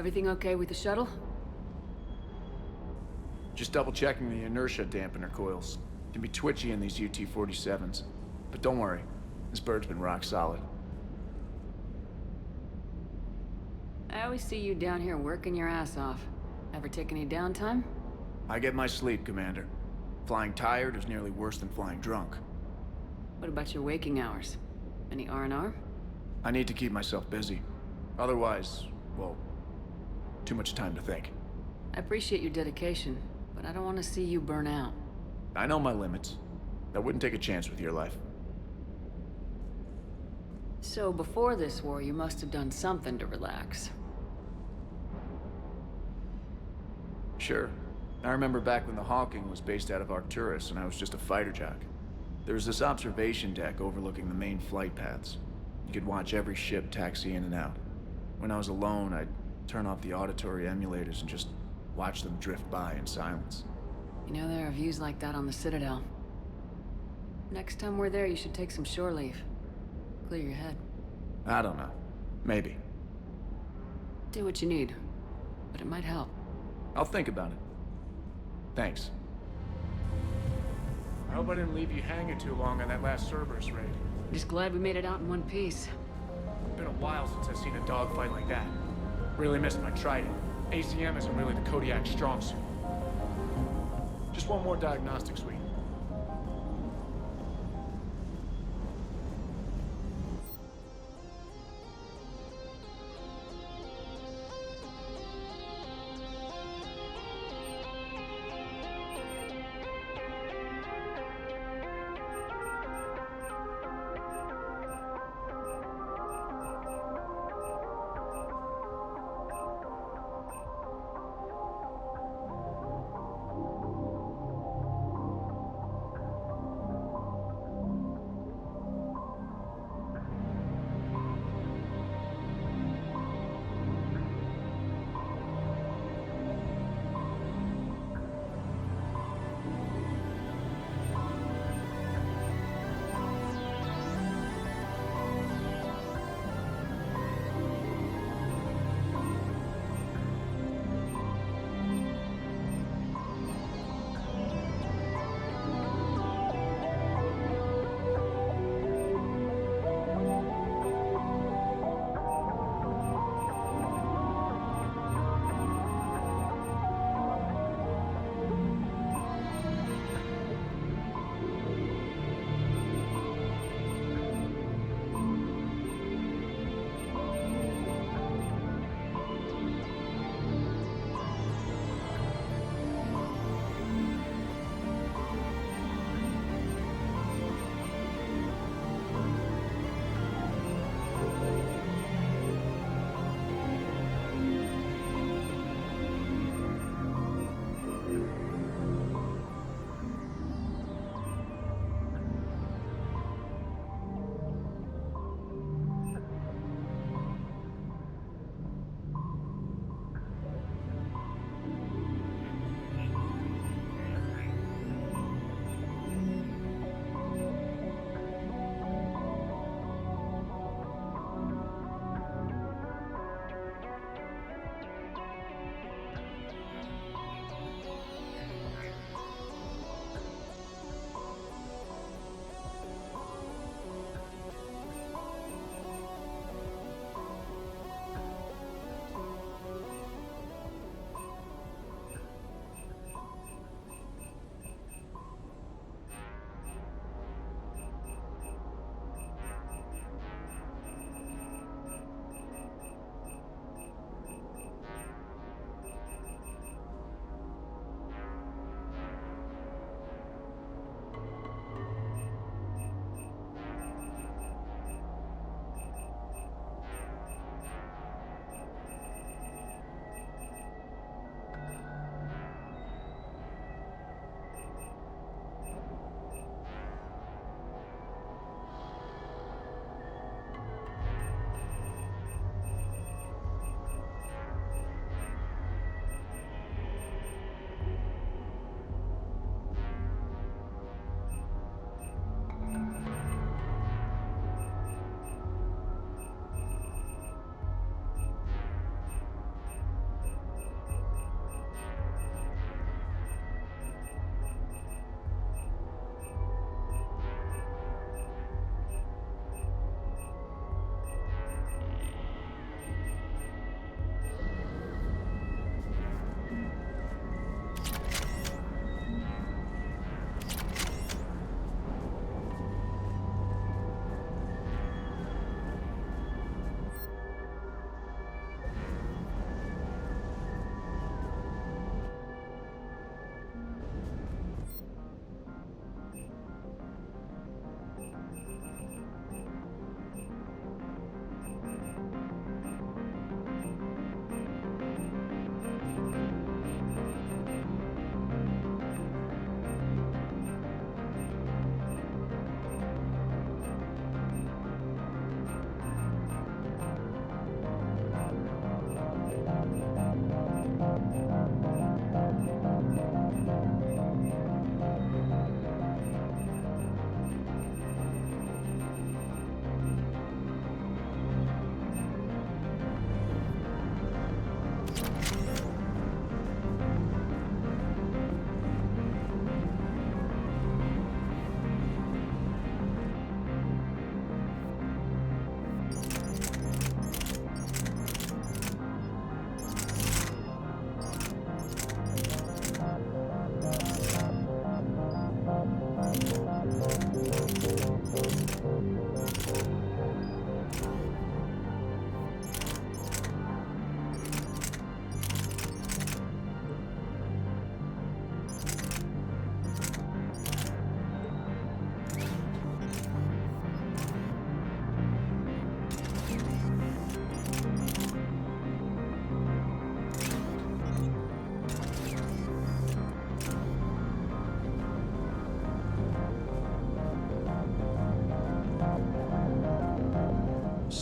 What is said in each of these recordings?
Everything okay with the shuttle? Just double-checking the inertia dampener coils. Can be twitchy in these UT-47s. But don't worry, this bird's been rock solid. I always see you down here working your ass off. Ever take any downtime? I get my sleep, Commander. Flying tired is nearly worse than flying drunk. What about your waking hours? Any R&R? I need to keep myself busy. Otherwise, well, too much time to think. I appreciate your dedication, but I don't want to see you burn out. I know my limits. I wouldn't take a chance with your life. So before this war, you must have done something to relax. Sure. I remember back when the Hawking was based out of Arcturus and I was just a fighter jock. There was this observation deck overlooking the main flight paths. You could watch every ship taxi in and out. When I was alone, I'd turn off the auditory emulators and just watch them drift by in silence. You know, there are views like that on the Citadel. Next time we're there, you should take some shore leave. Clear your head. I don't know. Maybe. Do what you need, but it might help. I'll think about it. Thanks. I hope I didn't leave you hanging too long on that last Cerberus raid. Just glad we made it out in one piece. It's been a while since I've seen a dogfight like that. Really missed my Trident. ACM isn't really the Kodiak strong suit. Just one more diagnostic suite.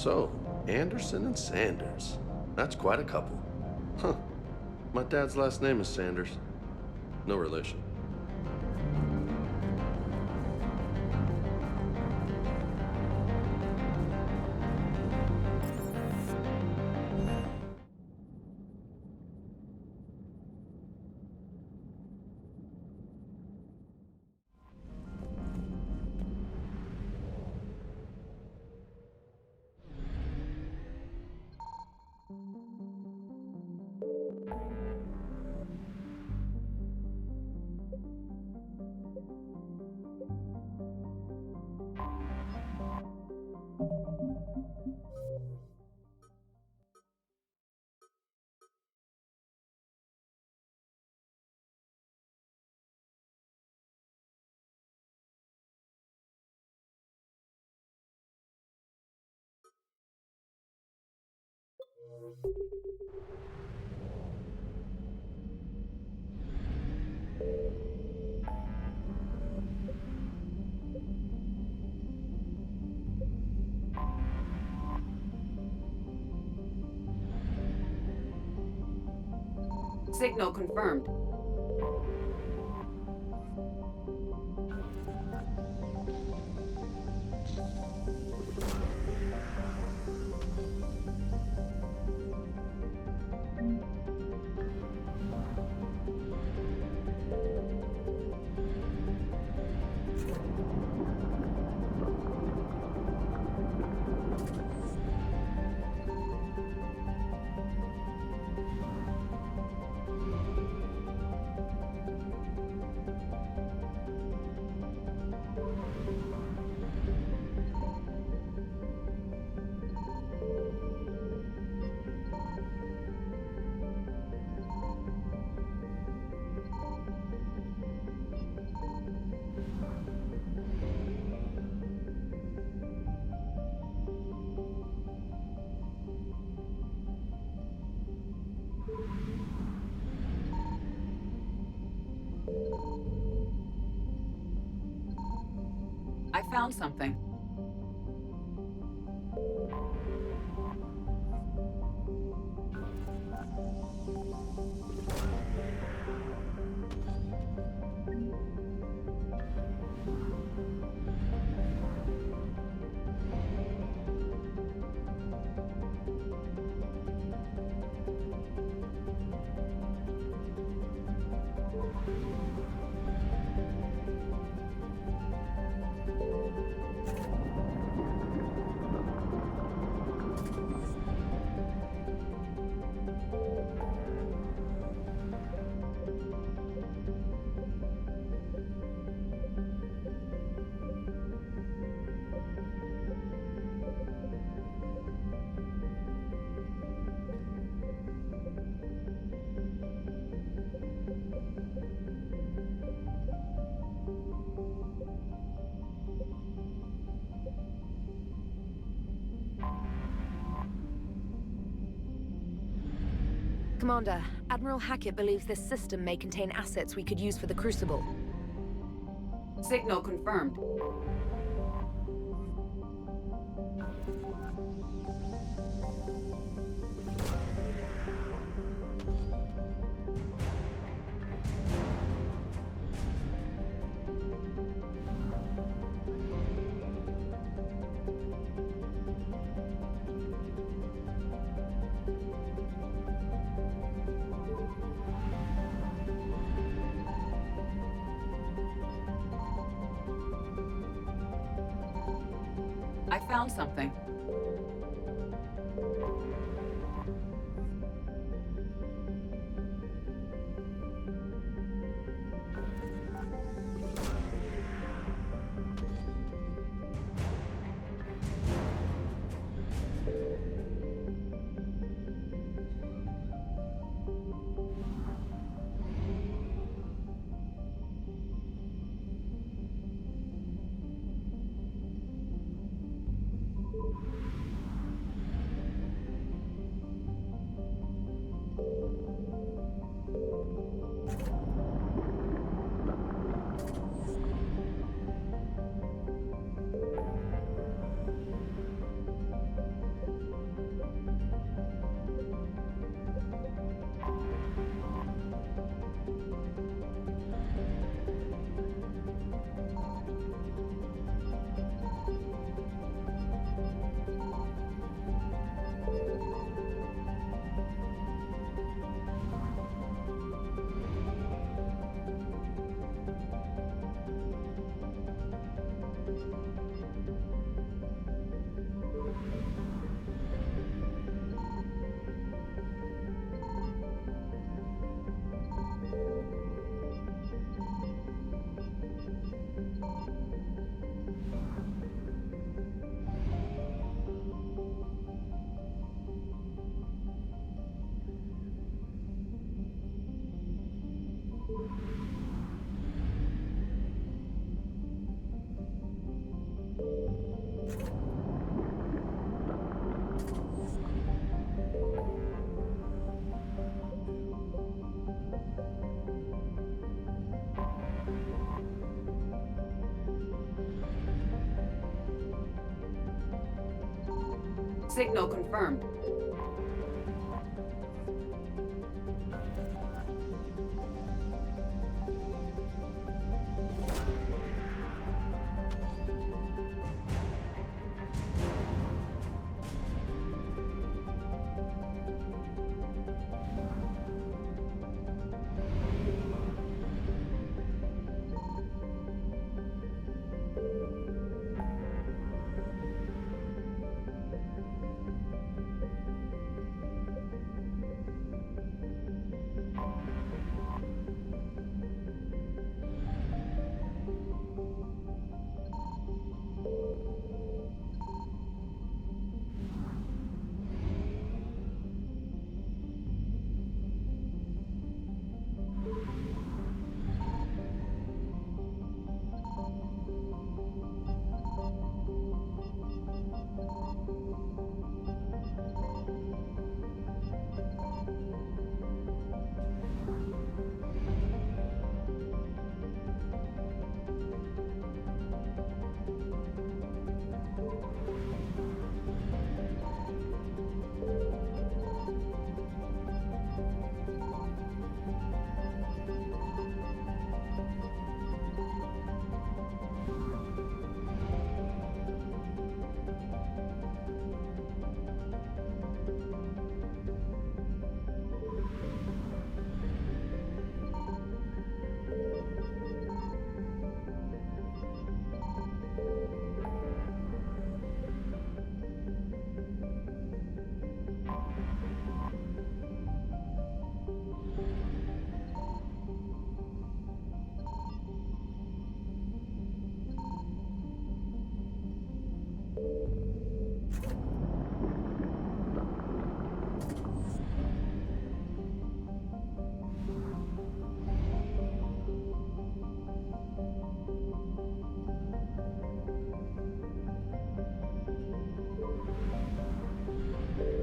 So, Anderson and Sanders. That's quite a couple. Huh. My dad's last name is Sanders. No relation. Signal confirmed. I found something. Commander, Admiral Hackett believes this system may contain assets we could use for the Crucible. Signal confirmed. I found something. Signal confirmed.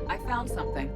I found something.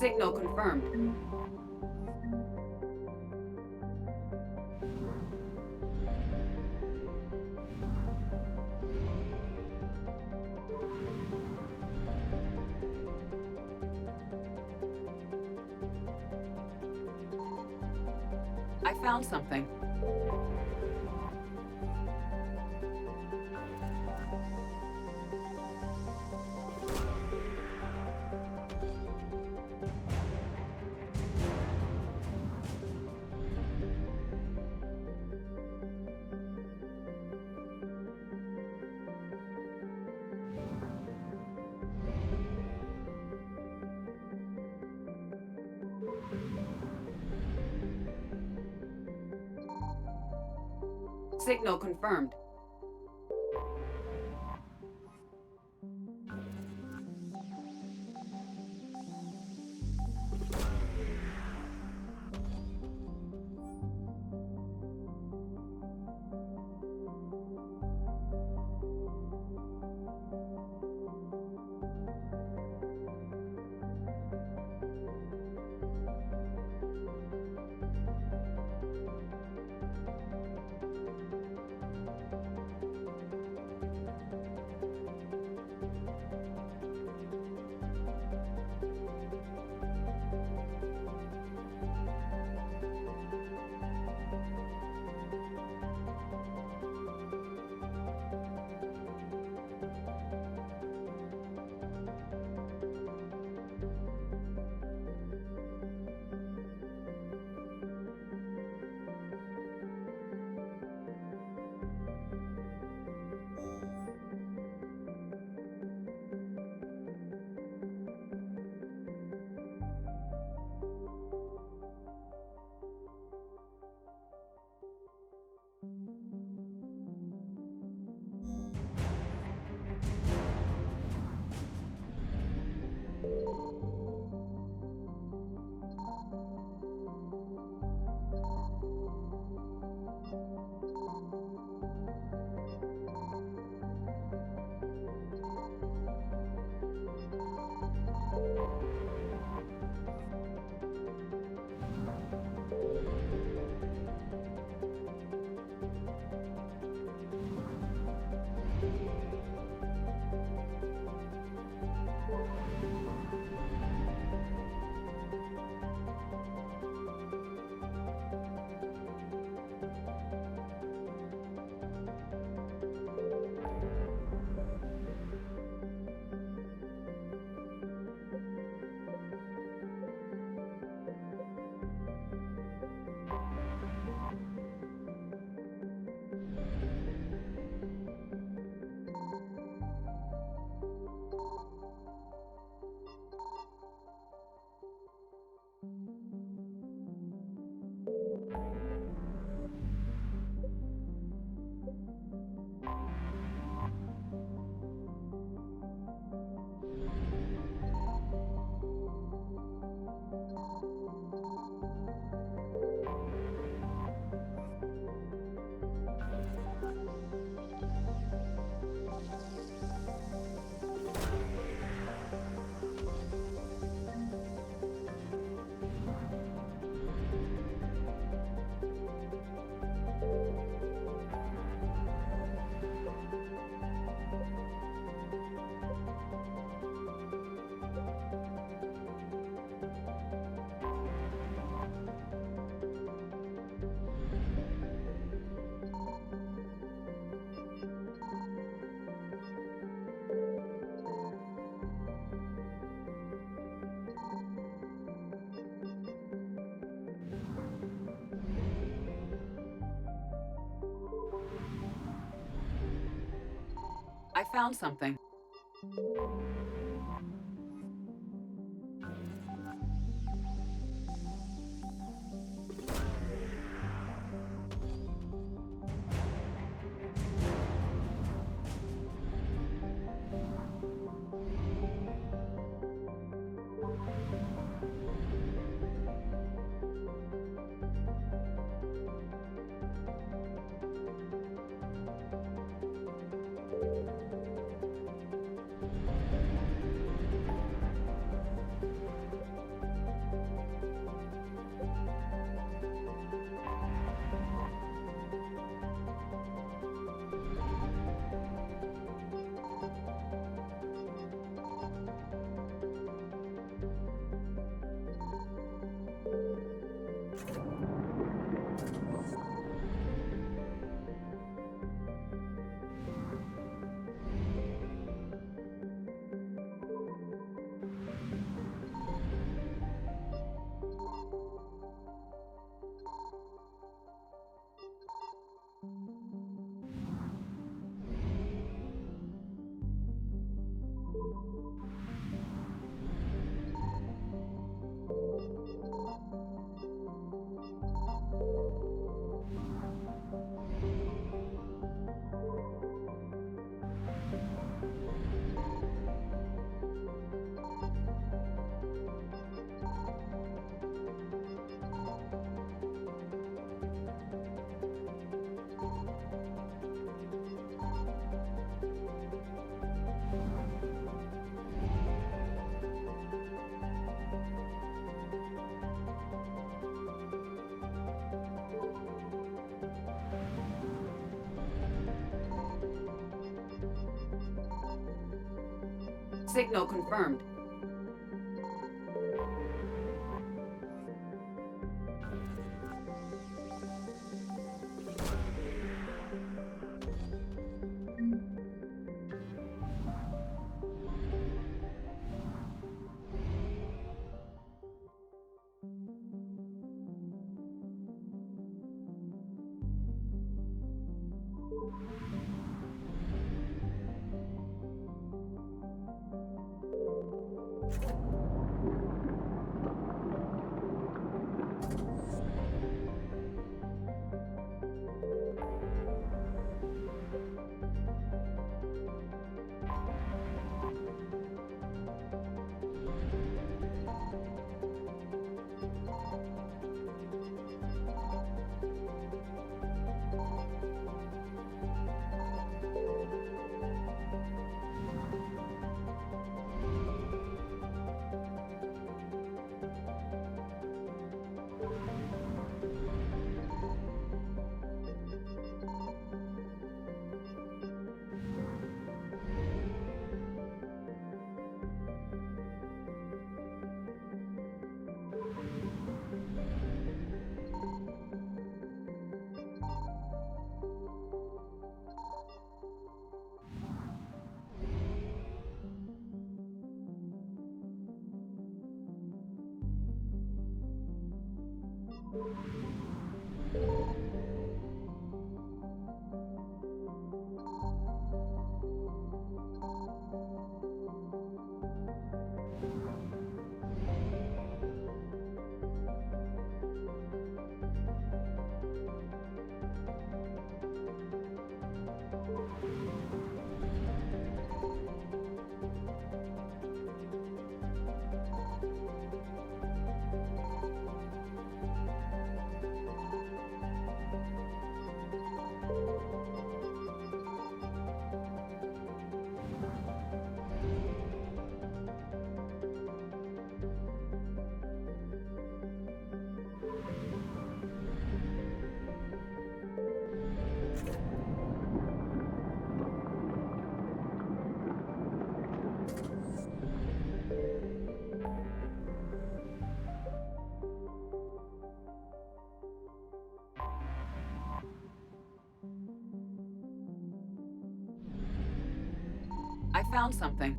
Signal confirmed. I found something. Signal confirmed. I found something. Signal confirmed. I found something.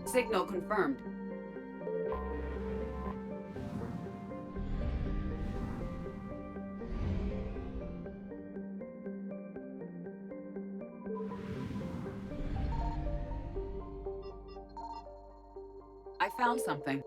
Signal confirmed. I found something.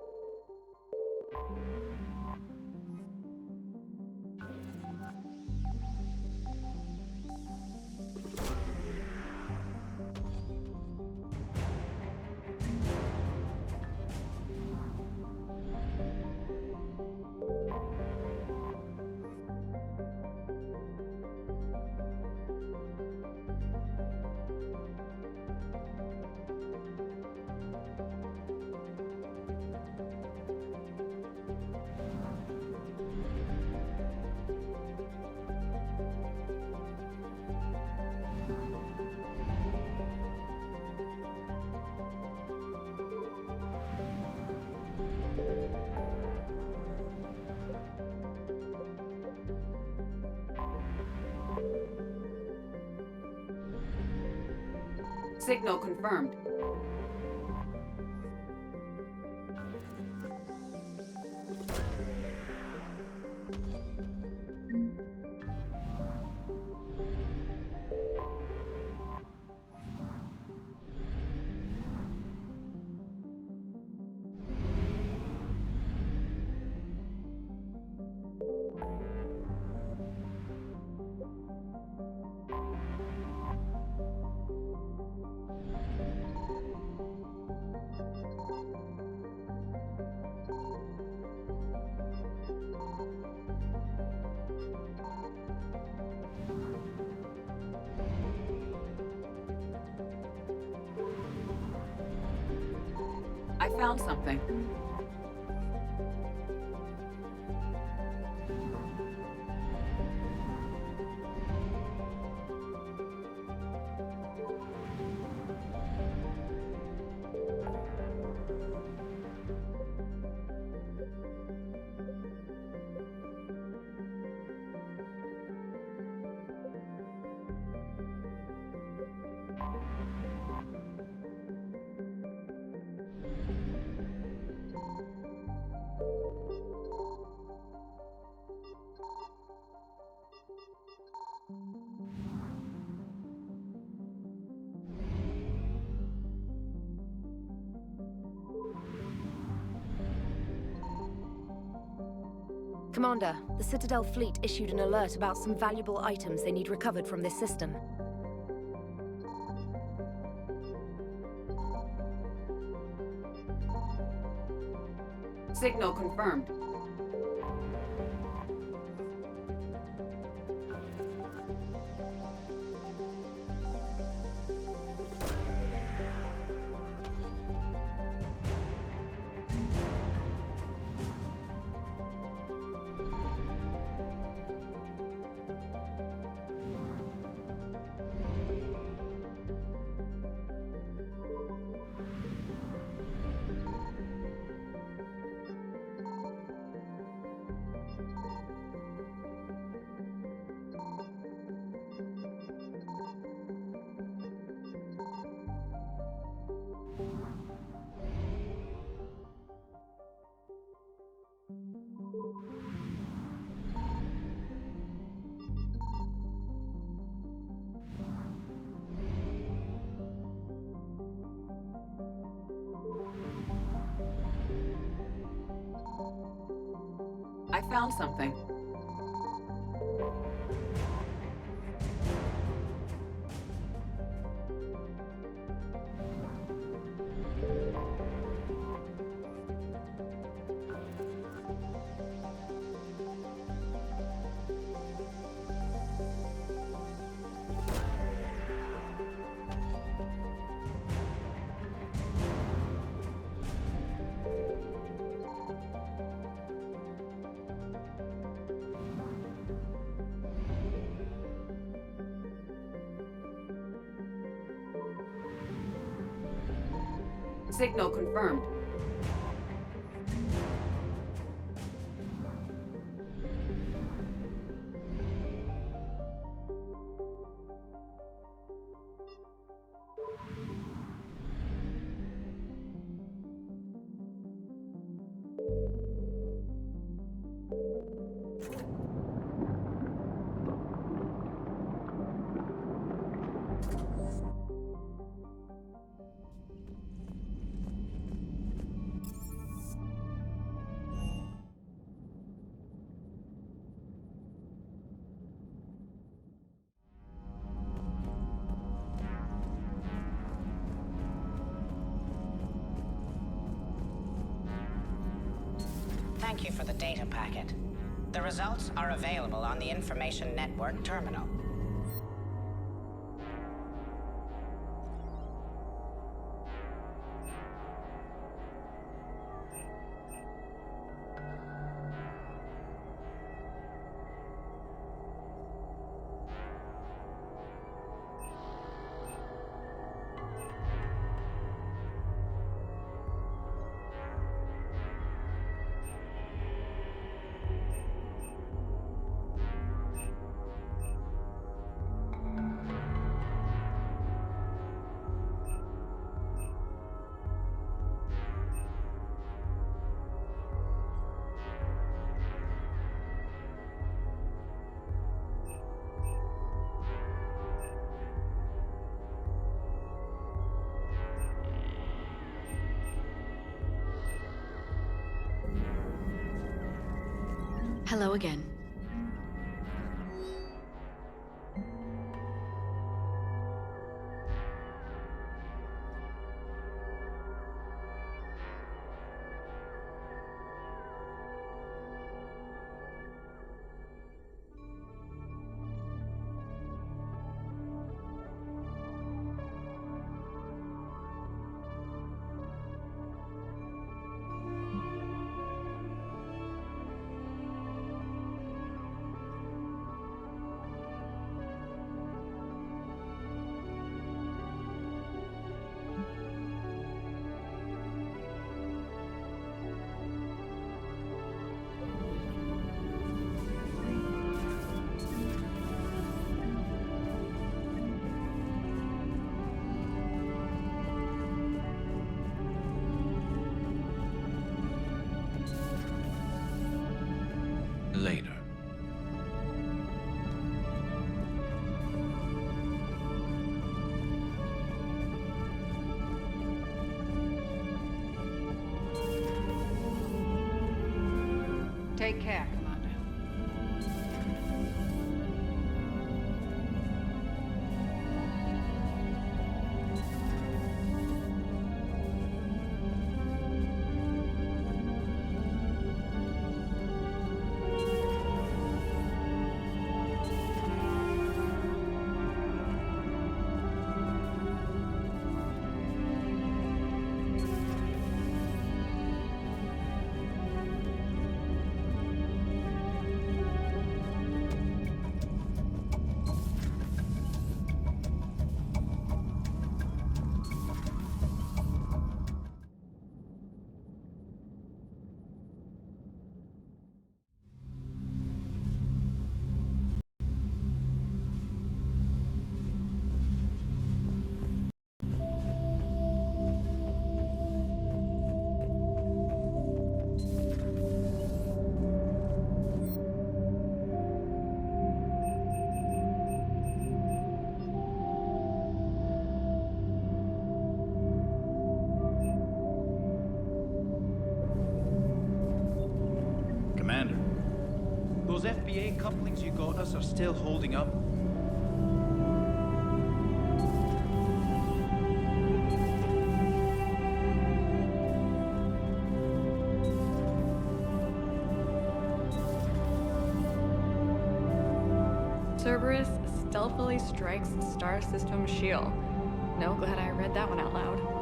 Signal confirmed. I found something. Commander, the Citadel fleet issued an alert about some valuable items they need recovered from this system. Signal confirmed. I found something. Signal confirmed. Thank you for the data packet. The results are available on the Information Network terminal. Hello again. Take care, Commander. Commander, those FBA couplings you got us are still holding up. Cerberus stealthily strikes Star System shield. No, glad I read that one out loud.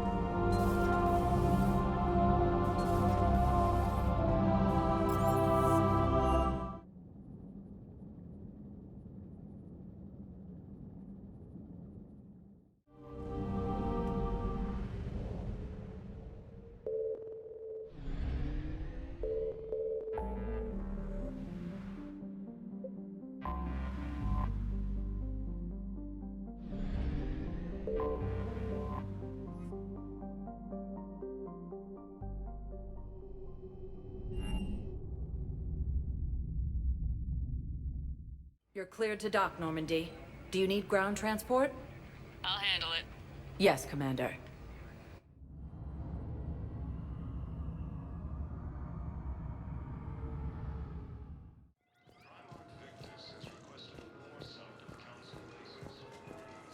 You're cleared to dock, Normandy. Do you need ground transport? I'll handle it. Yes, Commander.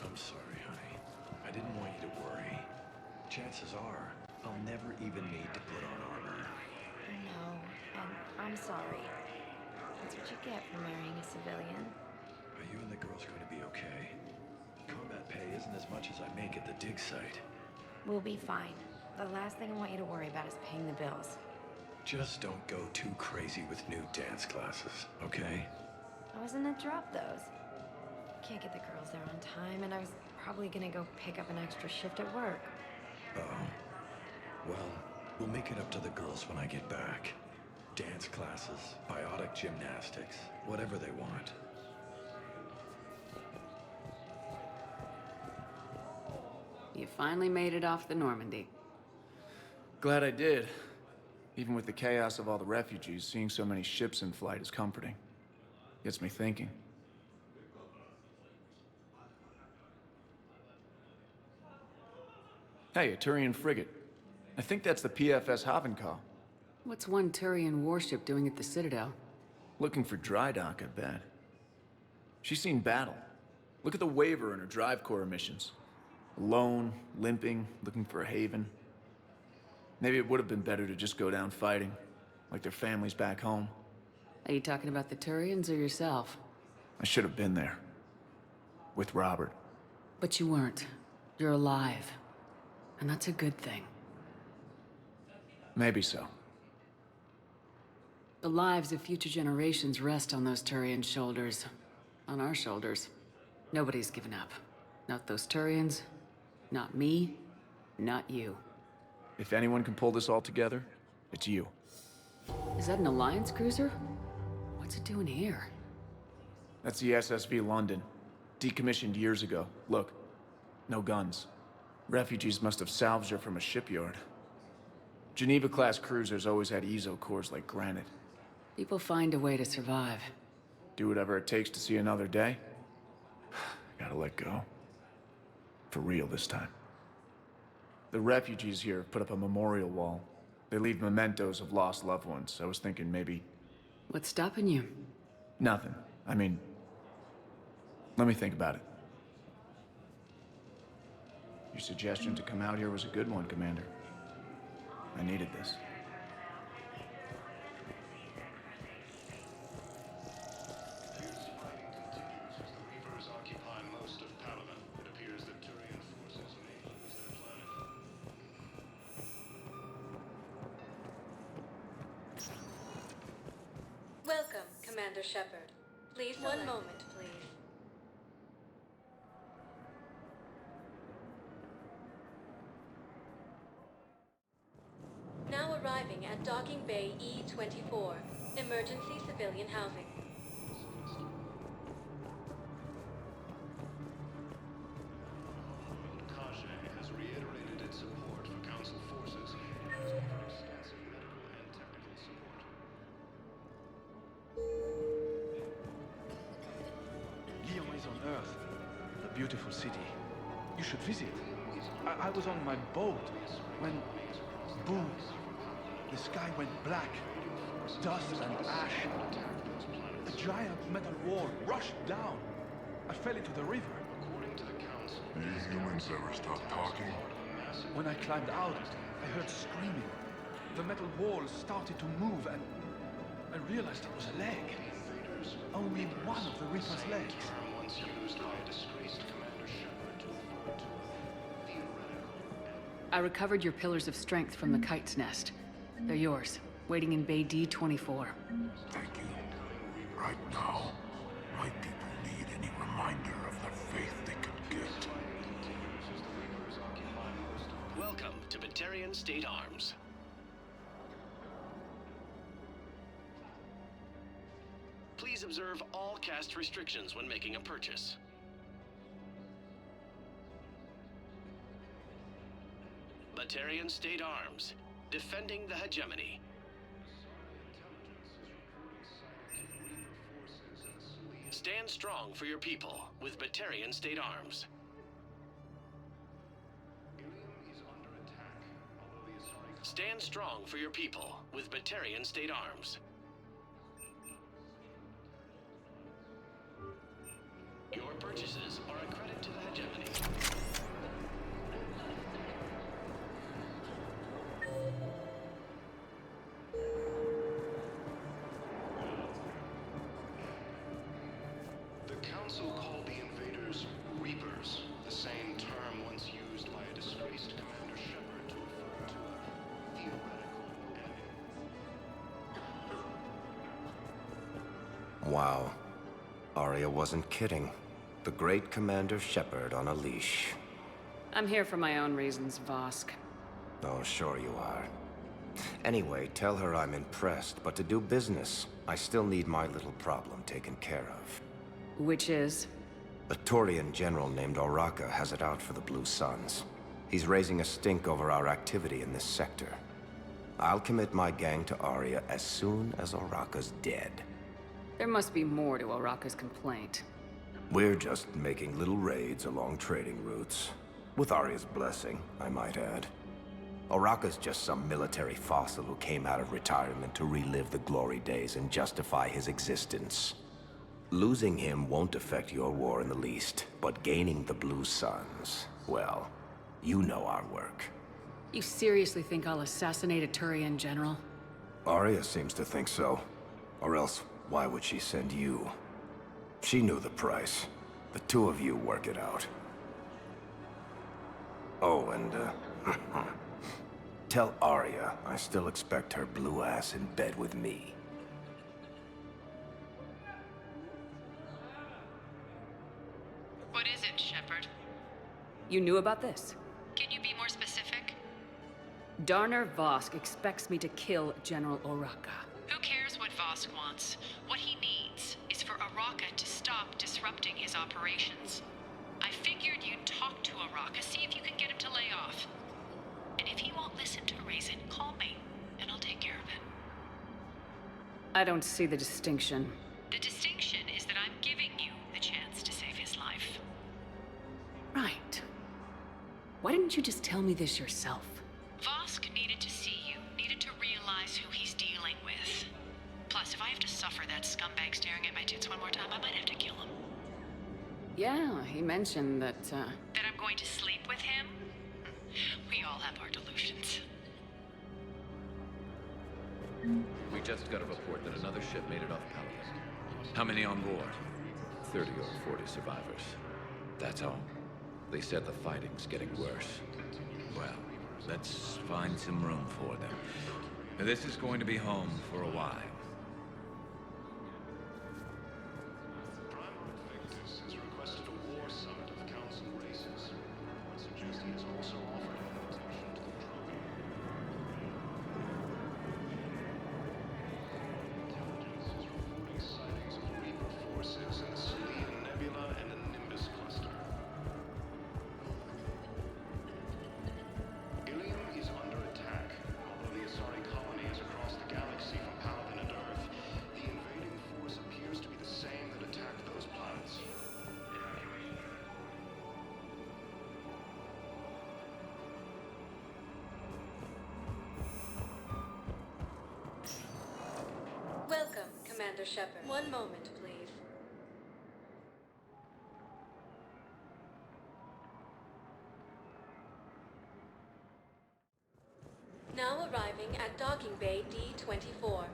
I'm sorry, honey. I didn't want you to worry. Chances are, I'll never even need to put on armor. No, and I'm sorry. That's what you get for marrying a civilian. Are you and the girls going to be okay? Combat pay isn't as much as I make at the dig site. We'll be fine. The last thing I want you to worry about is paying the bills. Just don't go too crazy with new dance classes, okay? I was gonna drop those. Can't get the girls there on time, and I was probably gonna go pick up an extra shift at work. Uh-oh. Well, we'll make it up to the girls when I get back. Dance classes, biotic gymnastics, whatever they want. You finally made it off the Normandy. Glad I did. Even with the chaos of all the refugees, seeing so many ships in flight is comforting. Gets me thinking. Hey, a Turian frigate. I think that's the PFS Havenkaw. What's one Turian warship doing at the Citadel? Looking for dry dock, I bet. She's seen battle. Look at the waiver in her drive core emissions. Alone, limping, looking for a haven. Maybe it would have been better to just go down fighting, like their families back home. Are you talking about the Turians or yourself? I should have been there. With Robert. But you weren't. You're alive. And that's a good thing. Maybe so. The lives of future generations rest on those Turian shoulders. On our shoulders. Nobody's given up. Not those Turians, not me, not you. If anyone can pull this all together, it's you. Is that an Alliance cruiser? What's it doing here? That's the SSV London. Decommissioned years ago. Look, no guns. Refugees must have salvaged her from a shipyard. Geneva-class cruisers always had eezo cores like granite. People find a way to survive. Do whatever it takes to see another day. Gotta let go. For real this time. The refugees here have put up a memorial wall. They leave mementos of lost loved ones. I was thinking maybe What's stopping you? Nothing. I mean, let me think about it. Your suggestion to come out here was a good one, Commander. I needed this. Welcome, Commander Shepard. Please, one moment, please. Now arriving at Docking Bay E-24, emergency civilian housing. has reiterated its support for Council forces and has offered extensive medical and technical support. Lyon is on Earth. A beautiful city. You should visit. I was on my boat when, boom, the sky went black. Dust and ash. A giant metal wall rushed down. I fell into the river. These humans ever stop talking? When I climbed out, I heard screaming. The metal wall started to move and I realized it was a leg. Only one of the Reaper's legs. I recovered your pillars of strength from the kite's nest. They're yours, waiting in Bay D-24. Thank you. Right now, my people need any reminder of the faith they can get. Welcome to Batarian State Arms. Please observe all caste restrictions when making a purchase. Batarian State Arms, defending the hegemony. Stand strong for your people with Batarian State Arms. Stand strong for your people with Batarian State Arms. Your purchases are a credit to the hegemony. The Council called the invaders Reapers, the same term once used by a disgraced Commander Shepard to refer to a theoretical enemy. Wow. Arya wasn't kidding. The great Commander Shepard on a leash. I'm here for my own reasons, Vosk. Oh, sure you are. Anyway, tell her I'm impressed, but to do business, I still need my little problem taken care of. Which is? A Turian general named Oraka has it out for the Blue Suns. He's raising a stink over our activity in this sector. I'll commit my gang to Arya as soon as Oraka's dead. There must be more to Oraka's complaint. We're just making little raids along trading routes. With Arya's blessing, I might add. Oraka's just some military fossil who came out of retirement to relive the glory days and justify his existence. Losing him won't affect your war in the least, but gaining the Blue Suns, well, you know our work. You seriously think I'll assassinate a Turian general? Arya seems to think so. Or else, why would she send you? She knew the price. The two of you work it out. Oh, and, tell Arya I still expect her blue ass in bed with me. What is it, Shepard? You knew about this? Can you be more specific? Darner Vosk expects me to kill General Oraka. Who cares what Vosk wants? What he needs is for Oraka to stop disrupting his operations. I figured you'd talk to Oraka, see if you can get him to lay off. And if he won't listen to reason, call me, and I'll take care of it. I don't see the distinction. The distinction is that I'm giving you the chance to save his life. Right. Why didn't you just tell me this yourself? Vosk needed to see you, needed to realize who he's dealing with. Plus, if I have to he mentioned that, That I'm going to sleep with him? We all have our delusions. We just got a report that another ship made it off Paladin. How many on board? 30 or 40 survivors. That's all. They said the fighting's getting worse. Well, let's find some room for them. This is going to be home for a while. Has requested a war summit of council races. Would suggest he has also offered an invitation to the Krogan. Intelligence is reporting sightings of Reaper forces in the Celeian Nebula and the Nimbus cluster. Ilium is under attack. Although the Asari colony is across the galaxy from Paladin and Earth, the invading force appears to be the same that attacked those planets. Welcome, Commander Shepard. One moment, please. Now arriving at Docking Bay D-24.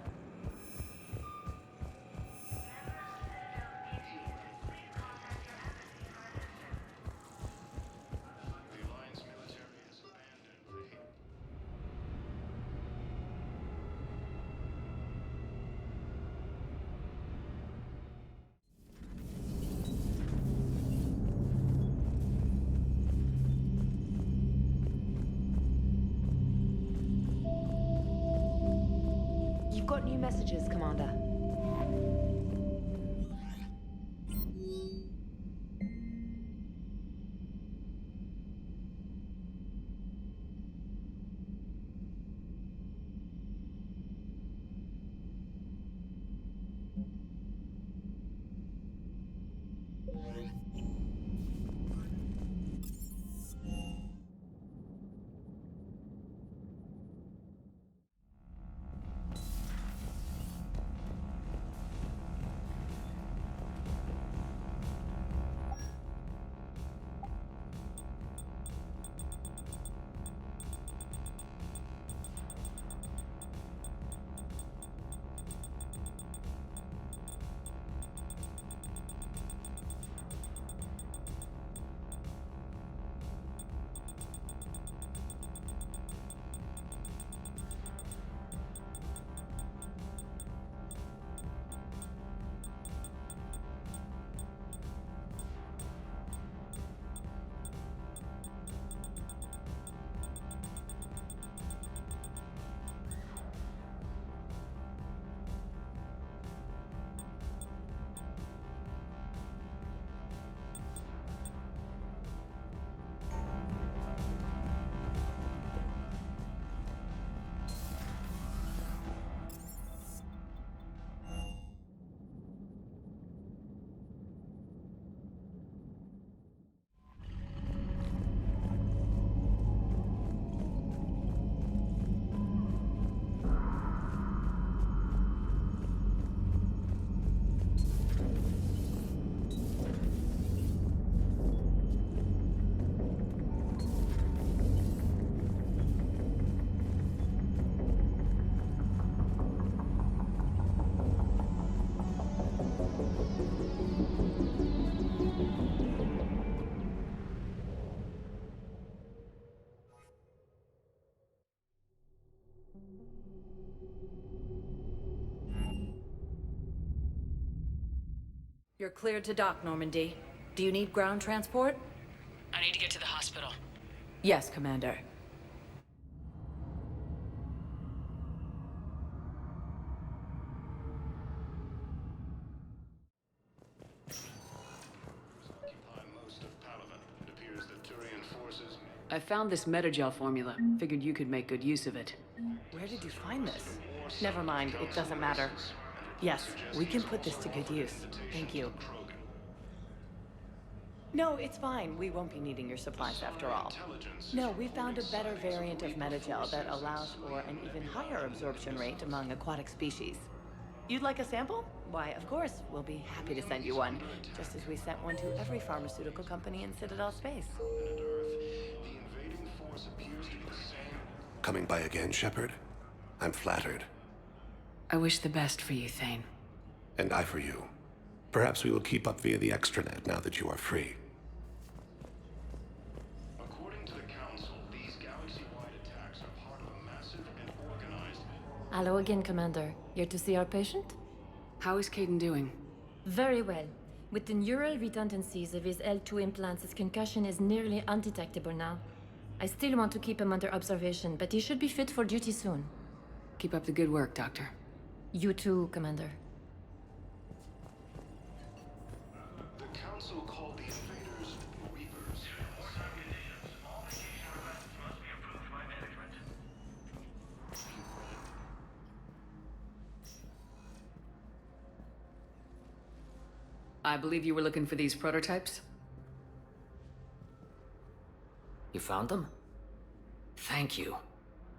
The Alliance military has abandoned the... You've got new messages, Commander. You're cleared to dock, Normandy. Do you need ground transport? I need to get to the hospital. Yes, Commander. Occupy most of Paladin. It appears that Turian forces... I found this metagel formula. Figured you could make good use of it. Where did you find this? Never mind, it doesn't matter. Yes, we can put this to good use. Thank you. No, it's fine. We won't be needing your supplies after all. No, we found a better variant of metagel that allows for an even higher absorption rate among aquatic species. You'd like a sample? Why, of course, we'll be happy to send you one, just as we sent one to every pharmaceutical company in Citadel space. Coming by again, Shepard? I'm flattered. I wish the best for you, Thane. And I for you. Perhaps we will keep up via the extranet now that you are free. According to the Council, these galaxy-wide attacks are part of a massive and organized... Hello again, Commander. Here to see our patient? How is Caden doing? Very well. With the neural redundancies of his L2 implants, his concussion is nearly undetectable now. I still want to keep him under observation, but he should be fit for duty soon. Keep up the good work, Doctor. You too, Commander. The Council called the invaders Reapers. I believe you were looking for these prototypes? You found them? Thank you.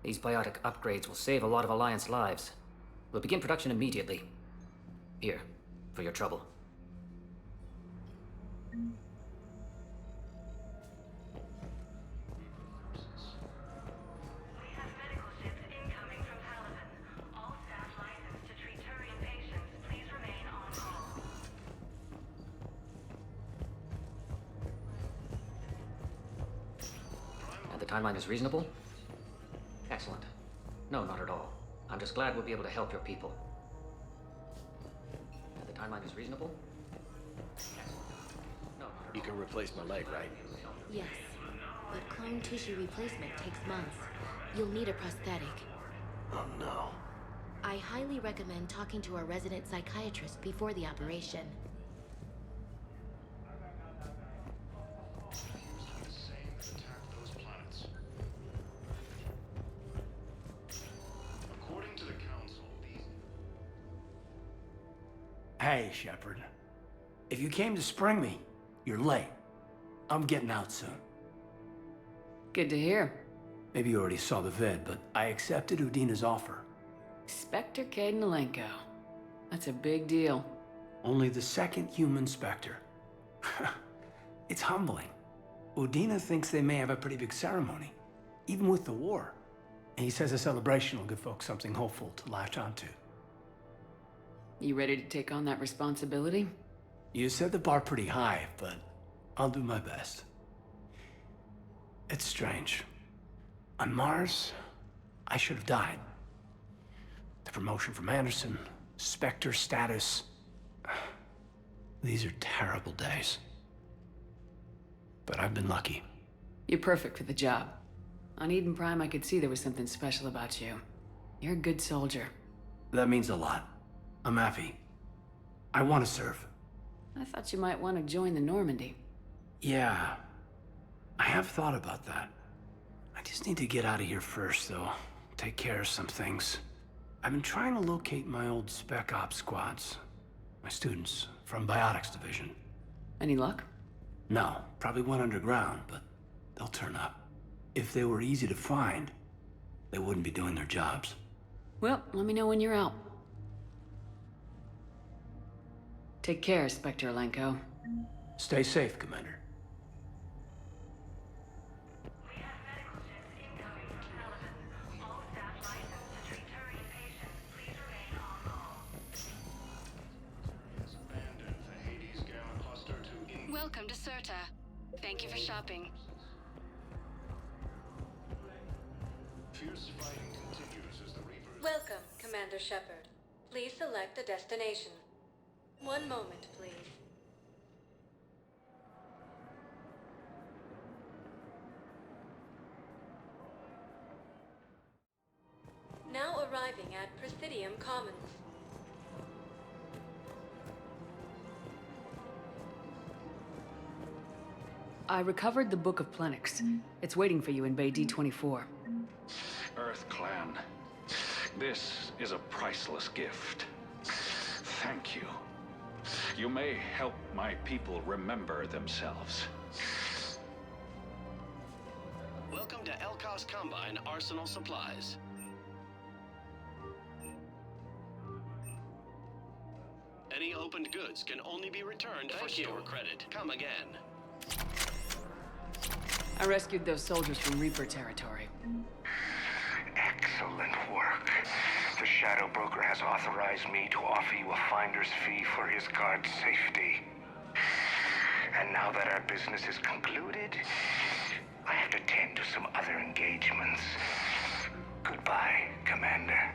These biotic upgrades will save a lot of Alliance lives. We'll begin production immediately. Here, for your trouble. The timeline is reasonable? Excellent. No, not at all. I'm just glad we'll be able to help your people. The timeline is reasonable? Excellent. No, not at You can replace my leg, right? Yes, but clone tissue replacement takes months. You'll need a prosthetic. Oh no. I highly recommend talking to a resident psychiatrist before the operation. Hey, Shepard. If you came to spring me, you're late. I'm getting out soon. Good to hear. Maybe you already saw the vid, but I accepted Udina's offer. Spectre Caden Alenko. That's a big deal. Only the second human Spectre. It's humbling. Udina thinks they may have a pretty big ceremony, even with the war. And he says a celebration will give folks something hopeful to latch onto. You ready to take on that responsibility? You set the bar pretty high, but I'll do my best. It's strange. On Mars, I should have died. The promotion from Anderson, Spectre status. These are terrible days. But I've been lucky. You're perfect for the job. On Eden Prime, I could see there was something special about you. You're a good soldier. That means a lot. I'm happy. I want to serve. I thought you might want to join the Normandy. Yeah. I have thought about that. I just need to get out of here first, though. Take care of some things. I've been trying to locate my old Spec Ops squads. My students from Biotics Division. Any luck? No. Probably went underground, but they'll turn up. If they were easy to find, they wouldn't be doing their jobs. Well, let me know when you're out. Take care, Spectre Alenko. Stay safe, Commander. Welcome to Serta. Thank you for shopping. Fierce fighting continues as the Reapers... Welcome, Commander Shepard. Please select a destination. One moment, please. Now arriving at Presidium Commons. I recovered the Book of Plenix. It's waiting for you in Bay D24. Earth Clan, this is a priceless gift. Thank you. You may help my people remember themselves. Welcome to Elkos Combine Arsenal Supplies. goods can only be returned for store credit. Come again. I rescued those soldiers from Reaper territory. Excellent work. The Shadow Broker has authorized me to offer you a finder's fee for his guard's safety. And now that our business is concluded, I have to tend to some other engagements. Goodbye, Commander.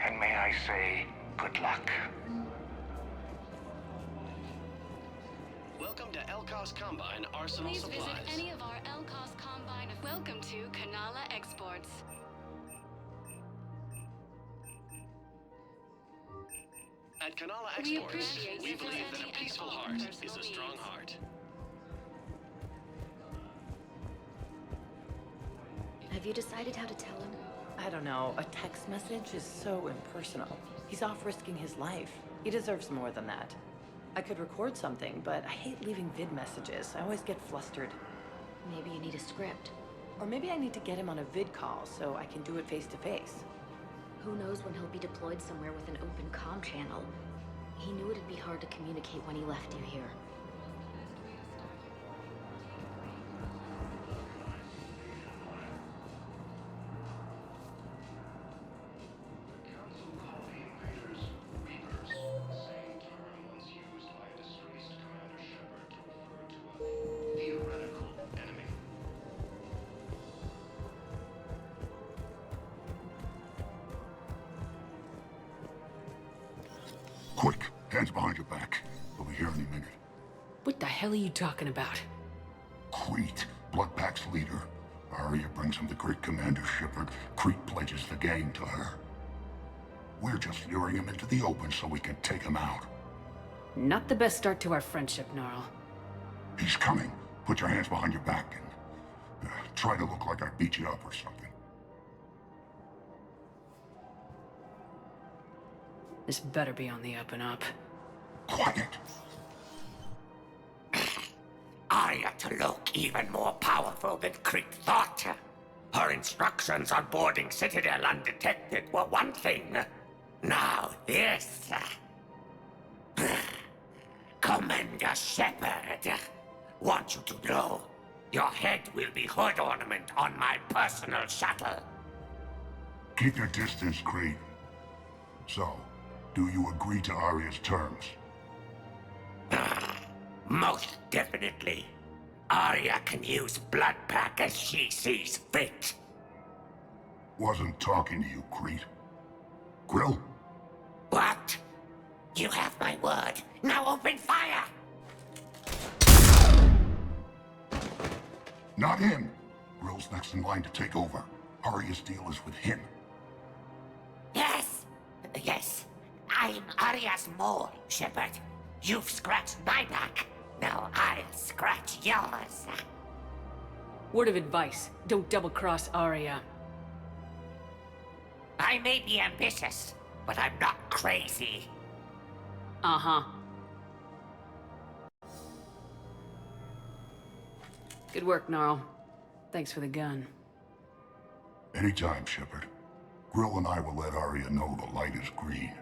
And may I say, good luck. Welcome to Elkos Combine Arsenal Please Supplies. visit any of our Elkos Combine. Welcome to Kanala Exports. At Kanala We Exports, appreciate we your believe that presenting a peaceful and all heart personal is a strong needs. heart. Have you decided how to tell him? I don't know. A text message is so impersonal. He's off risking his life. He deserves more than that. I could record something, but I hate leaving vid messages. I always get flustered. Maybe you need a script. Or maybe I need to get him on a vid call so I can do it face to face. Who knows when he'll be deployed somewhere with an open comm channel. He knew it'd be hard to communicate when he left you here. Quick, hands behind your back. We'll be here any minute. What the hell are you talking about? Crete, Bloodpack's leader. Arya brings him to Great Commander Shepard. Crete pledges the gang to her. We're just luring him into the open so we can take him out. Not the best start to our friendship, Gnarl. He's coming. Put your hands behind your back and try to look like I beat you up or something. This better be on the up and up. Quiet. Arya to look even more powerful than Crete thought. Her instructions on boarding Citadel undetected were one thing. Now this. Commander Shepard, want you to know, your head will be hood ornament on my personal shuttle. Keep your distance, Crete. So, do you agree to Arya's terms? Most definitely. Arya can use Bloodpack as she sees fit. Wasn't talking to you, Crete. Grill? What? You have my word. Now open fire! Not him. Grill's next in line to take over. Arya's deal is with him. Yes. Yes. I'm Arya's mole, Shepard. You've scratched my back. Now I'll scratch yours. Word of advice, don't double-cross Arya. I may be ambitious, but I'm not crazy. Uh-huh. Good work, Gnarl. Thanks for the gun. Anytime, Shepard. Grill and I will let Arya know the light is green.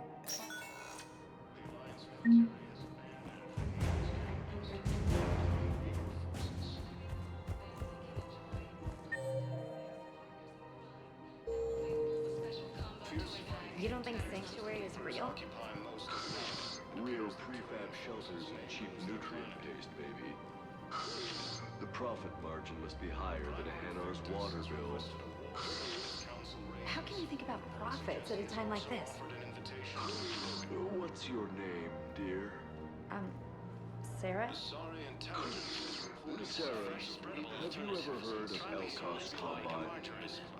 You don't think Sanctuary is real? Real prefab shelters and cheap nutrient paste, baby. The profit margin must be higher than a Hanar's water bill. How can you think about profits at a time like this? What's your name, dear? Sarah? Sarah, have you ever heard of Elkos Combine?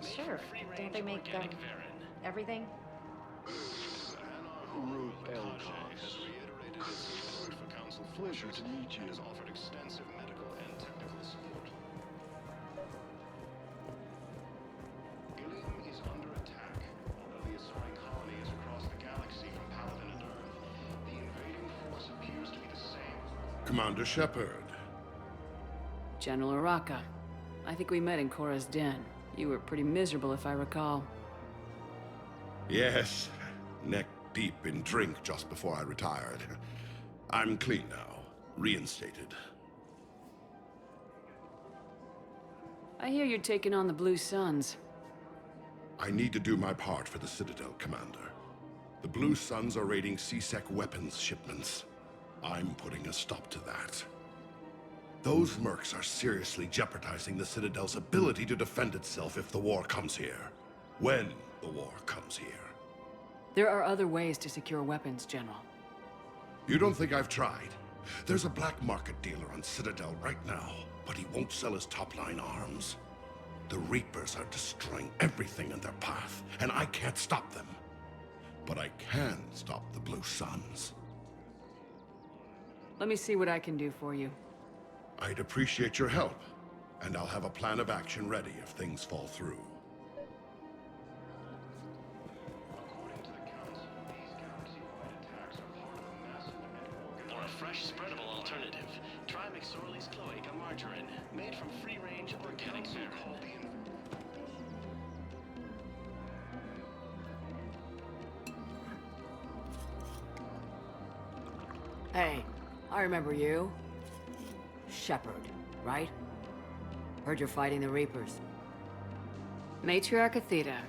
Sure. Don't they make, everything? Root Elkos. Pleasure to meet you. Offered extensive medical and technical support. Ilium is under attack. Although the Asari colony is across the galaxy from Paladin and Earth, the invading force appears to be the same. Commander Shepard. General Araka. I think we met in Korra's den. You were pretty miserable, if I recall. Yes. Neck deep in drink just before I retired. I'm clean now, reinstated. I hear you're taking on the Blue Suns. I need to do my part for the Citadel, Commander. The Blue Suns are raiding C-Sec weapons shipments. I'm putting a stop to that. Those mercs are seriously jeopardizing the Citadel's ability to defend itself if the war comes here. When the war comes here. There are other ways to secure weapons, General. You don't think I've tried? There's a black market dealer on Citadel right now, but he won't sell his top-line arms. The Reapers are destroying everything in their path, and I can't stop them. But I can stop the Blue Suns. Let me see what I can do for you. I'd appreciate your help, and I'll have a plan of action ready if things fall through. For a fresh, spreadable alternative, try McSorley's Cloaca Margarine, made from free-range organic dairy. Hey, I remember you. Shepard, right? Heard you're fighting the Reapers. Matriarch Athena.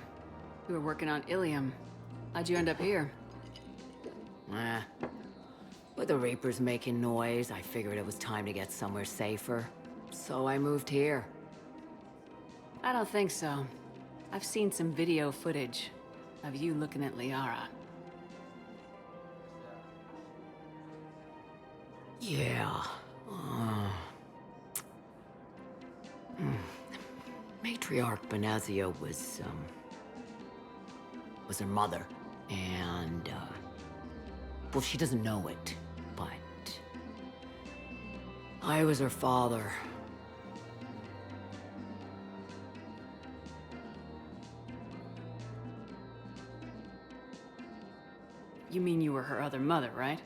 You were working on Ilium. How'd you end up here? With the Reapers making noise, I figured it was time to get somewhere safer. So I moved here. I don't think so. I've seen some video footage of you looking at Liara. Yeah. Matriarch Benazia was her mother. And, well, she doesn't know it, but I was her father. You mean you were her other mother, right?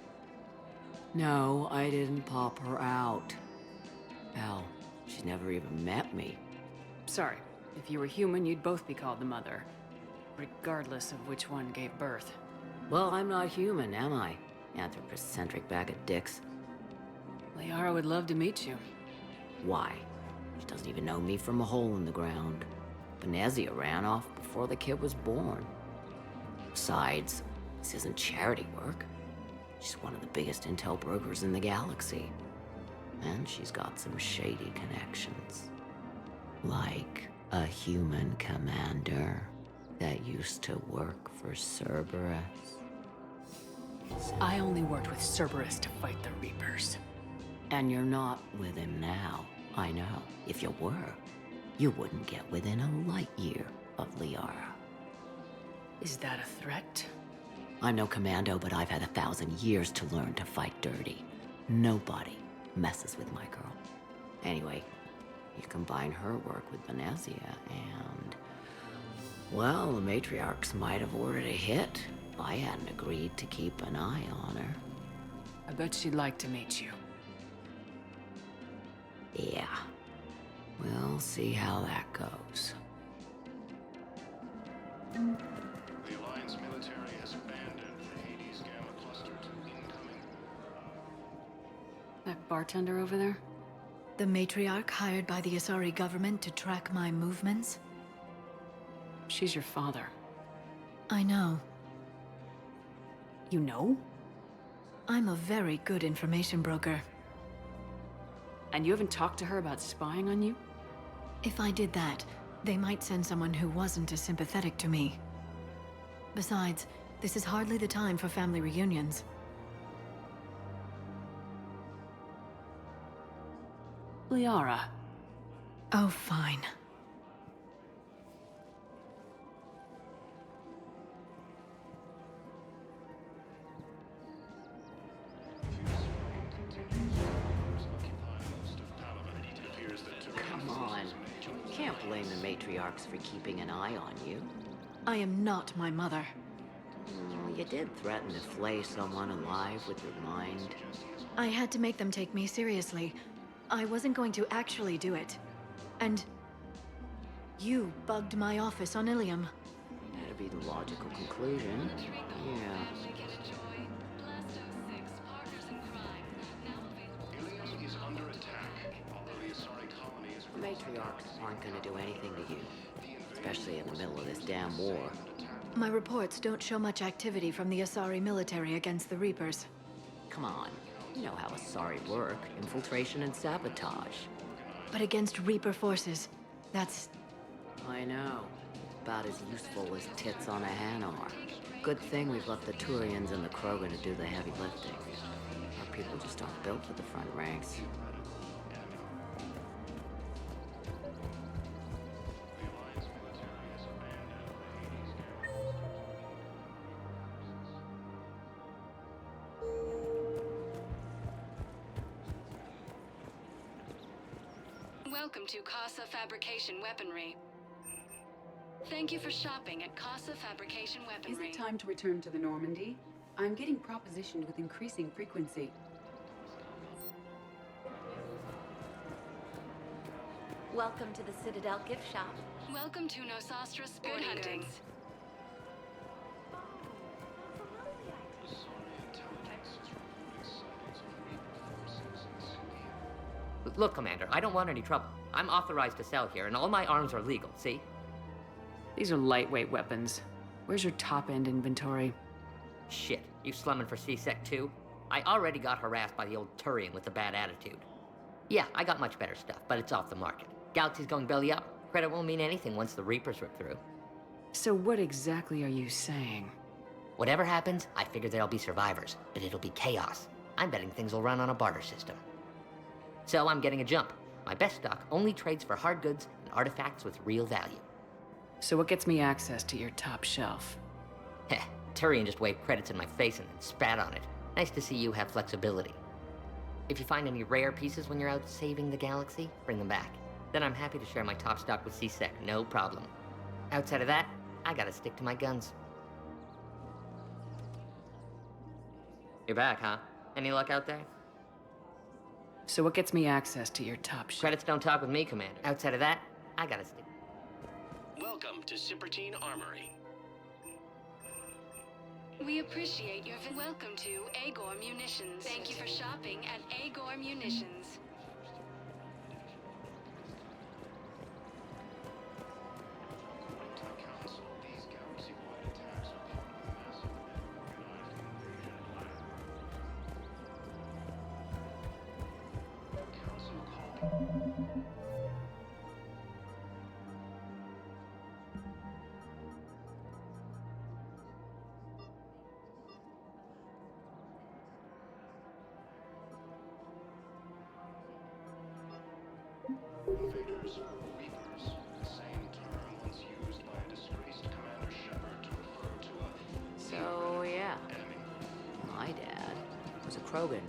No, I didn't pop her out. Hell, she's never even met me. Sorry. If you were human, you'd both be called the mother. Regardless of which one gave birth. Well, I'm not human, am I? Anthropocentric bag of dicks. Liara would love to meet you. Why? She doesn't even know me from a hole in the ground. Benazia ran off before the kid was born. Besides, this isn't charity work. She's one of the biggest intel brokers in the galaxy. And she's got some shady connections. Like a human commander that used to work for Cerberus. I only worked with Cerberus to fight the Reapers. And you're not with him now. I know. If you were, you wouldn't get within a light year of Liara. Is that a threat? I'm no commando, but I've had 1,000 years to learn to fight dirty. Nobody messes with my girl. Anyway, you combine her work with Benazia and... well, the matriarchs might have ordered a hit if I hadn't agreed to keep an eye on her. I bet she'd like to meet you. Yeah. We'll see how that goes. The Alliance military has abandoned the Hades Gamma cluster to incoming. That bartender over there? The matriarch hired by the Asari government to track my movements? She's your father. I know. You know? I'm a very good information broker. And you haven't talked to her about spying on you? If I did that, they might send someone who wasn't as sympathetic to me. Besides, this is hardly the time for family reunions. Liara. Oh, fine. Come on. You can't blame the matriarchs for keeping an eye on you. I am not my mother. Well, you did threaten to flay someone alive with your mind. I had to make them take me seriously. I wasn't going to actually do it. And... you bugged my office on Ilium. That'd be the logical conclusion. Yeah. Ilium is under attack, although the Asari colony is... The matriarchs aren't gonna do anything to you. Especially in the middle of this damn war. My reports don't show much activity from the Asari military against the Reapers. Come on. You know how Asari work. Infiltration and sabotage. But against Reaper forces, that's... I know. About as useful as tits on a Hanar. Good thing we've left the Turians and the Krogan to do the heavy lifting. Our people just aren't built for the front ranks. Welcome to Casa Fabrication Weaponry. Thank you for shopping at Casa Fabrication Weaponry. Is it time to return to the Normandy? I'm getting propositioned with increasing frequency. Welcome to the Citadel gift shop. Welcome to Nosastra Sporting Goods. Look, Commander, I don't want any trouble. I'm authorized to sell here, and all my arms are legal, see? These are lightweight weapons. Where's your top-end inventory? Shit, you slumming for C-Sec too? I already got harassed by the old Turian with the bad attitude. Yeah, I got much better stuff, but it's off the market. Galaxy's going belly up. Credit won't mean anything once the Reapers rip through. So what exactly are you saying? Whatever happens, I figure there'll be survivors, but it'll be chaos. I'm betting things will run on a barter system. So I'm getting a jump. My best stock only trades for hard goods and artifacts with real value. So what gets me access to your top shelf? Heh, Turian just waved credits in my face and then spat on it. Nice to see you have flexibility. If you find any rare pieces when you're out saving the galaxy, bring them back. Then I'm happy to share my top stock with C-Sec, no problem. Outside of that, I gotta stick to my guns. You're back, huh? Any luck out there? So what gets me access to your top shelf? Credits don't talk with me, Commander. Outside of that, I gotta stick. Welcome to Sippertine Armory. We appreciate your welcome to Agor Munitions. Thank you for shopping at Agor Munitions. Invaders or Reapers, the same term once used by a disgraced Commander Shepard to refer to a... So, yeah. My dad was a Krogan.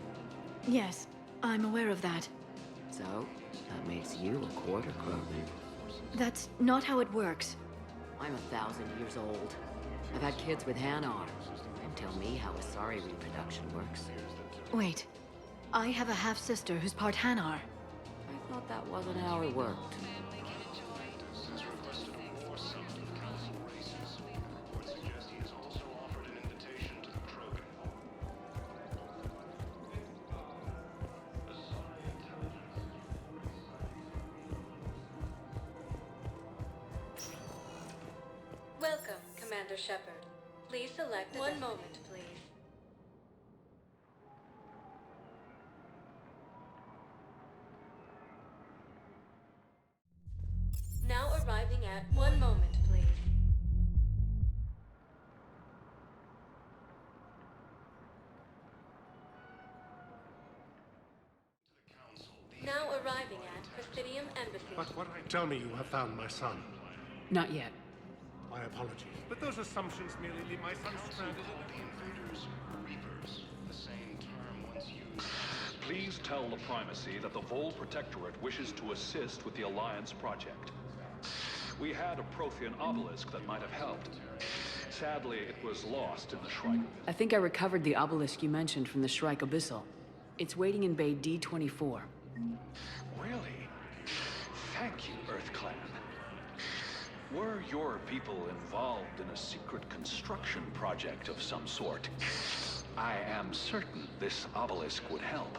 Yes, I'm aware of that. So, that makes you a quarter Krogan. That's not how it works. I'm 1,000 years old. I've had kids with Hanar. And tell me how Asari reproduction works. Wait, I have a half-sister who's part Hanar. I thought that wasn't how it worked. Welcome, Commander Shepard. Please select one moment, please. Now arriving at one moment, please. Now arriving at Presidium Embassy. But what tell me you have found my son. Not yet. My apologies, but those assumptions merely leave my son stranded. The invaders or Reapers, the same term once used. Please tell the Primacy that the Vol Protectorate wishes to assist with the Alliance project. We had a Prothean obelisk that might have helped. Sadly, it was lost in the Shrike. I think I recovered the obelisk you mentioned from the Shrike Abyssal. It's waiting in Bay D-24. Really? Thank you, Earth Clan. Were your people involved in a secret construction project of some sort, I am certain this obelisk would help.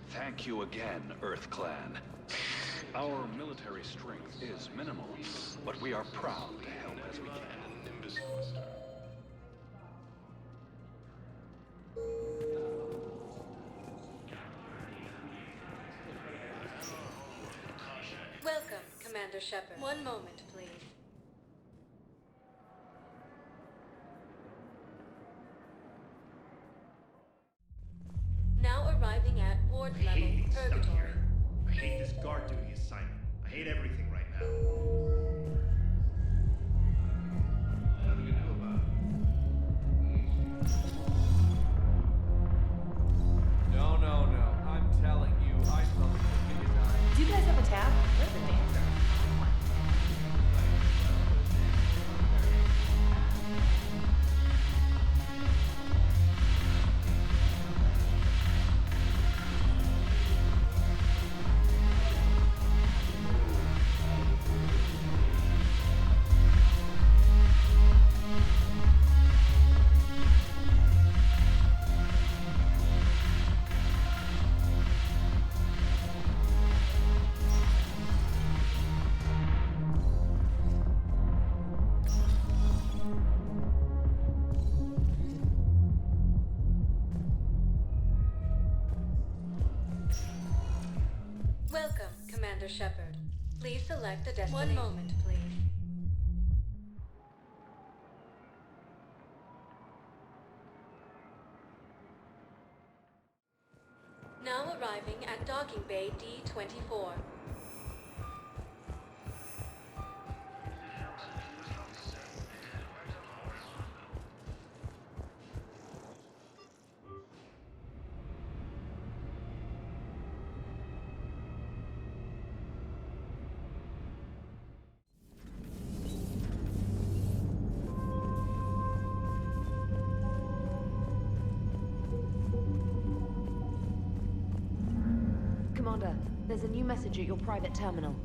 Thank you again, Earth Clan. Our military strength is minimal, but we are proud to help as we can. Welcome, Commander Shepard. One moment, please. Now arriving at ward level, Purgatory. I hate this guard duty assignment. I hate everything right now. Nothing to do about it. No. I'm telling you, I saw the look in his eyes. Do you guys have a tab? Where's the dancer? Welcome, Commander Shepard. Please select a destination. One moment, please. Now arriving at Docking Bay D-24. Commander, there's a new message at your private terminal.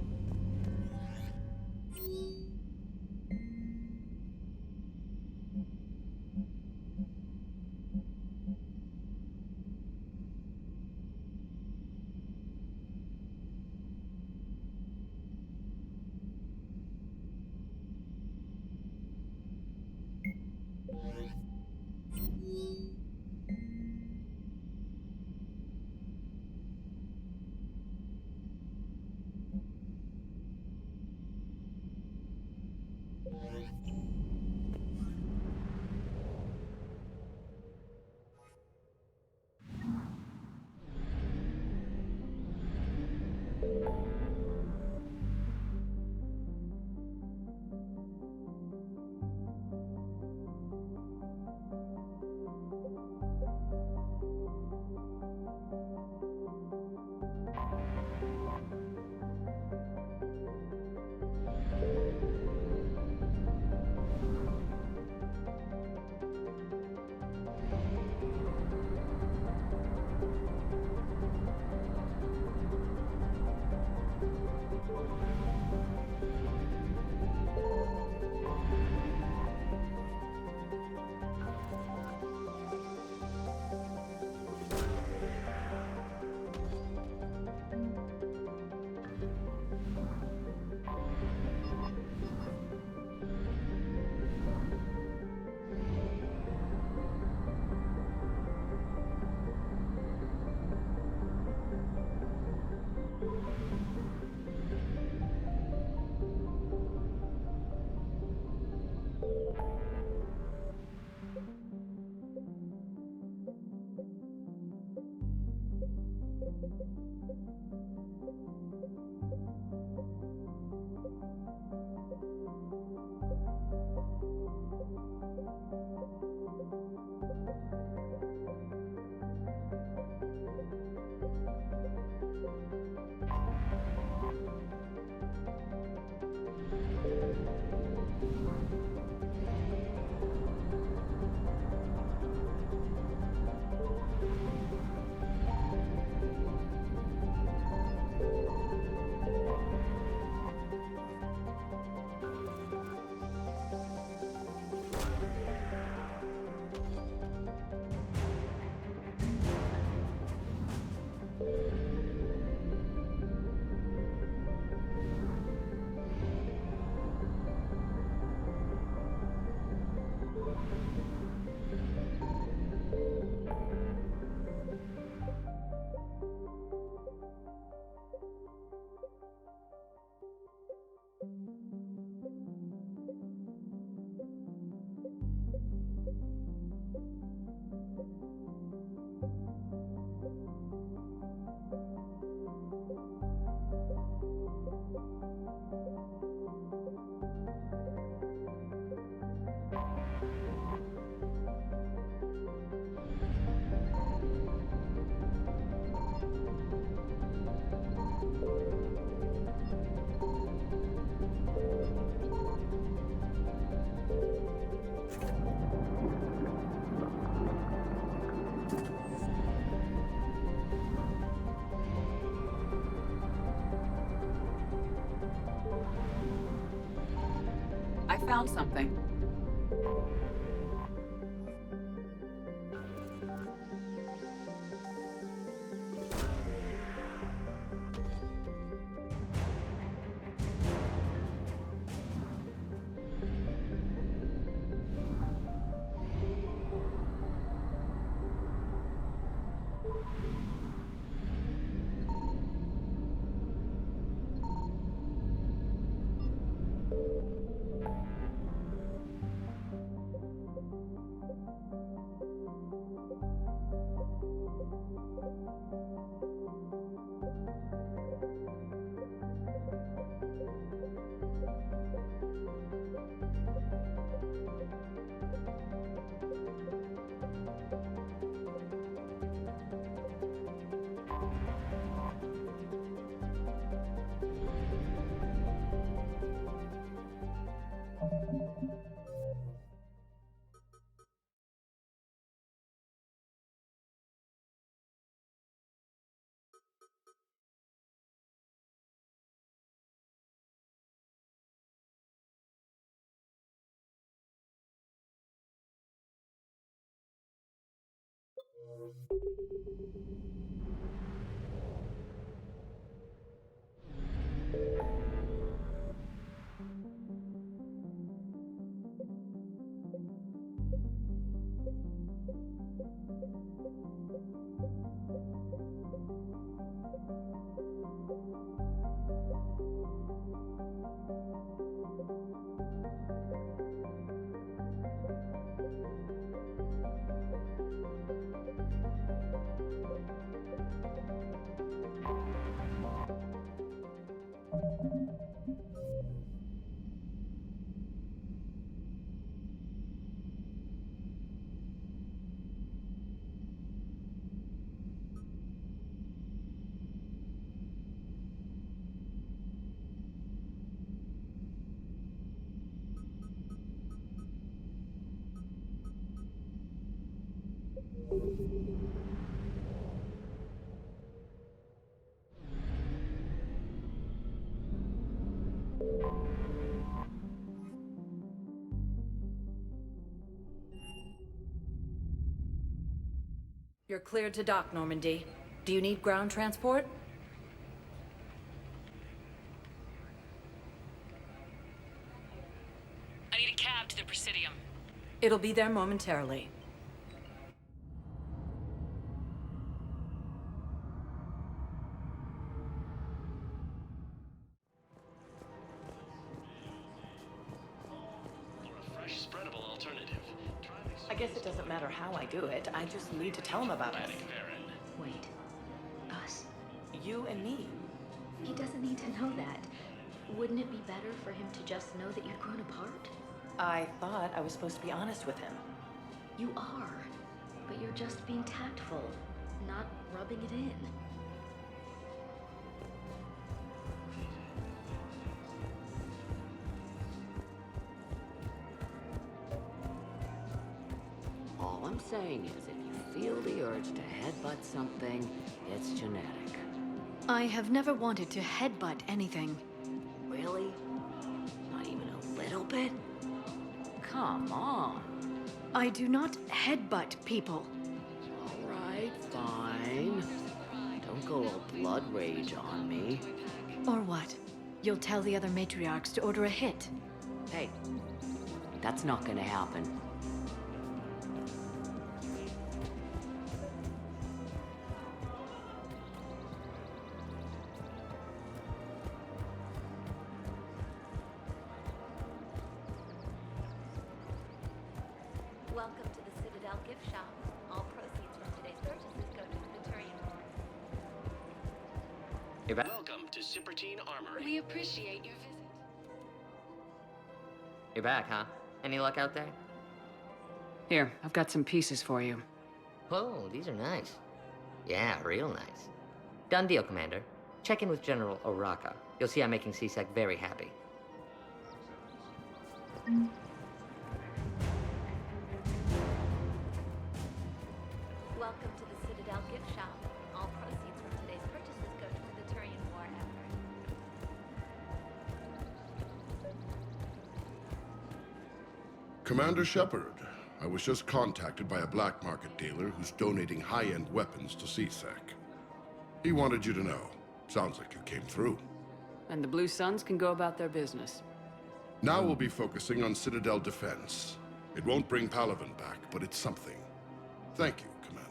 I found something. You're cleared to dock, Normandy. Do you need ground transport? I need a cab to the Presidium. It'll be there momentarily. Or a fresh, spreadable alternative. I guess it doesn't matter how I do it. I just need to tell him about us. Wait. Us? You and me. He doesn't need to know that. Wouldn't it be better for him to just know that you've grown apart? I thought I was supposed to be honest with him. You are. But you're just being tactful, not rubbing it in. All I'm saying is, if you feel the urge to headbutt something, it's genetic. I have never wanted to headbutt anything. Really? Not even a little bit? Come on. I do not headbutt people. All right, fine. Don't go all blood rage on me. Or what? You'll tell the other matriarchs to order a hit. Hey, that's not gonna happen. Welcome to the Citadel gift shop. All proceeds from today's purchases go to the Turian War. You're back. Welcome to Sippertine Armory. We appreciate your visit. You're back, huh? Any luck out there? Here, I've got some pieces for you. Whoa, these are nice. Yeah, real nice. Done deal, Commander. Check in with General Oraka. You'll see I'm making CSEC very happy. Welcome to the Citadel gift shop. All proceeds from today's purchases go to the Turian War effort. Commander Shepard, I was just contacted by a black market dealer who's donating high-end weapons to CSEC. He wanted you to know. Sounds like you came through. And the Blue Suns can go about their business. Now we'll be focusing on Citadel defense. It won't bring Palaven back, but it's something. Thank you, Commander.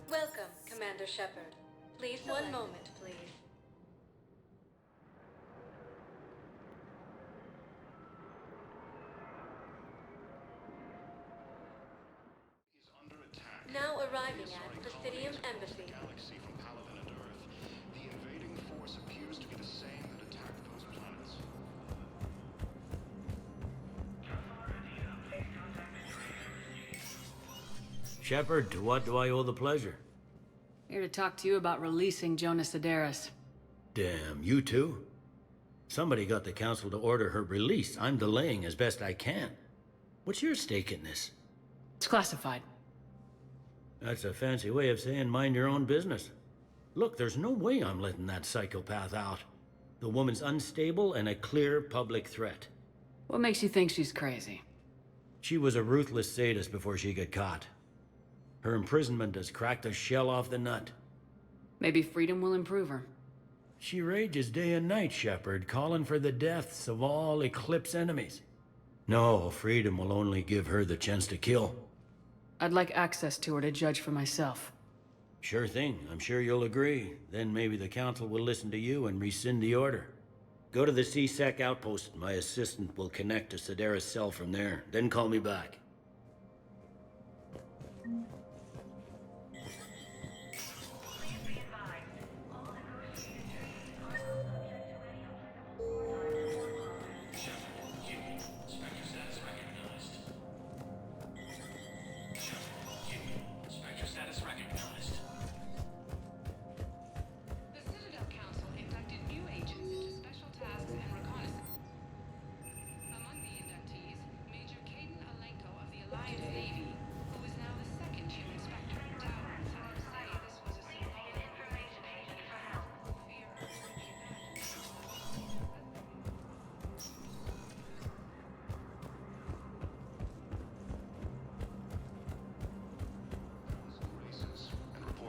Welcome, Commander Shepard. Please, one moment, please. Now arriving at Presidium Embassy. Galaxy from Palaven and Earth. The invading force appears to be the same that attacked those planets. Shepard, to what do I owe the pleasure? Here to talk to you about releasing Jonas Sedaris. Damn, you too? Somebody got the Council to order her release. I'm delaying as best I can. What's your stake in this? It's classified. That's a fancy way of saying mind your own business. Look, there's no way I'm letting that psychopath out. The woman's unstable and a clear public threat. What makes you think she's crazy? She was a ruthless sadist before she got caught. Her imprisonment has cracked the shell off the nut. Maybe freedom will improve her. She rages day and night, Shepard, calling for the deaths of all Eclipse enemies. No, freedom will only give her the chance to kill. I'd like access to her to judge for myself. Sure thing. I'm sure you'll agree. Then maybe the Council will listen to you and rescind the order. Go to the CSEC outpost. My assistant will connect to Sedaris' cell from there. Then call me back.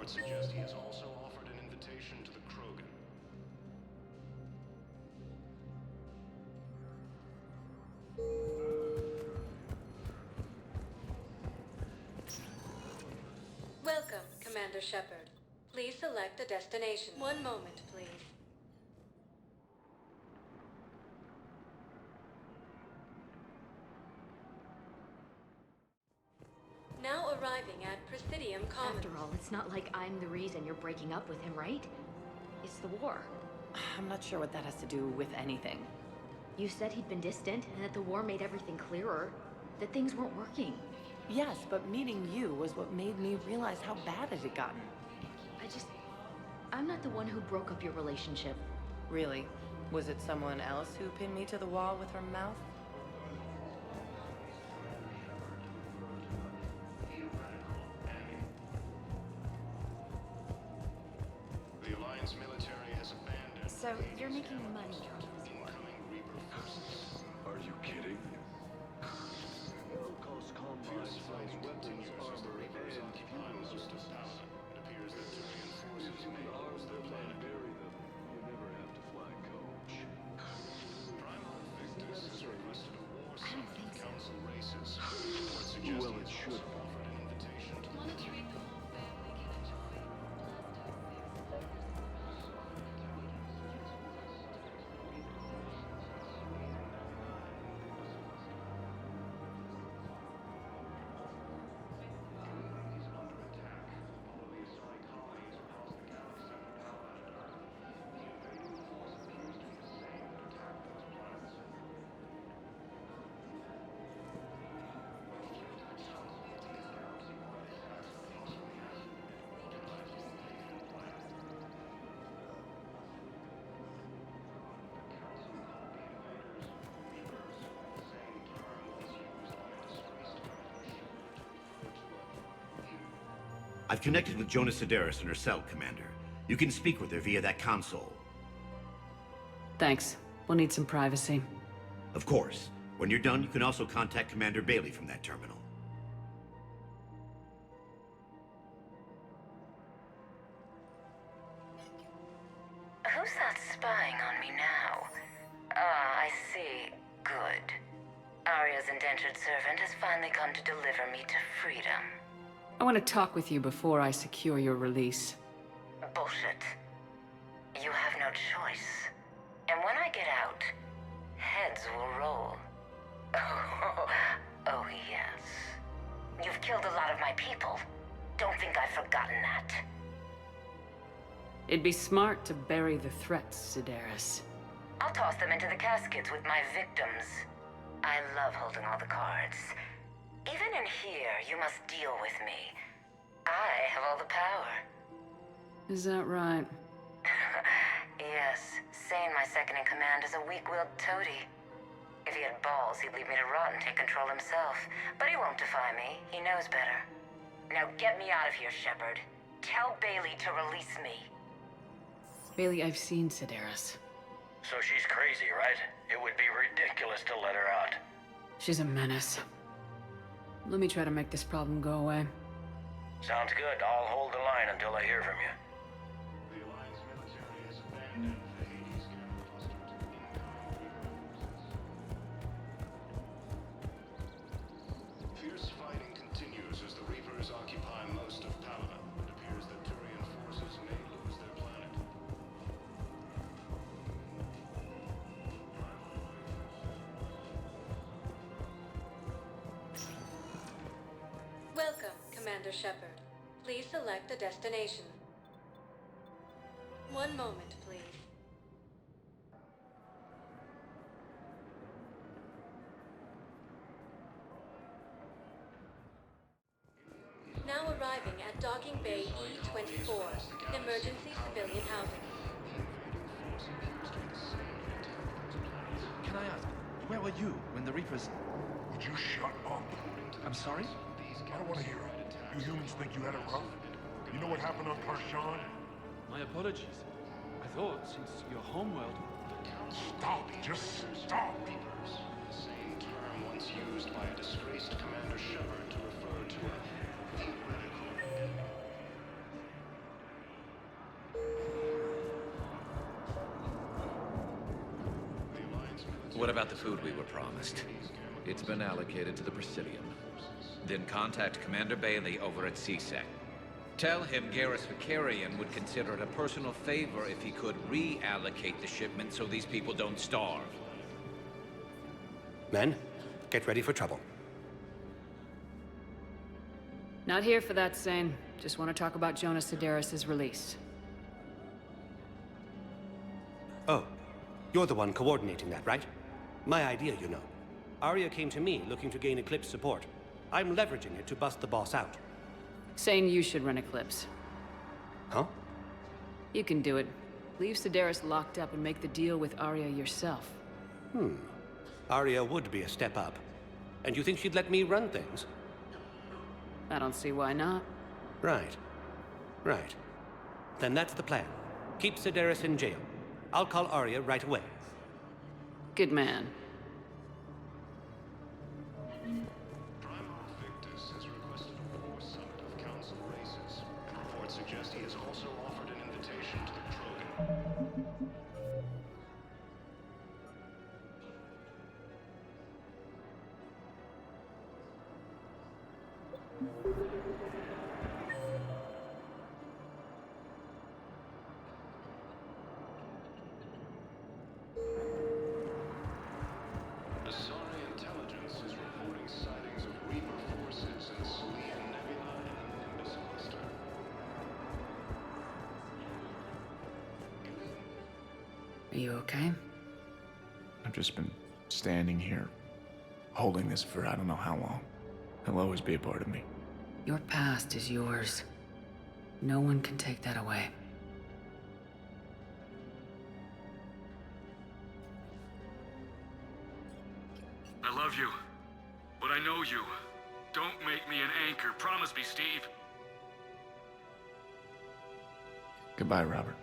Suggest he has also offered an invitation to the Krogan. Welcome, Commander Shepard. Please select a destination. One moment, please. Now arriving at Presidium Commons. After all, it's not like I'm the reason you're breaking up with him, right? It's the war. I'm not sure what that has to do with anything. You said he'd been distant, and that the war made everything clearer. That things weren't working. Yes, but meeting you was what made me realize how bad it had gotten. I'm not the one who broke up your relationship. Really? Was it someone else who pinned me to the wall with her mouth? The Alliance military has abandoned. So, you're making money on this war. Are you kidding? Low-cost combine sells weapons, armor, and fuels. It appears that Turian forces may lose their planet. Bury them. You never have to fly coach. Primal Victus has requested a war summit of council races. Well, it should. Offered an invitation to the I've connected with Jonas Sedaris in her cell, Commander. You can speak with her via that console. Thanks. We'll need some privacy. Of course. When you're done, you can also contact Commander Bailey from that terminal. Who's that spying on me now? Ah, I see. Good. Arya's indentured servant has finally come to deliver me to freedom. I want to talk with you before I secure your release. Bullshit. You have no choice. And when I get out, heads will roll. Oh, yes. You've killed a lot of my people. Don't think I've forgotten that. It'd be smart to bury the threats, Sedaris. I'll toss them into the caskets with my victims. I love holding all the cards. Even in here, you must deal with me. I have all the power. Is that right? Yes, Sane, my second-in-command, is a weak-willed toady. If he had balls, he'd leave me to rot and take control himself. But he won't defy me. He knows better. Now get me out of here, Shepard. Tell Bailey to release me. Bailey, I've seen Sedaris. So she's crazy, right? It would be ridiculous to let her out. She's a menace. Let me try to make this problem go away. Sounds good. I'll hold the line until I hear from you. The Alliance military has abandoned the Hades camp clustered in Fierce fighting continues as the Reapers occupy most of Paladin. It appears that Turian forces may lose their planet. Welcome, Commander Shepard. Please select a destination. One moment, please. Now arriving at Docking Bay E-24, emergency civilian housing. Can I ask, where were you when the Reapers... Would you shut up? I'm sorry? I don't want to hear it. You humans think you had it rough? You know what happened on Karshan? My apologies. I thought, since your homeworld... Stop! Just stop! Reapers, the same term once used by a disgraced Commander Shepard to refer to a theoretical. What about the food we were promised? It's been allocated to the Presidium. Then contact Commander Bailey over at CSEC. Tell him Garrus Vicarian would consider it a personal favor if he could reallocate the shipment so these people don't starve. Men, get ready for trouble. Not here for that, Sane. Just want to talk about Jonas Sedaris' release. Oh, you're the one coordinating that, right? My idea, you know. Arya came to me looking to gain Eclipse support. I'm leveraging it to bust the boss out. Sane, you should run Eclipse. Huh? You can do it. Leave Sedaris locked up and make the deal with Arya yourself. Arya would be a step up. And you think she'd let me run things? I don't see why not. Right. Right. Then that's the plan. Keep Sedaris in jail. I'll call Arya right away. Good man. Victus has requested a war summit of council races, and reports suggest he has also offered an invitation to the Krogan. Asari intelligence is reporting sightings of Reaper forces in Selene Nebula and Nimbus Cluster. Are you okay? I've just been standing here, holding this for I don't know how long. He'll always be a part of me. Your past is yours. No one can take that away. I love you, but I know you. Don't make me an anchor. Promise me, Steve. Goodbye, Robert.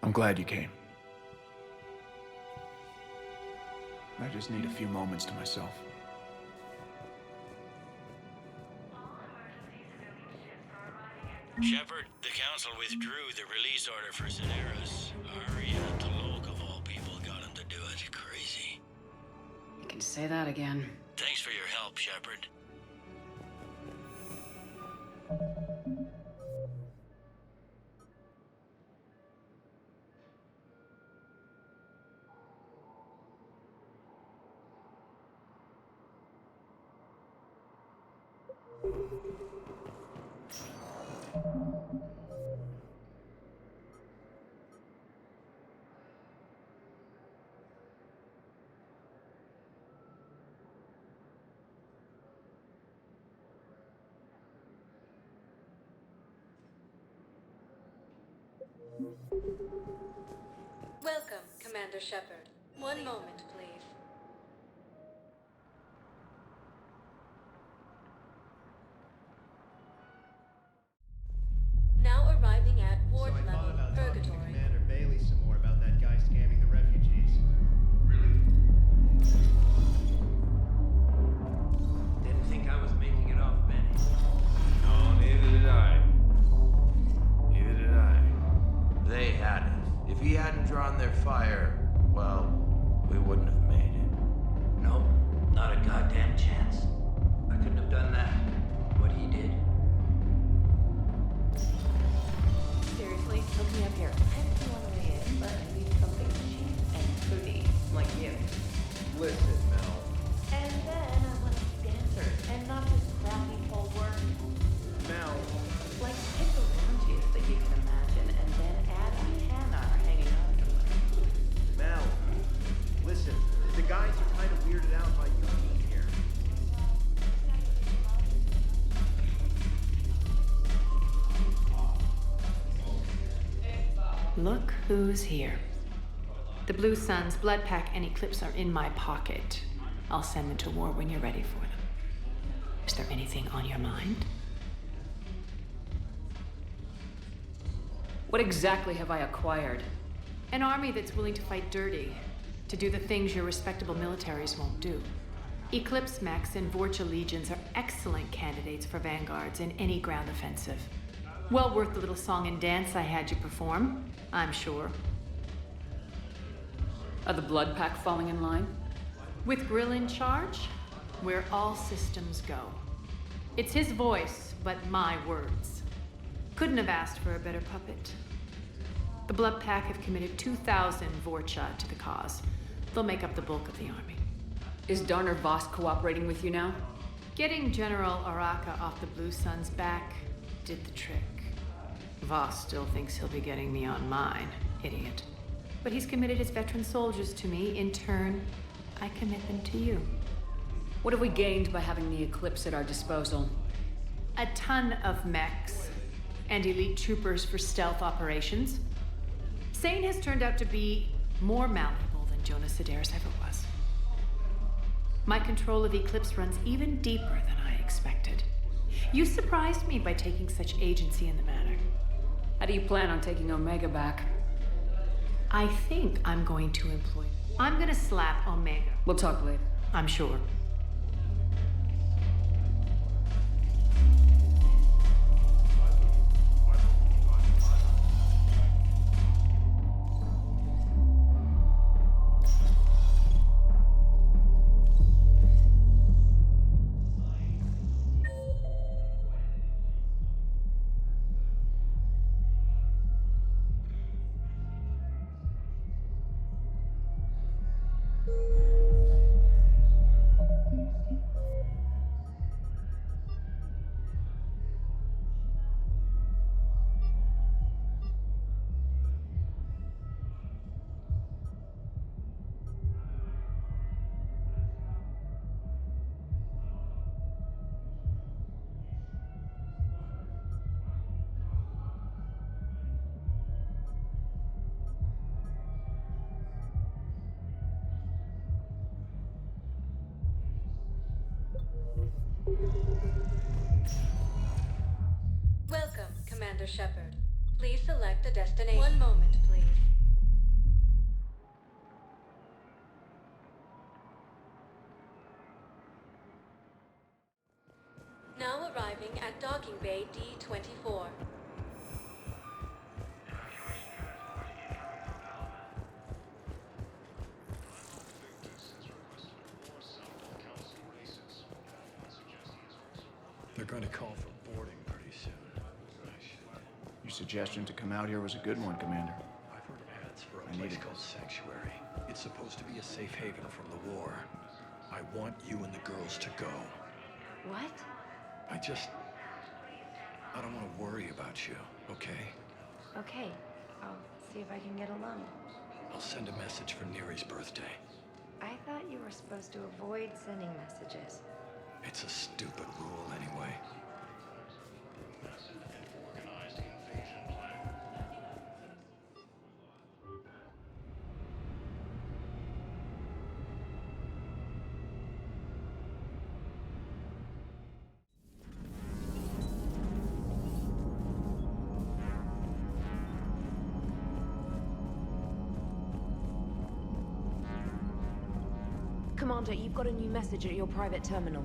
I'm glad you came. I just need a few moments to myself. Shepard, the Council withdrew the release order for Sedaris. Arya Tolok, of all people, got him to do it. Crazy. You can say that again. Thanks for your help, Shepard. Welcome, Commander Shepard. One moment, please. Now arriving at ward level, Purgatory. Commander Bailey some more about that guy scamming the refugees. Didn't think I was making it off, Benny. No, neither did I. Neither did I. They had it. If he hadn't drawn their fire, well, we wouldn't have made it. Nope, not a goddamn chance. I couldn't have done that. What he did. Seriously, hook me up here. I have to want to weigh in, but I need something cheap and fruity, like you. Listen, Mel. And then I want to be dancers, and not just crappy pole work. Mel. Like, pick the raunchiest that you can imagine, and then add a Hannah hanging out to it. Mel. Listen, the guys are kind of weirded out by you being here. Look who's here. The Blue Suns, Blood Pack, and Eclipse are in my pocket. I'll send them to war when you're ready for them. Is there anything on your mind? What exactly have I acquired? An army that's willing to fight dirty, to do the things your respectable militaries won't do. Eclipse Mechs and Vorcha Legions are excellent candidates for vanguards in any ground offensive. Well worth the little song and dance I had you perform, I'm sure. Are the Blood Pack falling in line? With Grill in charge, where all systems go. It's his voice, but my words. Couldn't have asked for a better puppet. The Blood Pack have committed 2,000 Vorcha to the cause. They'll make up the bulk of the army. Is Darner Voss cooperating with you now? Getting General Araka off the Blue Suns' back did the trick. Voss still thinks he'll be getting me on mine, idiot. But he's committed his veteran soldiers to me. In turn, I commit them to you. What have we gained by having the Eclipse at our disposal? A ton of mechs and elite troopers for stealth operations. Sane has turned out to be more malleable than Jonas Sedaris ever was. My control of Eclipse runs even deeper than I expected. You surprised me by taking such agency in the matter. How do you plan on taking Omega back? I think I'm going to I'm gonna slap Omega. We'll talk later. I'm sure. Welcome, Commander Shepard. Please select a destination. One moment, please. Now arriving at Docking Bay D-24. They're going to call for boarding pretty soon. Your suggestion to come out here was a good one, Commander. I've heard ads for a place called Sanctuary. It's supposed to be a safe haven from the war. I want you and the girls to go. What? I don't want to worry about you, okay? Okay. I'll see if I can get along. I'll send a message for Neri's birthday. I thought you were supposed to avoid sending messages. It's a stupid rule anyway. Commander, you've got a new message at your private terminal.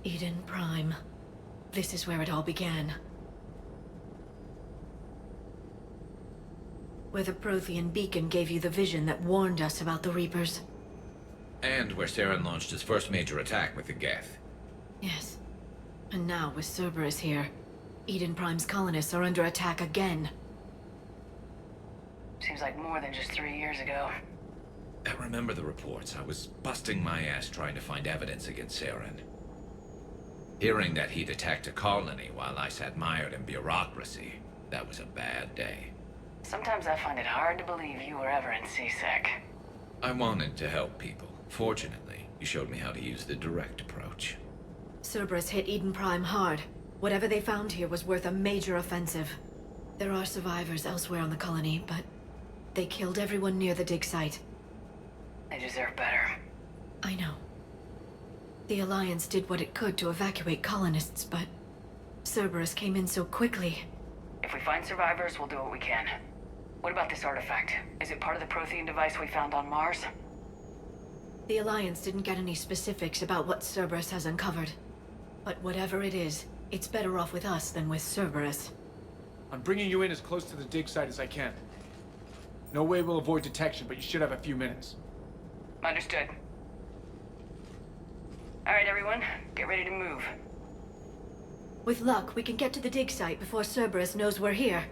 Eden Prime. This is where it all began. Where the Prothean beacon gave you the vision that warned us about the Reapers. And where Saren launched his first major attack with the Geth. Yes. And now, with Cerberus here, Eden Prime's colonists are under attack again. Seems like more than just 3 years ago. I remember the reports. I was busting my ass trying to find evidence against Saren. Hearing that he'd attacked a colony while I sat mired in bureaucracy, that was a bad day. Sometimes I find it hard to believe you were ever in CSEC. I wanted to help people. Fortunately, you showed me how to use the direct approach. Cerberus hit Eden Prime hard. Whatever they found here was worth a major offensive. There are survivors elsewhere on the colony, but they killed everyone near the dig site. They deserve better. I know. The Alliance did what it could to evacuate colonists, but Cerberus came in so quickly. If we find survivors, we'll do what we can. What about this artifact? Is it part of the Prothean device we found on Mars? The Alliance didn't get any specifics about what Cerberus has uncovered. But whatever it is, it's better off with us than with Cerberus. I'm bringing you in as close to the dig site as I can. No way we'll avoid detection, but you should have a few minutes. Understood. All right, everyone, get ready to move. With luck, we can get to the dig site before Cerberus knows we're here.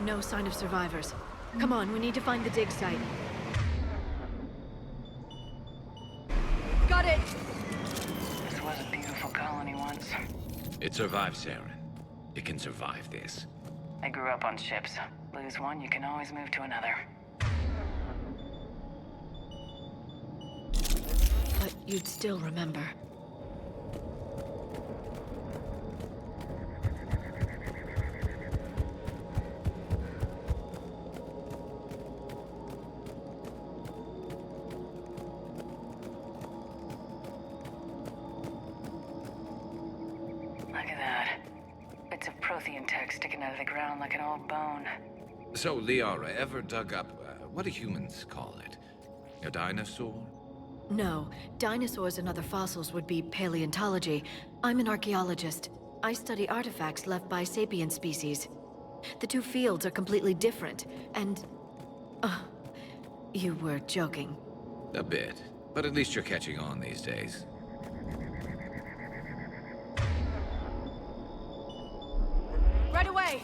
No sign of survivors. Come on, we need to find the dig site. Got it! This was a beautiful colony once. It survived Saren. It can survive this. I grew up on ships. Lose one, you can always move to another. But you'd still remember. Prothean tech sticking out of the ground like an old bone. So, Liara, ever dug up, what do humans call it? A dinosaur? No. Dinosaurs and other fossils would be paleontology. I'm an archaeologist. I study artifacts left by sapient species. The two fields are completely different, and... you were joking. A bit. But at least you're catching on these days. Right away!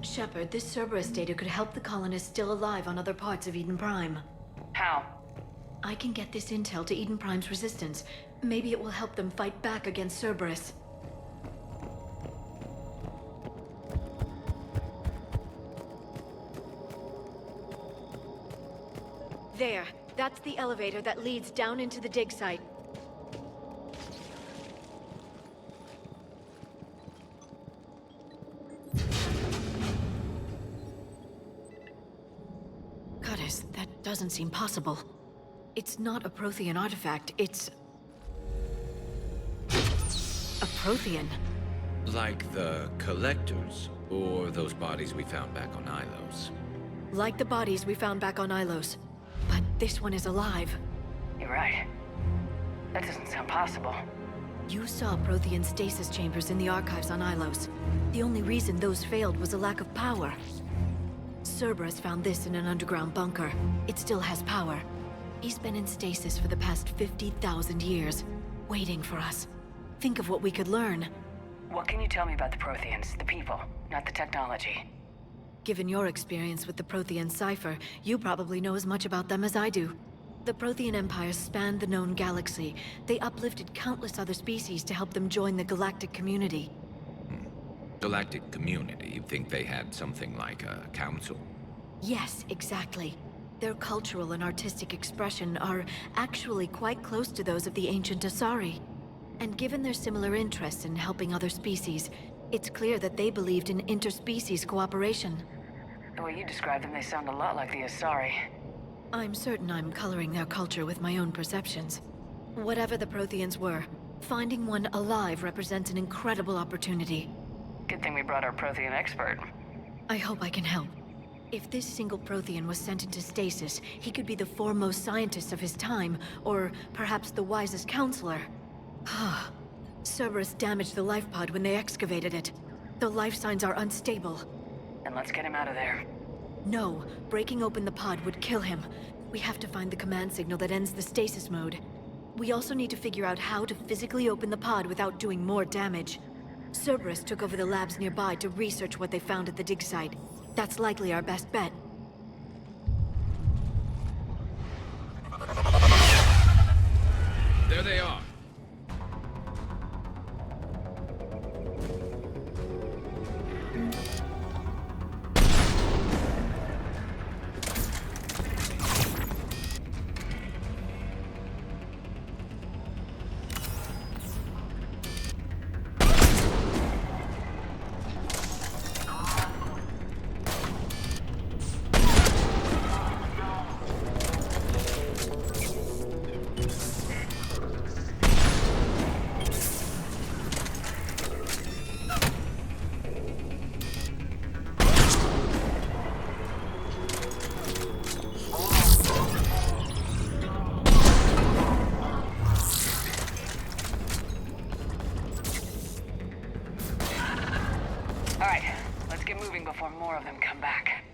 Shepard, this Cerberus data could help the colonists still alive on other parts of Eden Prime. How? I can get this intel to Eden Prime's resistance. Maybe it will help them fight back against Cerberus. There. That's the elevator that leads down into the dig site. Goddess, that doesn't seem possible. It's not a Prothean artifact, it's... a Prothean. Like the Collectors, or those bodies we found back on Ilos. Like the bodies we found back on Ilos. But this one is alive. You're right. That doesn't sound possible. You saw Prothean stasis chambers in the archives on Ilos. The only reason those failed was a lack of power. Cerberus found this in an underground bunker. It still has power. He's been in stasis for the past 50,000 years, waiting for us. Think of what we could learn. What can you tell me about the Protheans, the people, not the technology? Given your experience with the Prothean cipher, you probably know as much about them as I do. The Prothean Empire spanned the known galaxy. They uplifted countless other species to help them join the galactic community. galactic community, you'd think they had something like a council. Yes, exactly. Their cultural and artistic expression are actually quite close to those of the ancient Asari. And given their similar interests in helping other species, it's clear that they believed in interspecies cooperation. The way you describe them, they sound a lot like the Asari. I'm certain I'm coloring their culture with my own perceptions. Whatever the Protheans were, finding one alive represents an incredible opportunity. Good thing we brought our Prothean expert. I hope I can help. If this single Prothean was sent into stasis, he could be the foremost scientist of his time, or perhaps the wisest counselor. Cerberus damaged the life pod when they excavated it. The life signs are unstable. Then let's get him out of there. No, breaking open the pod would kill him. We have to find the command signal that ends the stasis mode. We also need to figure out how to physically open the pod without doing more damage. Cerberus took over the labs nearby to research what they found at the dig site. That's likely our best bet. There they are. Before more of them come back.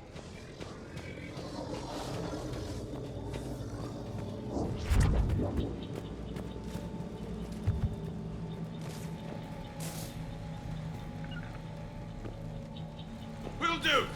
Will do!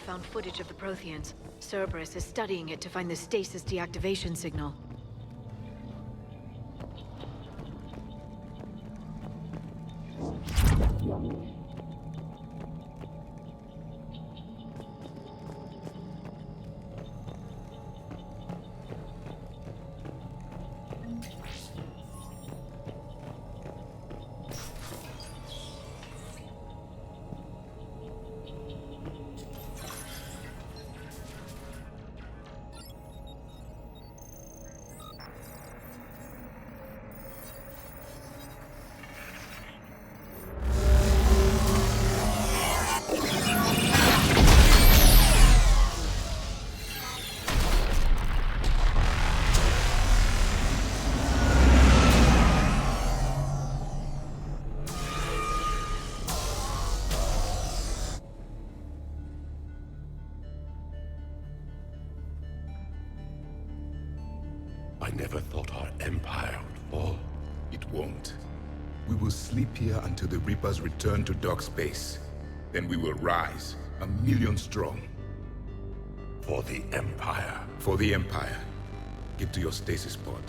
Found footage of the Protheans. Cerberus is studying it to find the stasis deactivation signal. I never thought our empire would fall. It won't. We will sleep here until the Reapers return to dark space. Then we will rise, 1,000,000 strong. For the Empire. For the Empire. Get to your stasis pod.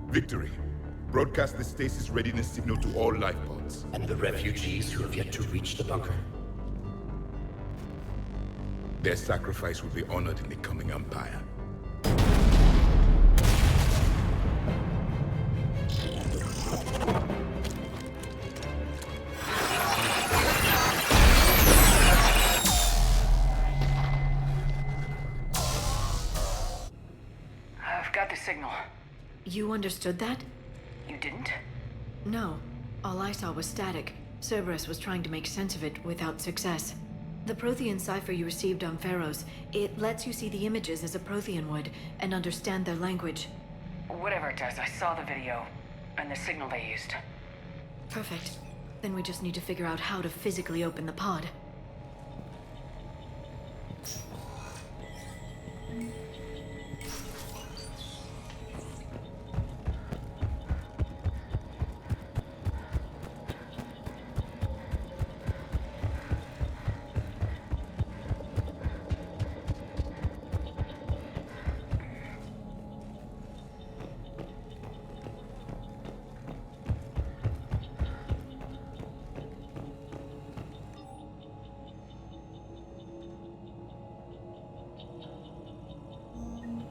Victory. Broadcast the stasis readiness signal to all life pods. And the refugees who have yet to reach the bunker? Their sacrifice will be honored in the coming Empire. I've got the signal. You understood that? You didn't? No. All I saw was static. Cerberus was trying to make sense of it without success. The Prothean cipher you received on Pharaohs, it lets you see the images as a Prothean would, and understand their language. Whatever it does, I saw the video, and the signal they used. Perfect. Then we just need to figure out how to physically open the pod.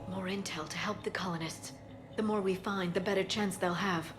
More intel to help the colonists. The more we find, the better chance they'll have.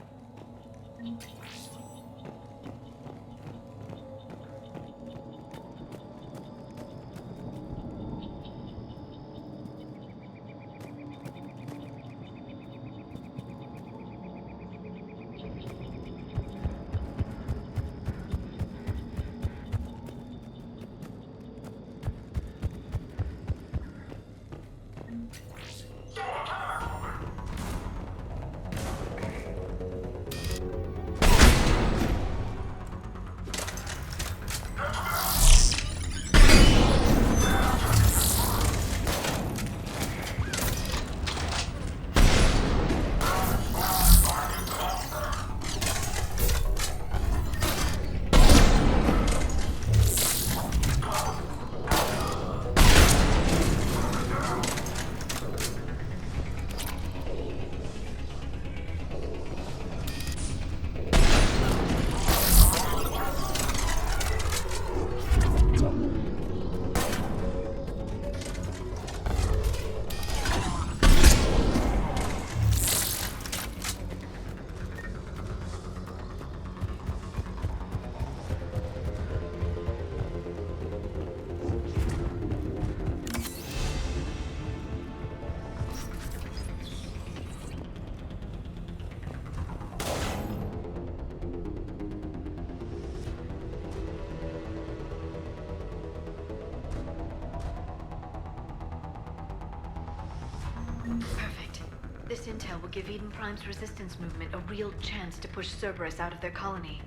Perfect. This intel will give Eden Prime's resistance movement a real chance to push Cerberus out of their colony.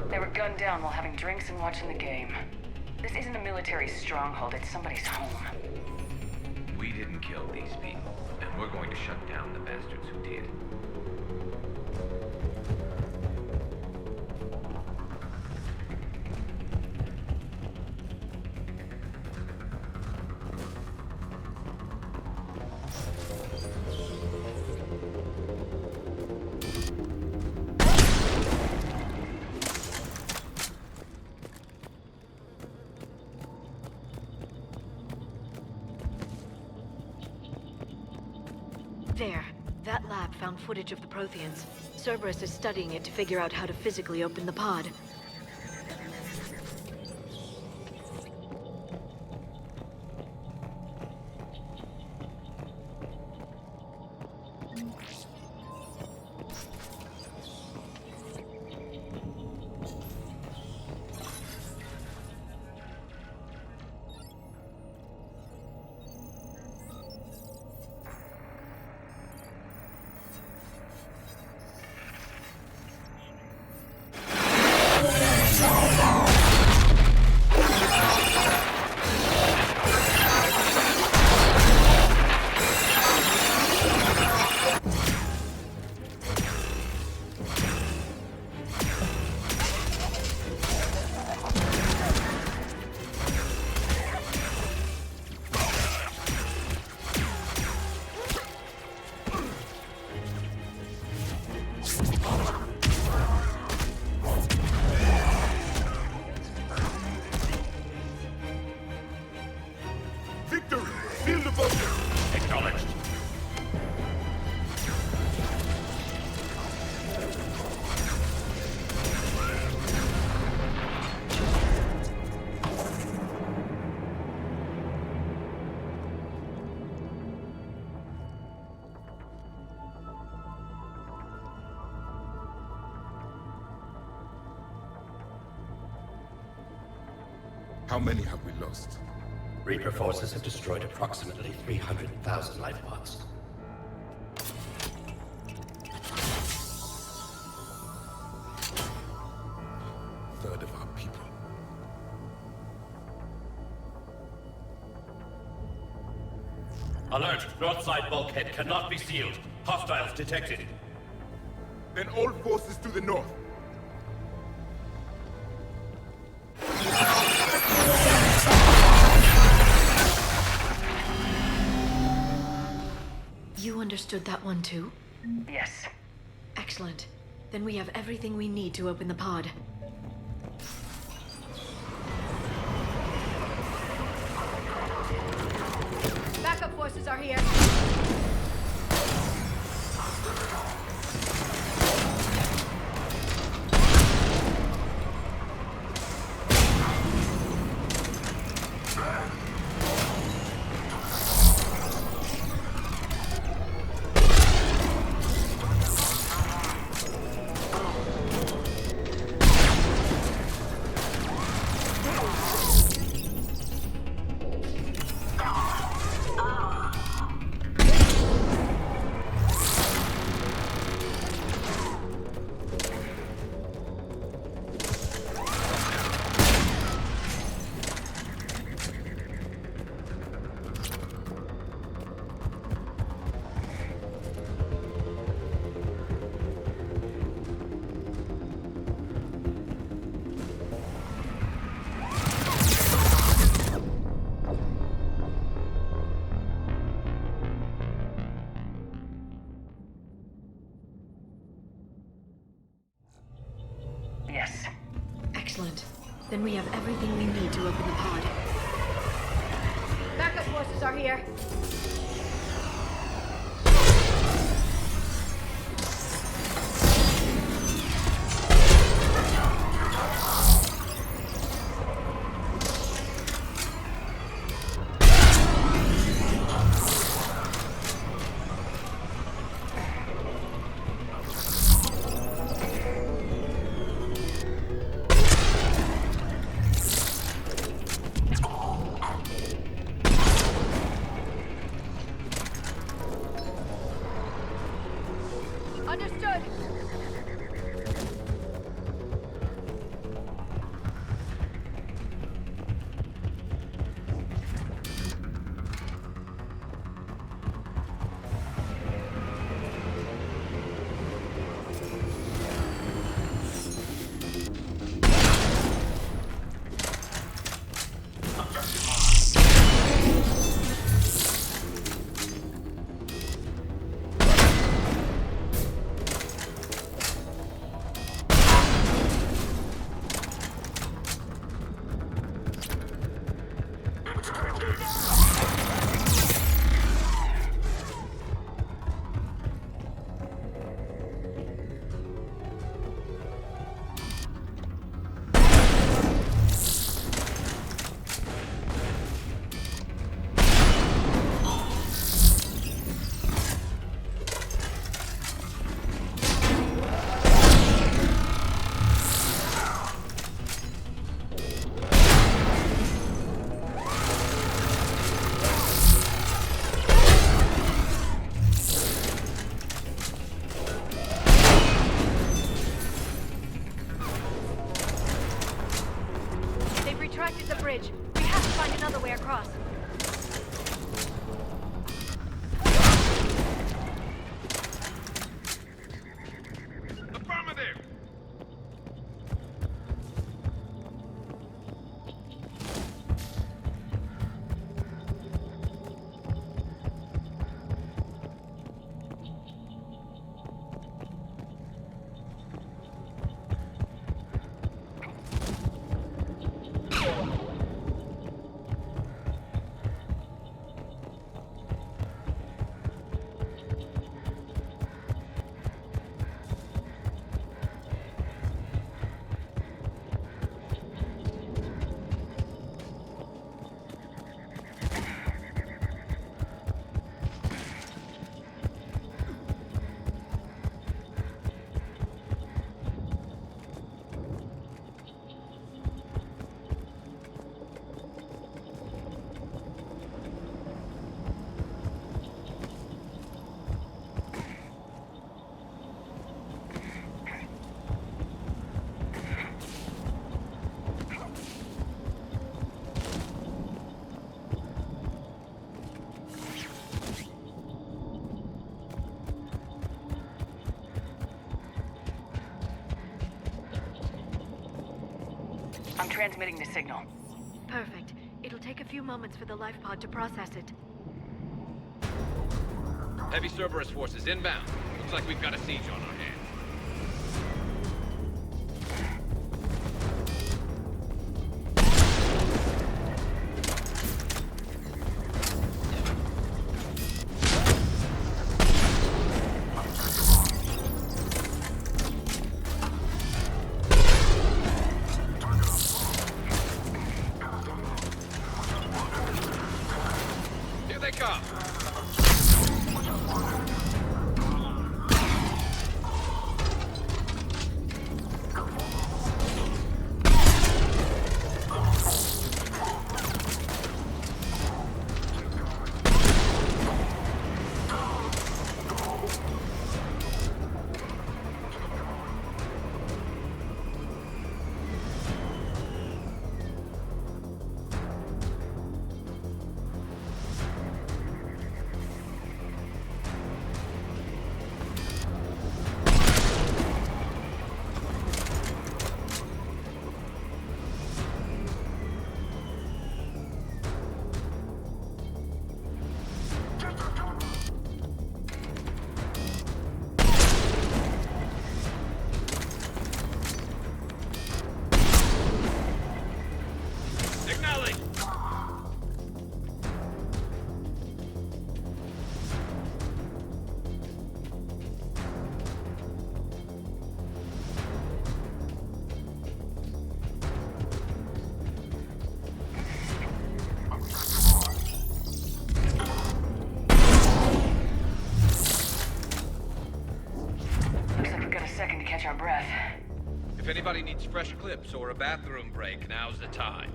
They were gunned down while having drinks and watching the game. This isn't a military stronghold, it's somebody's home. We didn't kill these people, and we're going to shut down the bastards who did. There. That lab found footage of the Protheans. Cerberus is studying it to figure out how to physically open the pod. victory! Seal the bunker! Acknowledged. How many have we lost? Reaper forces have destroyed approximately 300,000 life pods. Third of our people. Alert! North side bulkhead cannot be sealed. Hostiles detected. Then all forces to the north. You understood that one too? Yes. Excellent. Then we have everything we need to open the pod. Backup forces are here. Yes. Excellent. Then we have everything we need to open the pod. Backup forces are here. Understood. Retracted the bridge. We have to find another way across. Affirmative! I'm transmitting the signal. Perfect. It'll take a few moments for the life pod to process it. Heavy Cerberus forces inbound. Looks like we've got a siege on our hands. Here they come. Catch our breath. If anybody needs fresh clips or a bathroom break, now's the time.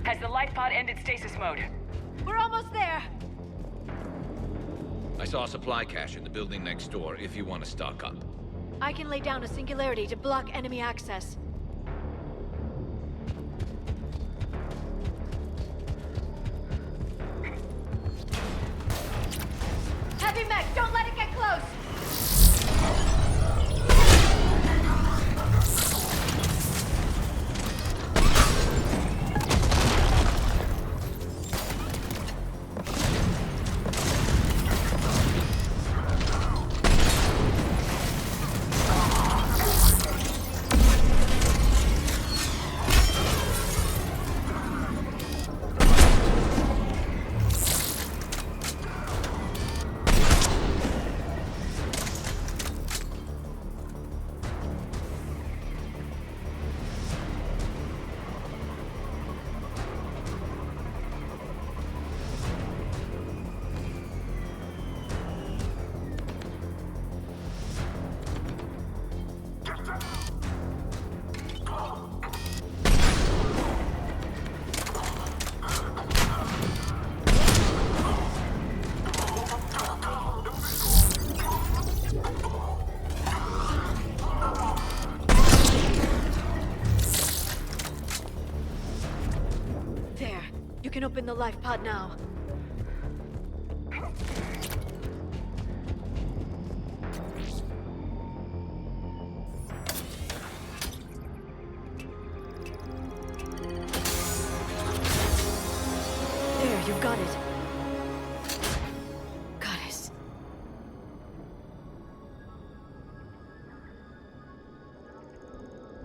Has the life pod ended stasis mode? We're almost there! I saw a supply cache in the building next door if you want to stock up. I can lay down a singularity to block enemy access. Heavy mech, don't let it get close! You can open the life pod now. There, you've got it. Goddess.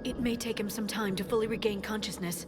It may take him some time to fully regain consciousness.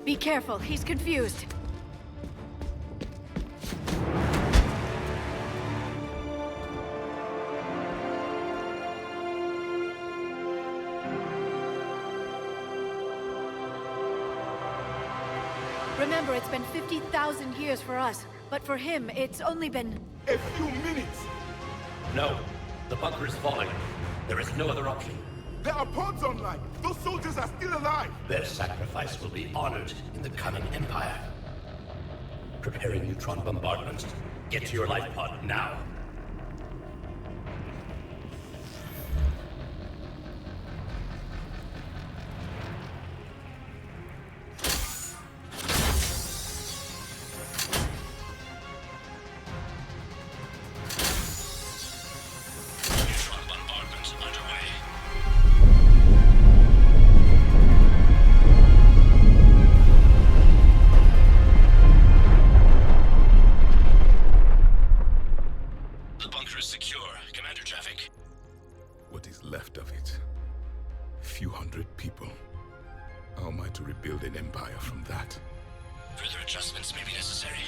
Be careful, he's confused. Remember, it's been 50,000 years for us, but for him, it's only been... A few minutes! No, the bunker is falling. There is no other option. There are pods online! Those soldiers are still alive! Their sacrifice will be honored in the coming Empire. Preparing neutron bombardment. Get to your life pod now. What is left of it? A few hundred people. How am I to rebuild an empire from that? Further adjustments may be necessary.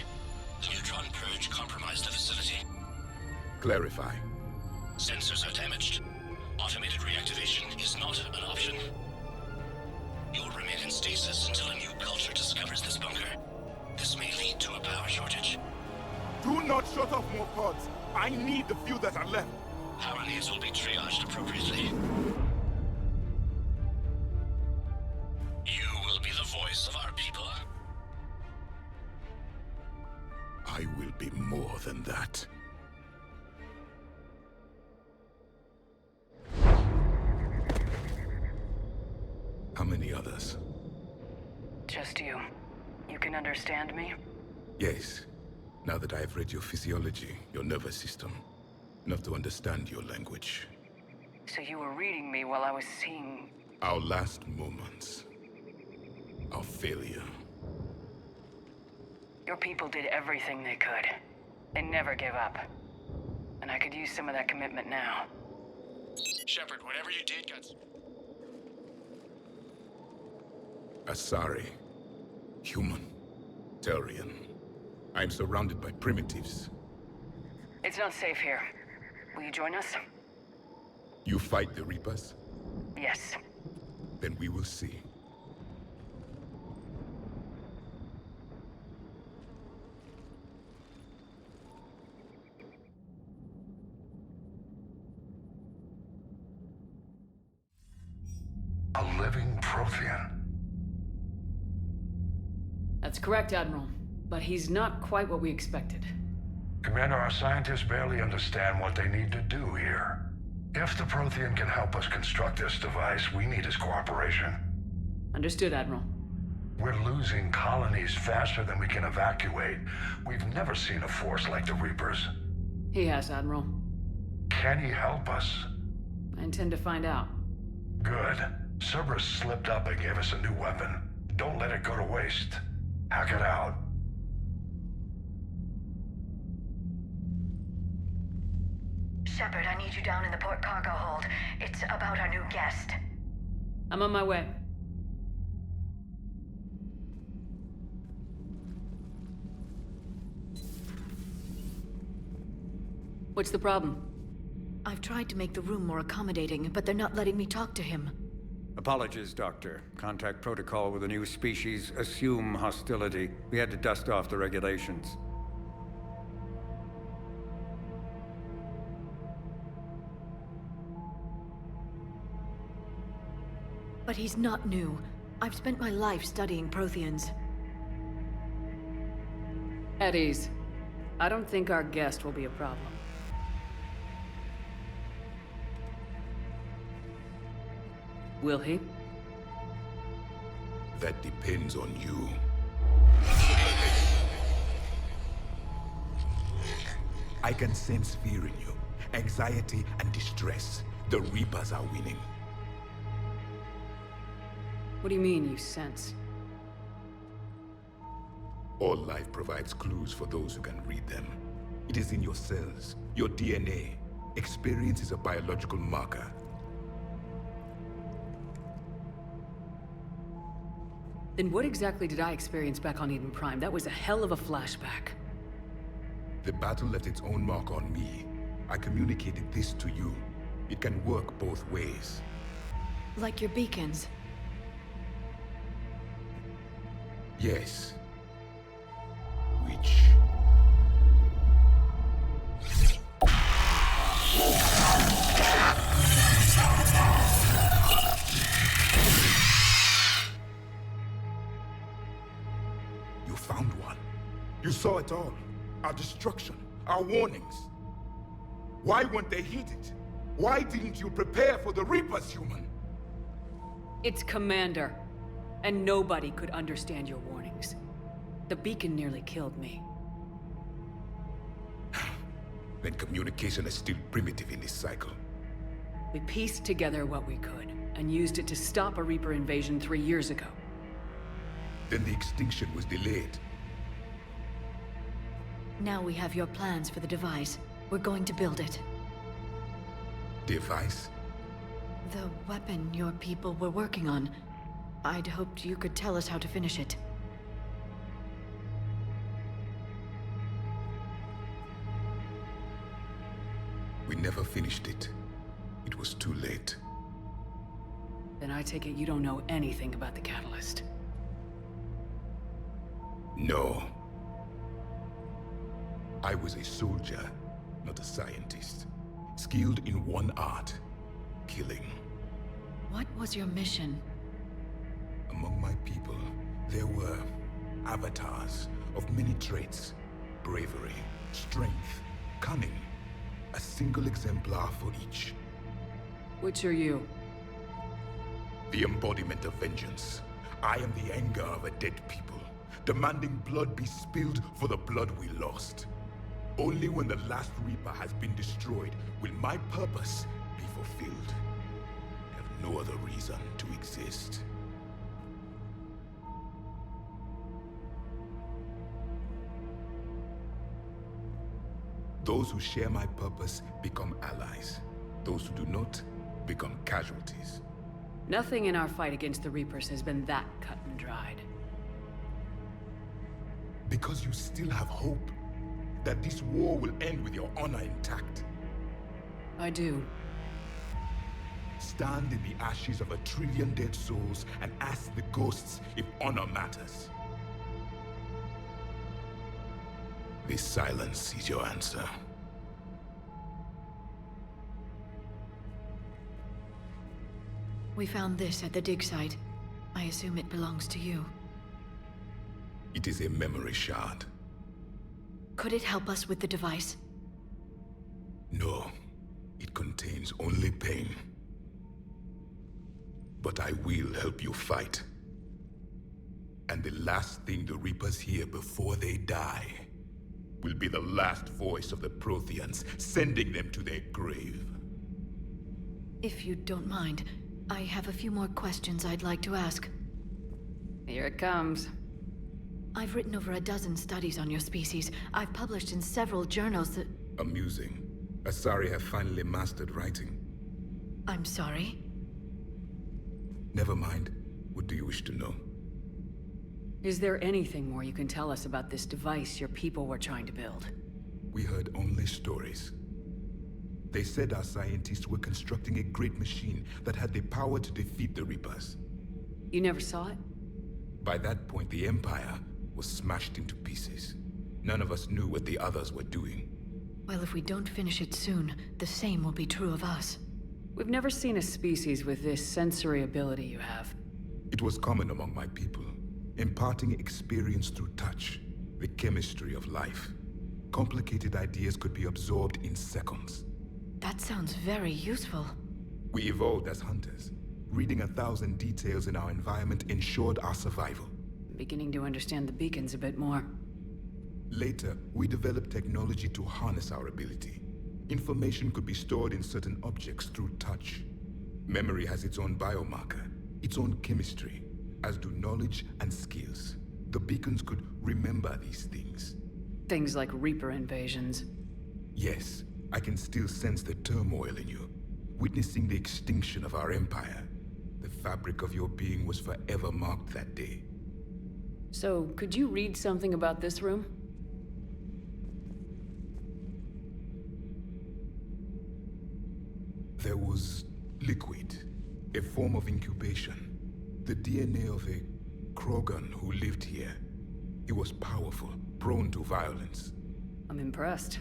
The neutron purge compromised the facility. Clarify. Sensors are damaged. Automated reactivation is not an option. You'll remain in stasis until a new culture discovers this bunker. This may lead to a power shortage. Do not shut off more pods! I need the few that are left! Power needs will be triaged appropriately. You will be the voice of our people. I will be more than that. How many others? Just you. You can understand me? Yes. Now that I have read your physiology, your nervous system, enough to understand your language. So you were reading me while I was seeing... Our last moments. Our failure. Your people did everything they could. They never gave up. And I could use some of that commitment now. Shepard, whatever you did got... Asari. Human. Turian. I'm surrounded by primitives. It's not safe here. Will you join us? You fight the Reapers? Yes. Then we will see. A living Prothean. That's correct, Admiral. But he's not quite what we expected. Commander, our scientists barely understand what they need to do here. If the Prothean can help us construct this device, we need his cooperation. Understood, Admiral. We're losing colonies faster than we can evacuate. We've never seen a force like the Reapers. He has, Admiral. Can he help us? I intend to find out. Good. Cerberus slipped up and gave us a new weapon. Don't let it go to waste. Hack it out. Shepard, I need you down in the port cargo hold. It's about our new guest. I'm on my way. What's the problem? I've tried to make the room more accommodating, but they're not letting me talk to him. Apologies, Doctor. Contact protocol with a new species. Assume hostility. We had to dust off the regulations. But he's not new. I've spent my life studying Protheans. At ease. I don't think our guest will be a problem. Will he? That depends on you. I can sense fear in you. Anxiety and distress. The Reapers are winning. What do you mean, you sense? All life provides clues for those who can read them. It is in your cells, your DNA. Experience is a biological marker. Then what exactly did I experience back on Eden Prime? That was a hell of a flashback. The battle left its own mark on me. I communicated this to you. It can work both ways. Like your beacons. Yes. Which... You saw it all. Our destruction, our warnings. Why weren't they heeded? Why didn't you prepare for the Reapers, human? It's Commander. And nobody could understand your warnings. The beacon nearly killed me. Then communication is still primitive in this cycle. We pieced together what we could, and used it to stop a Reaper invasion 3 years ago. Then the extinction was delayed. Now we have your plans for the device. We're going to build it. Device? The weapon your people were working on. I'd hoped you could tell us how to finish it. We never finished it. It was too late. Then I take it you don't know anything about the catalyst. No. I was a soldier, not a scientist. Skilled in one art, killing. What was your mission? Among my people, there were avatars of many traits. Bravery, strength, cunning. A single exemplar for each. Which are you? The embodiment of vengeance. I am the anger of a dead people, demanding blood be spilled for the blood we lost. Only when the last Reaper has been destroyed will my purpose be fulfilled. I have no other reason to exist. Those who share my purpose become allies. Those who do not become casualties. Nothing in our fight against the Reapers has been that cut and dried. Because you still have hope that this war will end with your honor intact. I do. Stand in the ashes of 1 trillion dead souls and ask the ghosts if honor matters. This silence is your answer. We found this at the dig site. I assume it belongs to you. It is a memory shard. Could it help us with the device? No. It contains only pain. But I will help you fight. And the last thing the Reapers hear before they die will be the last voice of the Protheans, sending them to their grave. If you don't mind, I have a few more questions I'd like to ask. Here it comes. I've written over a dozen studies on your species. I've published in several journals that... Amusing. Asari have finally mastered writing. I'm sorry? Never mind. What do you wish to know? Is there anything more you can tell us about this device your people were trying to build? We heard only stories. They said our scientists were constructing a great machine that had the power to defeat the Reapers. You never saw it? By that point, the Empire was smashed into pieces. None of us knew what the others were doing. Well, if we don't finish it soon, the same will be true of us. We've never seen a species with this sensory ability you have. It was common among my people, imparting experience through touch, the chemistry of life. Complicated ideas could be absorbed in seconds. That sounds very useful. We evolved as hunters. Reading 1,000 details in our environment ensured our survival. I'm beginning to understand the beacons a bit more. Later, we developed technology to harness our ability. Information could be stored in certain objects through touch. Memory has its own biomarker, its own chemistry, as do knowledge and skills. The beacons could remember these things. Things like Reaper invasions. Yes, I can still sense the turmoil in you, witnessing the extinction of our empire. The fabric of your being was forever marked that day. So, could you read something about this room? There was liquid, a form of incubation. The DNA of a Krogan who lived here. He was powerful, prone to violence. I'm impressed.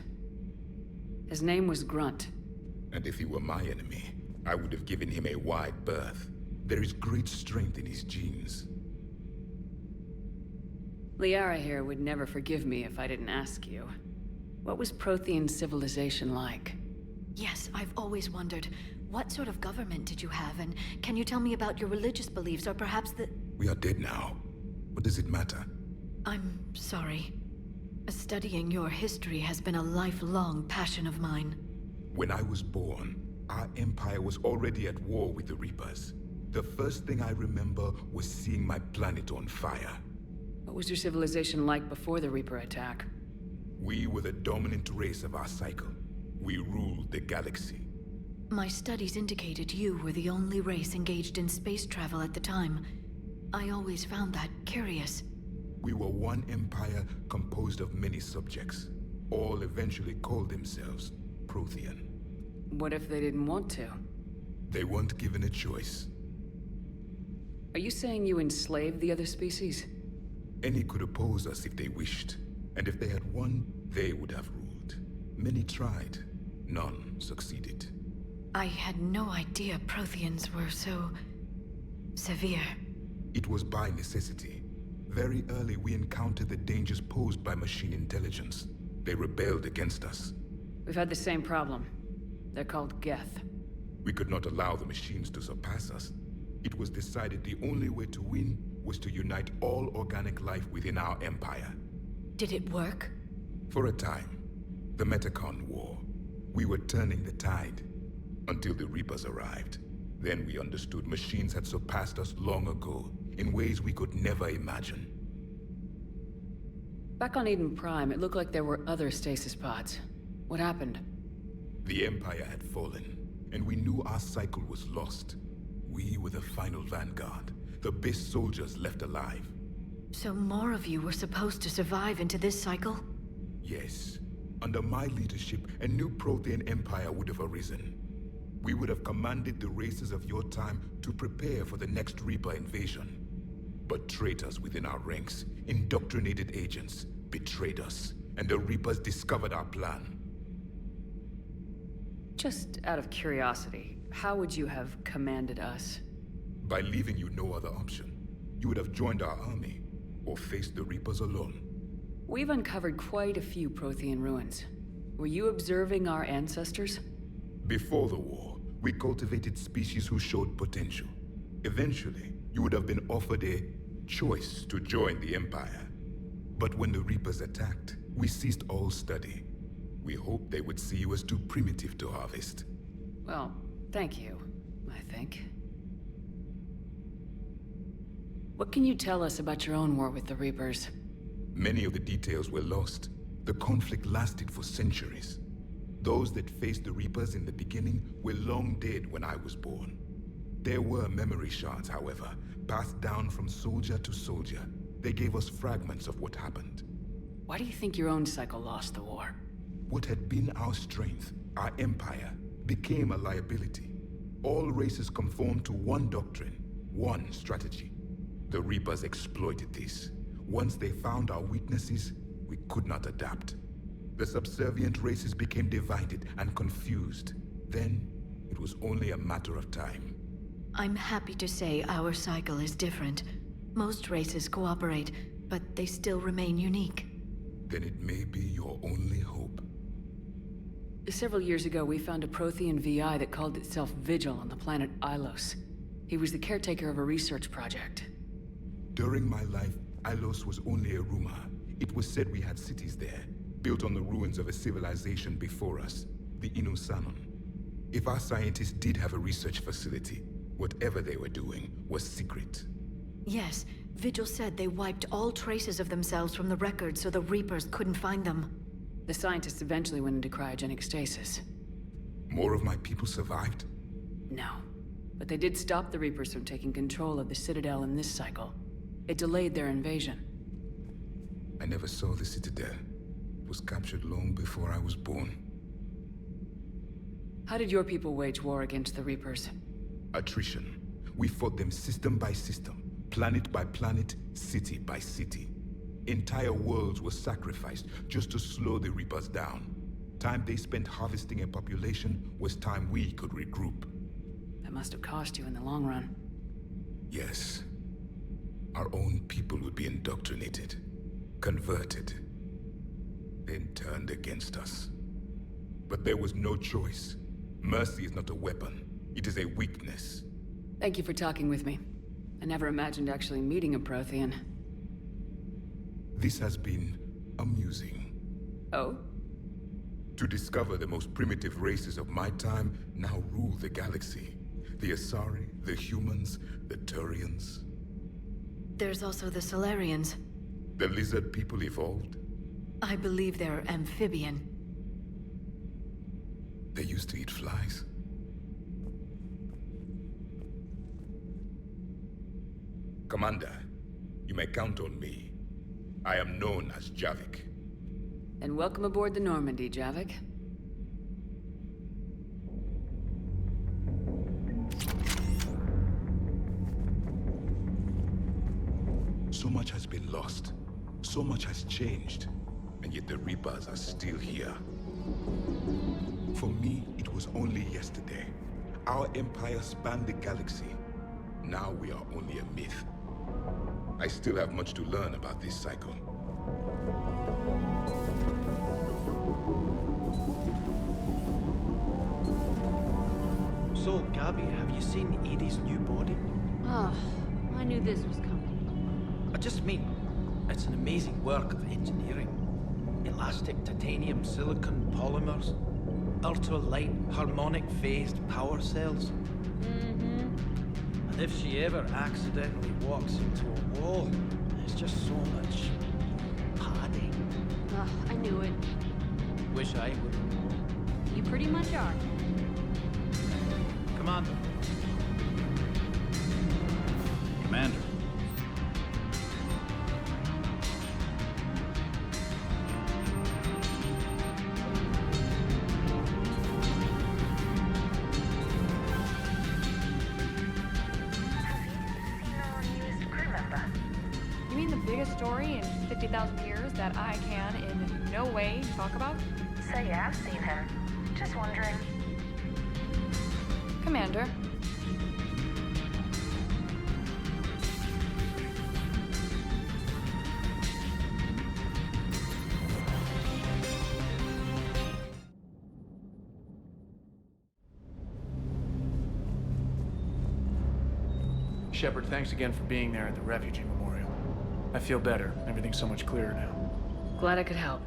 His name was Grunt. And if he were my enemy, I would have given him a wide berth. There is great strength in his genes. Liara here would never forgive me if I didn't ask you. What was Prothean civilization like? Yes, I've always wondered. What sort of government did you have, and can you tell me about your religious beliefs, or perhaps the... We are dead now. What does it matter? I'm sorry. Studying your history has been a lifelong passion of mine. When I was born, our empire was already at war with the Reapers. The first thing I remember was seeing my planet on fire. What was your civilization like before the Reaper attack? We were the dominant race of our cycle. We ruled the galaxy. My studies indicated you were the only race engaged in space travel at the time. I always found that curious. We were one empire composed of many subjects. All eventually called themselves Prothean. What if they didn't want to? They weren't given a choice. Are you saying you enslaved the other species? Any could oppose us if they wished. And if they had won, they would have ruled. Many tried. None succeeded. I had no idea Protheans were so... severe. It was by necessity. Very early we encountered the dangers posed by machine intelligence. They rebelled against us. We've had the same problem. They're called Geth. We could not allow the machines to surpass us. It was decided the only way to win was to unite all organic life within our empire. Did it work? For a time. The Metacon War. We were turning the tide. Until the Reapers arrived. Then we understood machines had surpassed us long ago, in ways we could never imagine. Back on Eden Prime, it looked like there were other stasis pods. What happened? The Empire had fallen, and we knew our cycle was lost. We were the final vanguard, the best soldiers left alive. So more of you were supposed to survive into this cycle? Yes. Under my leadership, a new Prothean empire would have arisen. We would have commanded the races of your time to prepare for the next Reaper invasion. But traitors within our ranks, indoctrinated agents, betrayed us, and the Reapers discovered our plan. Just out of curiosity, how would you have commanded us? By leaving you no other option. You would have joined our army, or faced the Reapers alone. We've uncovered quite a few Prothean ruins. Were you observing our ancestors? Before the war, we cultivated species who showed potential. Eventually, you would have been offered a choice to join the Empire. But when the Reapers attacked, we ceased all study. We hoped they would see you as too primitive to harvest. Well, thank you, I think. What can you tell us about your own war with the Reapers? Many of the details were lost. The conflict lasted for centuries. Those that faced the Reapers in the beginning were long dead when I was born. There were memory shards, however, passed down from soldier to soldier. They gave us fragments of what happened. Why do you think your own cycle lost the war? What had been our strength, our empire, became a liability. All races conformed to one doctrine, one strategy. The Reapers exploited this. Once they found our weaknesses, we could not adapt. The subservient races became divided and confused. Then, it was only a matter of time. I'm happy to say our cycle is different. Most races cooperate, but they still remain unique. Then it may be your only hope. Several years ago, we found a Prothean VI that called itself Vigil on the planet Ilos. He was the caretaker of a research project. During my life, Ilos was only a rumor. It was said we had cities there, built on the ruins of a civilization before us, the Inusanon. If our scientists did have a research facility, whatever they were doing was secret. Yes, Vigil said they wiped all traces of themselves from the records so the Reapers couldn't find them. The scientists eventually went into cryogenic stasis. More of my people survived? No. But they did stop the Reapers from taking control of the Citadel in this cycle. It delayed their invasion. I never saw the Citadel. It was captured long before I was born. How did your people wage war against the Reapers? Attrition. We fought them system by system, planet by planet, city by city. Entire worlds were sacrificed just to slow the Reapers down. Time they spent harvesting a population was time we could regroup. That must have cost you in the long run. Yes. Our own people would be indoctrinated. converted, then turned against us. But there was no choice. Mercy is not a weapon. It is a weakness. Thank you for talking with me. I never imagined actually meeting a Prothean. This has been amusing. Oh? To discover the most primitive races of my time now rule the galaxy. The Asari, the humans, the Turians. There's also the Solarians. The lizard people evolved. I believe they're amphibian. They used to eat flies. Commander, you may count on me. I am known as Javik. And welcome aboard the Normandy, Javik. So much has been lost. So much has changed. And yet the Reapers are still here. For me, it was only yesterday. Our empire spanned the galaxy. Now we are only a myth. I still have much to learn about this cycle. So, Gabby, have you seen Edie's new body? Oh, I knew this was coming. I just mean, it's an amazing work of engineering. Elastic titanium silicon polymers, ultra-light harmonic phased power cells. And if she ever accidentally walks into a wall, there's just so much padding. Ugh, I knew it. Wish I would. You pretty much are. Commander. Commander. You mean the biggest story in 50,000 years that I can in no way talk about? So you have seen him. Just wondering. Commander. Shepard, thanks again for being there at the refugee memorial. I feel better. Everything's so much clearer now. Glad I could help.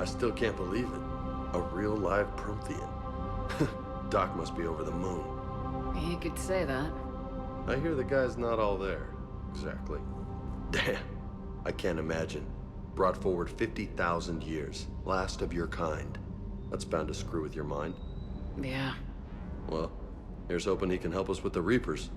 I still can't believe it. A real live Prothean. Doc must be over the moon. You could say that. I hear the guy's not all there. Exactly. Damn. I can't imagine. Brought forward 50,000 years. Last of your kind. That's bound to screw with your mind. Yeah. Well, here's hoping he can help us with the Reapers.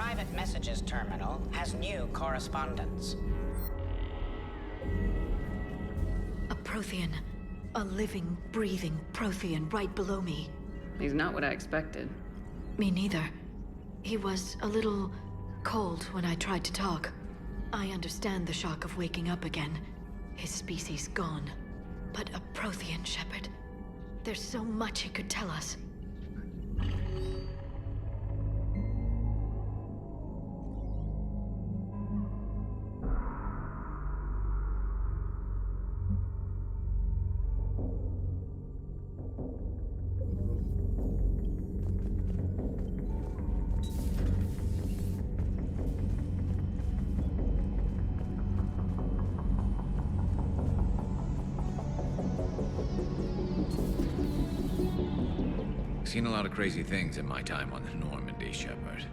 private messages terminal has new correspondence. A Prothean. A living, breathing Prothean right below me. He's not what I expected. Me neither. He was a little cold when I tried to talk. I understand the shock of waking up again. His species gone. But a Prothean, Shepard. There's so much he could tell us. Seen a lot of crazy things in my time on the Normandy, Shepard.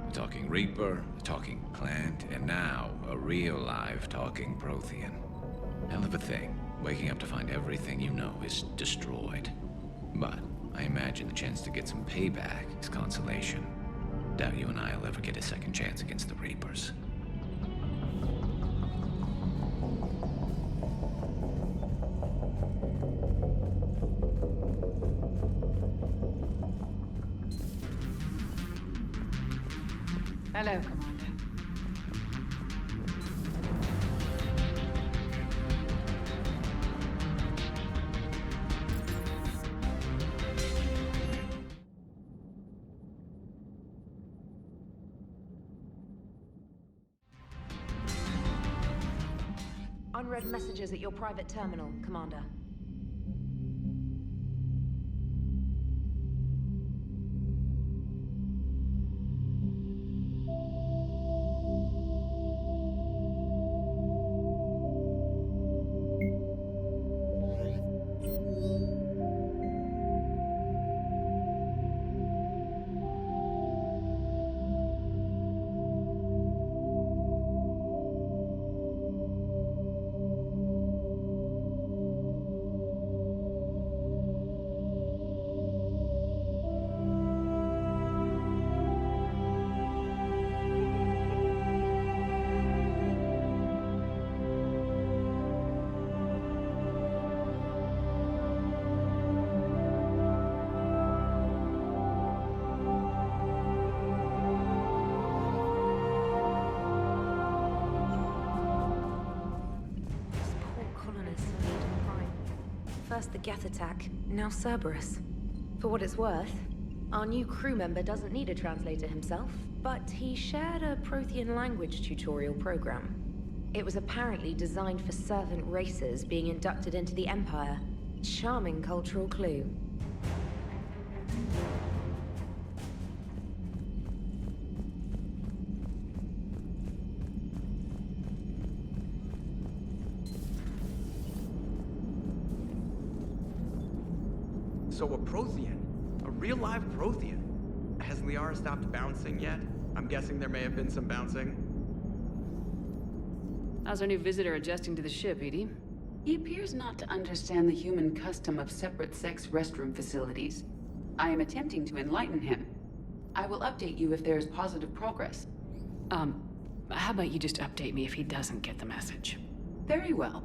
A talking Reaper, a talking plant, and now a real live talking Prothean. Hell of a thing, waking up to find everything you know is destroyed. But I imagine the chance to get some payback is consolation. Doubt you and I'll ever get a second chance against the Reapers. Hello, Commander. Unread messages at your private terminal, Commander. First the Geth attack, now Cerberus. For what it's worth, our new crew member doesn't need a translator himself, but he shared a Prothean language tutorial program. It was apparently designed for servant races being inducted into the Empire. Charming cultural clue. So a Prothean? A real live Prothean? Has Liara stopped bouncing yet? I'm guessing there may have been some bouncing. How's our new visitor adjusting to the ship, Edie? He appears not to understand the human custom of separate-sex restroom facilities. I am attempting to enlighten him. I will update you if there is positive progress. How about you just update me if he doesn't get the message? Very well.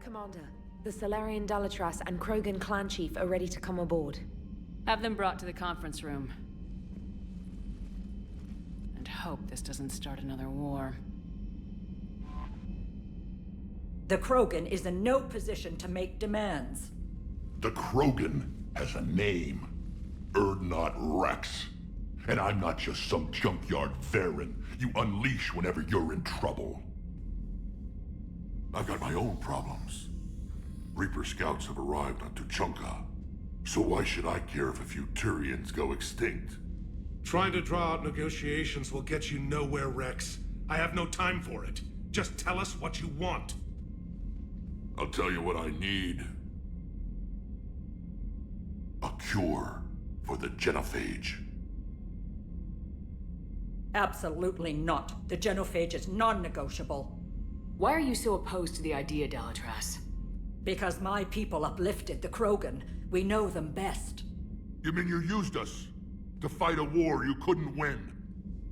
Commander, the Solarian Dalatras and Krogan clan chief are ready to come aboard. Have them brought to the conference room. And hope this doesn't start another war. The Krogan is in no position to make demands. The Krogan has a name. Erdnot Rex. And I'm not just some junkyard Varen you unleash whenever you're in trouble. I've got my own problems. Reaper scouts have arrived on Tuchanka. So why should I care if a few Turians go extinct? Trying to draw out negotiations will get you nowhere, Rex. I have no time for it. Just tell us what you want. I'll tell you what I need. A cure for the genophage. Absolutely not. The genophage is non-negotiable. Why are you so opposed to the idea, Delatras? Because my people uplifted the Krogan. We know them best. You mean you used us to fight a war you couldn't win?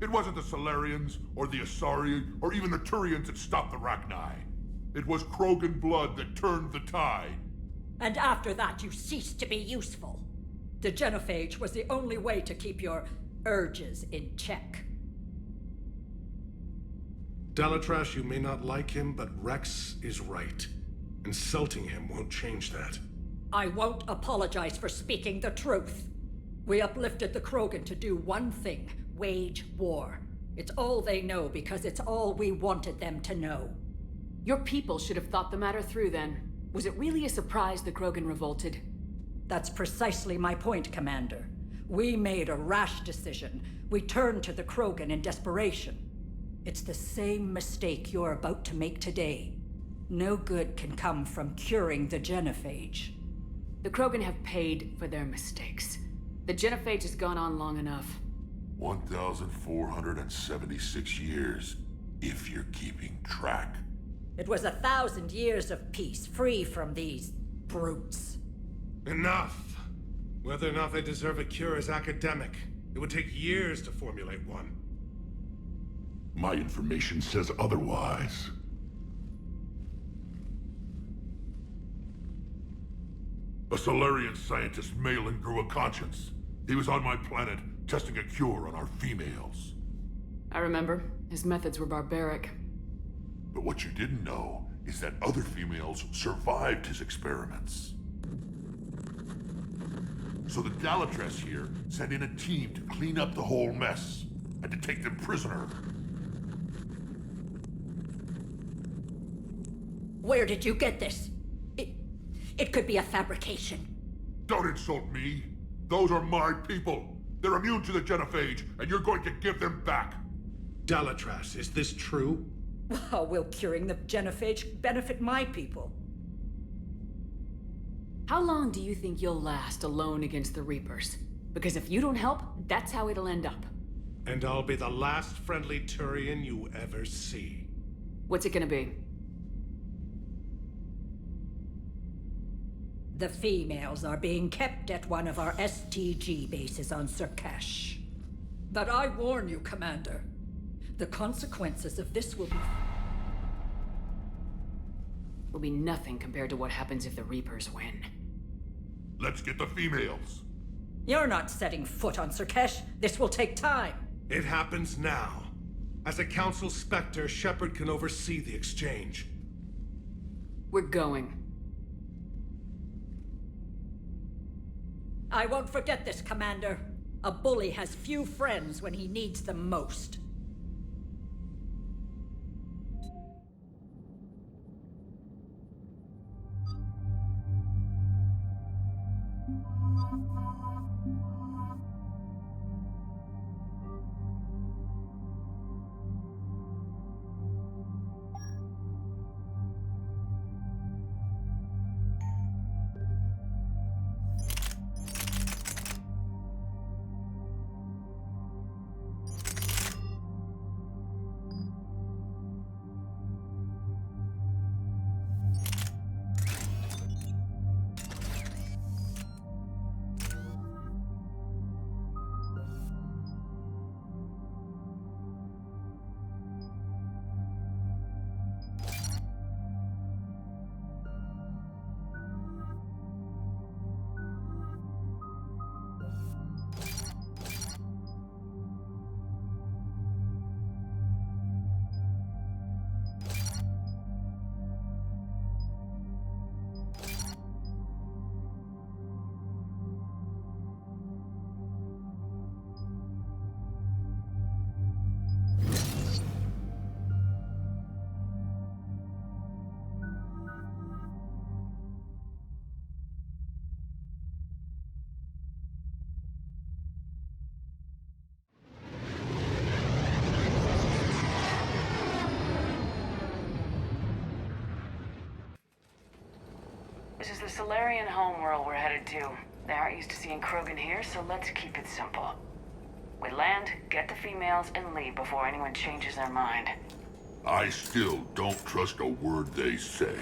It wasn't the Solarians, or the Asari, or even the Turians that stopped the Rachni. It was Krogan blood that turned the tide. And after that, you ceased to be useful. The genophage was the only way to keep your urges in check. Delatras, you may not like him, but Rex is right. Insulting him won't change that. I won't apologize for speaking the truth. We uplifted the Krogan to do one thing: wage war. It's all they know because it's all we wanted them to know. Your people should have thought the matter through then. Was it really a surprise the Krogan revolted? That's precisely my point, Commander. We made a rash decision. We turned to the Krogan in desperation. It's the same mistake you're about to make today. No good can come from curing the genophage. The Krogan have paid for their mistakes. The genophage has gone on long enough. 1,476 years, if you're keeping track. It was 1,000 years of peace, free from these brutes. Enough! Whether or not they deserve a cure is academic. It would take years to formulate one. My information says otherwise. A Solarian scientist, Malin, grew a conscience. He was on my planet, testing a cure on our females. I remember. His methods were barbaric. But what you didn't know is that other females survived his experiments. So the Delatras here sent in a team to clean up the whole mess, and to take them prisoner. Where did you get this? It could be a fabrication. Don't insult me. Those are my people. They're immune to the genophage, and you're going to give them back. Delatras, is this true? How will curing the genophage benefit my people? How long do you think you'll last alone against the Reapers? Because if you don't help, that's how it'll end up. And I'll be the last friendly Turian you ever see. What's it gonna be? The females are being kept at one of our STG bases on Surkash. But I warn you, Commander, the consequences of this will be nothing compared to what happens if the Reapers win. Let's get the females. You're not setting foot on Surkash. This will take time. It happens now. As a Council Spectre, Shepard can oversee the exchange. We're going. I won't forget this, Commander. A bully has few friends when he needs them most. This is the Solarian homeworld we're headed to. They aren't used to seeing Krogan here, so let's keep it simple. We land, get the females, and leave before anyone changes their mind. I still don't trust a word they say.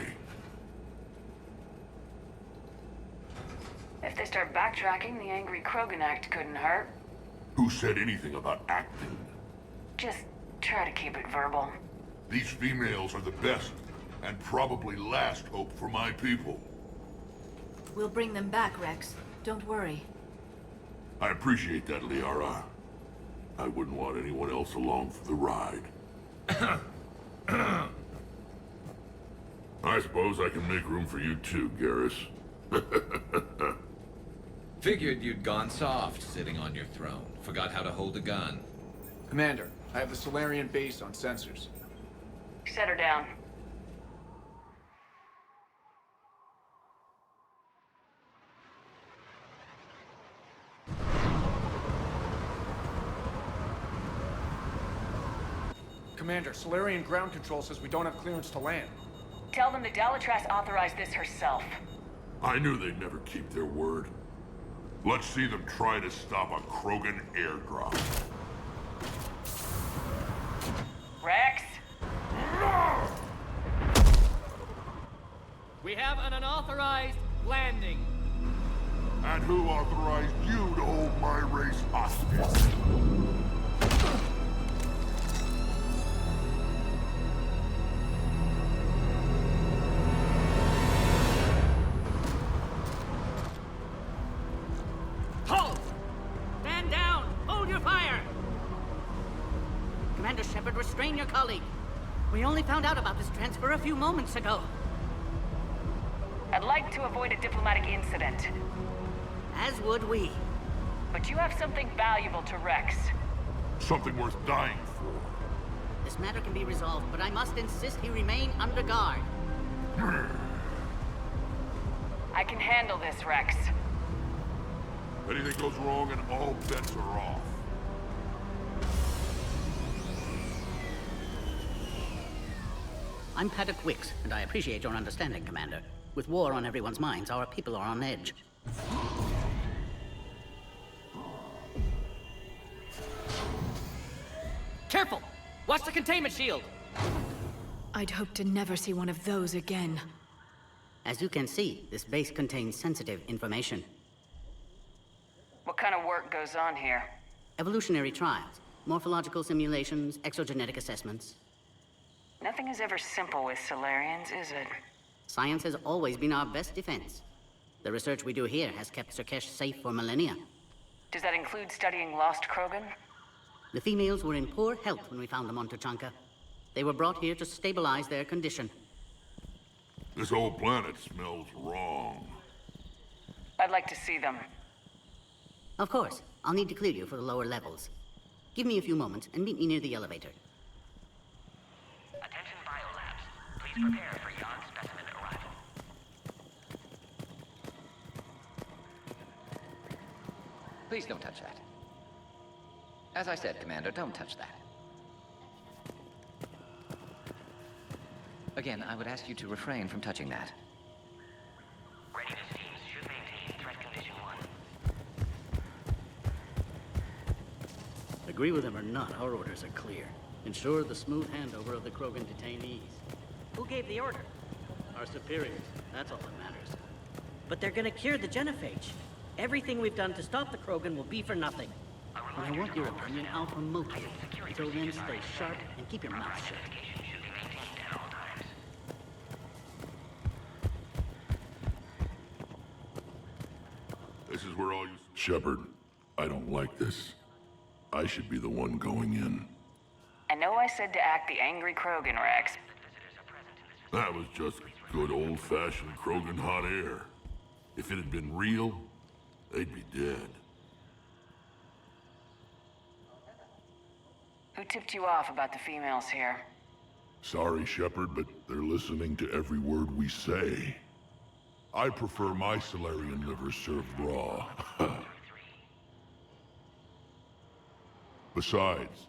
If they start backtracking, the angry Krogan act couldn't hurt. Who said anything about acting? Just try to keep it verbal. These females are the best, and probably last hope for my people. We'll bring them back, Rex. Don't worry. I appreciate that, Liara. I wouldn't want anyone else along for the ride. I suppose I can make room for you too, Garrus. Figured you'd gone soft sitting on your throne. Forgot how to hold a gun. Commander, I have the Solarian base on sensors. Set her down. Commander, Solarian ground control says we don't have clearance to land. Tell them that Dalatrass authorized this herself. I knew they'd never keep their word. Let's see them try to stop a Krogan airdrop. Rex? We have an unauthorized landing. And who authorized you to hold my race hostage? Halt! Stand down! Hold your fire! Commander Shepard, restrain your colleague. We only found out about this transfer a few moments ago. I'd like to avoid a diplomatic incident. As would we. But you have something valuable to Rex. Something worth dying for. This matter can be resolved, but I must insist he remain under guard. I can handle this, Rex. Anything goes wrong and all bets are off. I'm Paddock Wicks, and I appreciate your understanding, Commander. With war on everyone's minds, our people are on edge. Careful! Watch the containment shield! I'd hoped to never see one of those again. As you can see, this base contains sensitive information. What kind of work goes on here? Evolutionary trials, morphological simulations, exogenetic assessments. Nothing is ever simple with Solarians, is it? Science has always been our best defense. The research we do here has kept Surkesh safe for millennia. Does that include studying lost Krogan? The females were in poor health when we found them on Tuchanka. They were brought here to stabilize their condition. This whole planet smells wrong. I'd like to see them. Of course. I'll need to clear you for the lower levels. Give me a few moments and meet me near the elevator. Attention biolabs. Please prepare for yon specimen arrival. Please don't touch that. As I said, Commander, don't touch that. Again, I would ask you to refrain from touching that. Readiness teams should maintain threat condition 1. Agree with him or not, our orders are clear. Ensure the smooth handover of the Krogan detainees. Who gave the order? Our superiors. That's all that matters. But they're gonna cure the genophage. Everything we've done to stop the Krogan will be for nothing. But I want your opinion alpha motive. Until then, stay sharp and keep your mouth shut. This is where all you... Shepard, I don't like this. I should be the one going in. I know I said to act the angry Krogan, Rex. That was just good old-fashioned Krogan hot air. If it had been real, they'd be dead. Who tipped you off about the females here? Sorry, Shepard, but they're listening to every word we say. I prefer my Solarian liver served raw. Besides,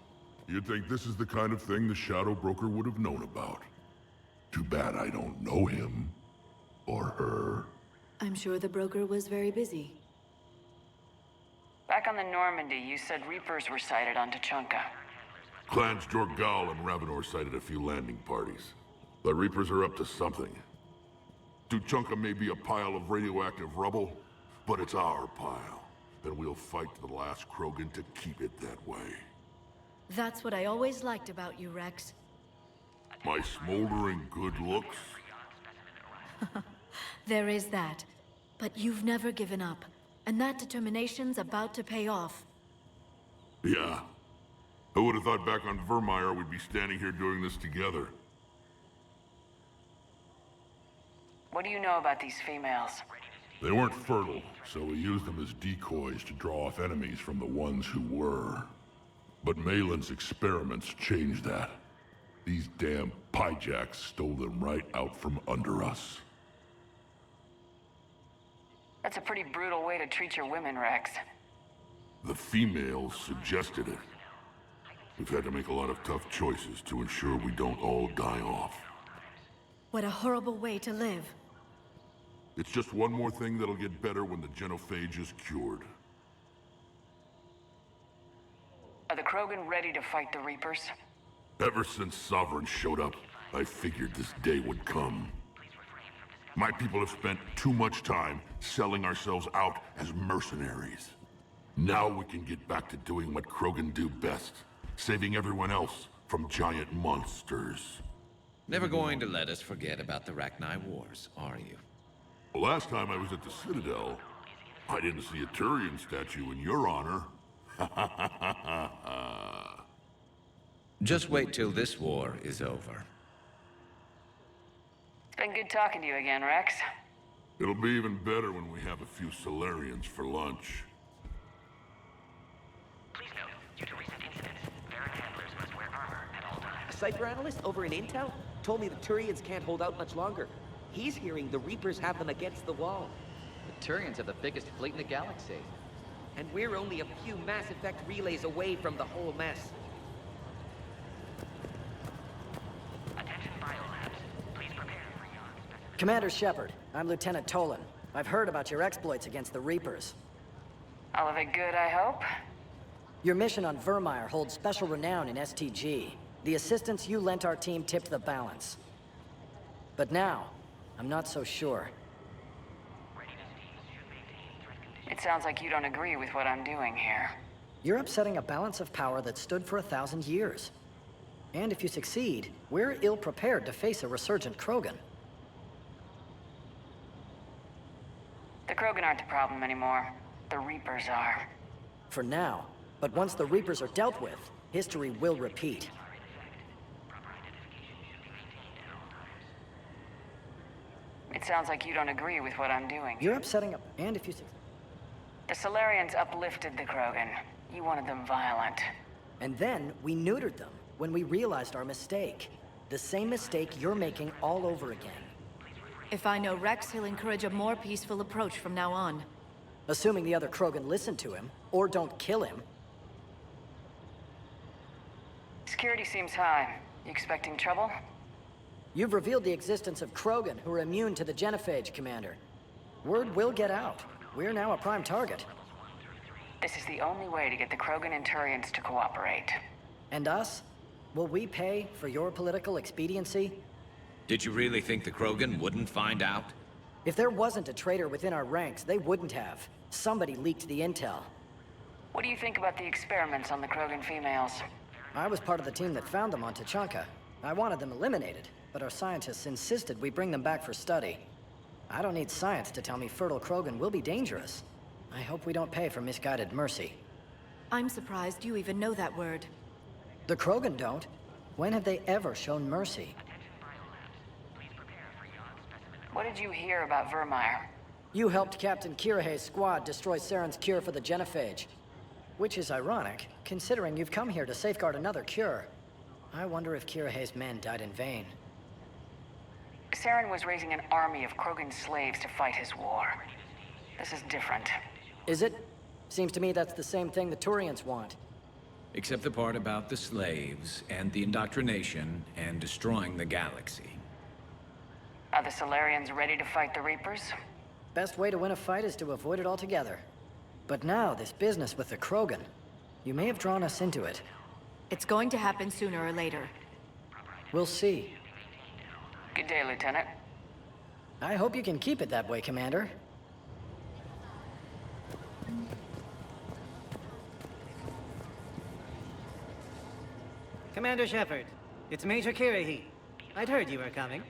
you'd think this is the kind of thing the Shadow Broker would have known about. Too bad I don't know him. Or her. I'm sure the broker was very busy. Back on the Normandy, you said Reapers were sighted on Tuchanka. Clans Jorgal and Ravenor sighted a few landing parties. The Reapers are up to something. Tuchanka may be a pile of radioactive rubble, but it's our pile. And we'll fight to the last Krogan to keep it that way. That's what I always liked about you, Rex. My smoldering good looks? There is that. But you've never given up. And that determination's about to pay off. Yeah. I would have thought back on Vermeer we'd be standing here doing this together. What do you know about these females? They weren't fertile, so we used them as decoys to draw off enemies from the ones who were. But Malin's experiments changed that. These damn pyjacks stole them right out from under us. That's a pretty brutal way to treat your women, Rex. The females suggested it. We've had to make a lot of tough choices to ensure we don't all die off. What a horrible way to live. It's just one more thing that'll get better when the genophage is cured. Are the Krogan ready to fight the Reapers? Ever since Sovereign showed up, I figured this day would come. My people have spent too much time selling ourselves out as mercenaries. Now we can get back to doing what Krogan do best, saving everyone else from giant monsters. Never going to let us forget about the Rachni Wars, are you? The last time I was at the Citadel, I didn't see a Turian statue in your honor. Just wait till this war is over. It's been good talking to you again, Rex. It'll be even better when we have a few Solarians for lunch. Please note, due to recent incidents, Baron handlers must wear armor at all times. A cypher analyst over in Intel told me the Turians can't hold out much longer. He's hearing the Reapers have them against the wall. The Turians have the biggest fleet in the galaxy. And we're only a few Mass Effect relays away from the whole mess. Attention biolabs. Please prepare for your Commander Shepard, I'm Lieutenant Tolan. I've heard about your exploits against the Reapers. All of it good, I hope? Your mission on Vermeer holds special renown in STG. The assistance you lent our team tipped the balance. But now, I'm not so sure. It sounds like you don't agree with what I'm doing here. You're upsetting a balance of power that stood for 1,000 years. And if you succeed, we're ill-prepared to face a resurgent Krogan. The Krogan aren't the problem anymore. The Reapers are. For now. But once the Reapers are dealt with, history will repeat. It sounds like you don't agree with what I'm doing. You're upsetting a... And if you... The Solarians uplifted the Krogan. You wanted them violent. And then we neutered them when we realized our mistake. The same mistake you're making all over again. If I know Rex, he'll encourage a more peaceful approach from now on. Assuming the other Krogan listen to him, or don't kill him. Security seems high. You expecting trouble? You've revealed the existence of Krogan who are immune to the genophage, Commander. Word will get out. We're now a prime target. This is the only way to get the Krogan and Turians to cooperate. And us? Will we pay for your political expediency? Did you really think the Krogan wouldn't find out? If there wasn't a traitor within our ranks, they wouldn't have. Somebody leaked the intel. What do you think about the experiments on the Krogan females? I was part of the team that found them on Tuchanka. I wanted them eliminated, but our scientists insisted we bring them back for study. I don't need science to tell me fertile Krogan will be dangerous. I hope we don't pay for misguided mercy. I'm surprised you even know that word. The Krogan don't. When have they ever shown mercy? What did you hear about Vermeer? You helped Captain Kirihei's squad destroy Saren's cure for the genophage. Which is ironic, considering you've come here to safeguard another cure. I wonder if Kirihei's men died in vain. Saren was raising an army of Krogan slaves to fight his war. This is different. Is it? Seems to me that's the same thing the Turians want. Except the part about the slaves, and the indoctrination, and destroying the galaxy. Are the Solarians ready to fight the Reapers? best way to win a fight is to avoid it altogether. But now, this business with the Krogan. You may have drawn us into it. It's going to happen sooner or later. We'll see. Good day, Lieutenant. I hope you can keep it that way, Commander. Commander Shepard, it's Major Kirahi. I'd heard you were coming.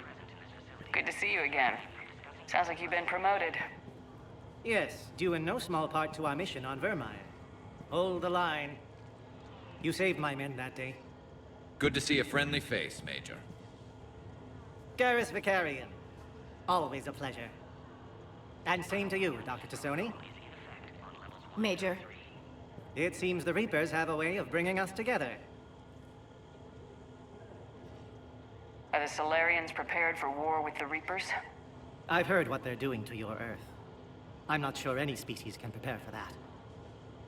Good to see you again. Sounds like you've been promoted. Yes, due in no small part to our mission on Vermire. Hold the line. You saved my men that day. Good to see a friendly face, Major. Garrus Vicarian. Always a pleasure. And same to you, Dr. Tassoni. Major. It seems the Reapers have a way of bringing us together. Are the Solarians prepared for war with the Reapers? I've heard what they're doing to your Earth. I'm not sure any species can prepare for that.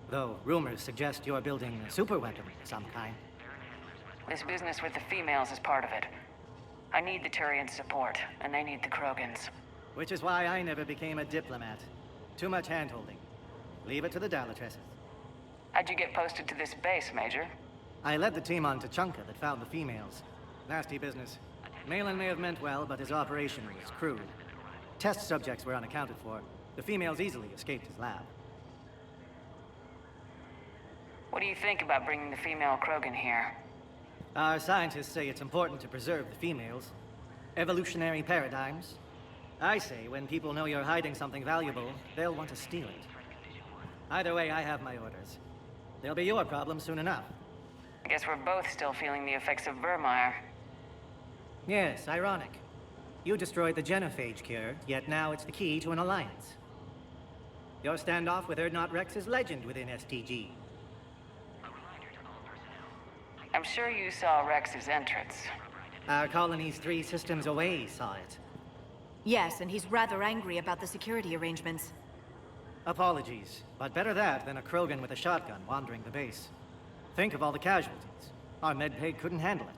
Though rumors suggest you're building a superweapon of some kind. This business with the females is part of it. I need the Turians' support, and they need the Krogans. Which is why I never became a diplomat. Too much hand-holding. Leave it to the Dalatresses. How'd you get posted to this base, Major? I led the team on Tachanka that found the females. Nasty business. Malin may have meant well, but his operation was crude. Test subjects were unaccounted for. The females easily escaped his lab. What do you think about bringing the female Krogan here? Our scientists say it's important to preserve the females. Evolutionary paradigms. I say when people know you're hiding something valuable, they'll want to steal it. Either way, I have my orders. They'll be your problem soon enough. I guess we're both still feeling the effects of Vermire. Yes, ironic. You destroyed the genophage cure, yet now it's the key to an alliance. Your standoff with Urdnot Rex is legend within STG. I'm sure you saw Rex's entrance. Our colony's 3 systems away saw it. Yes, and he's rather angry about the security arrangements. Apologies, but better that than a Krogan with a shotgun wandering the base. Think of all the casualties. Our medbay couldn't handle it.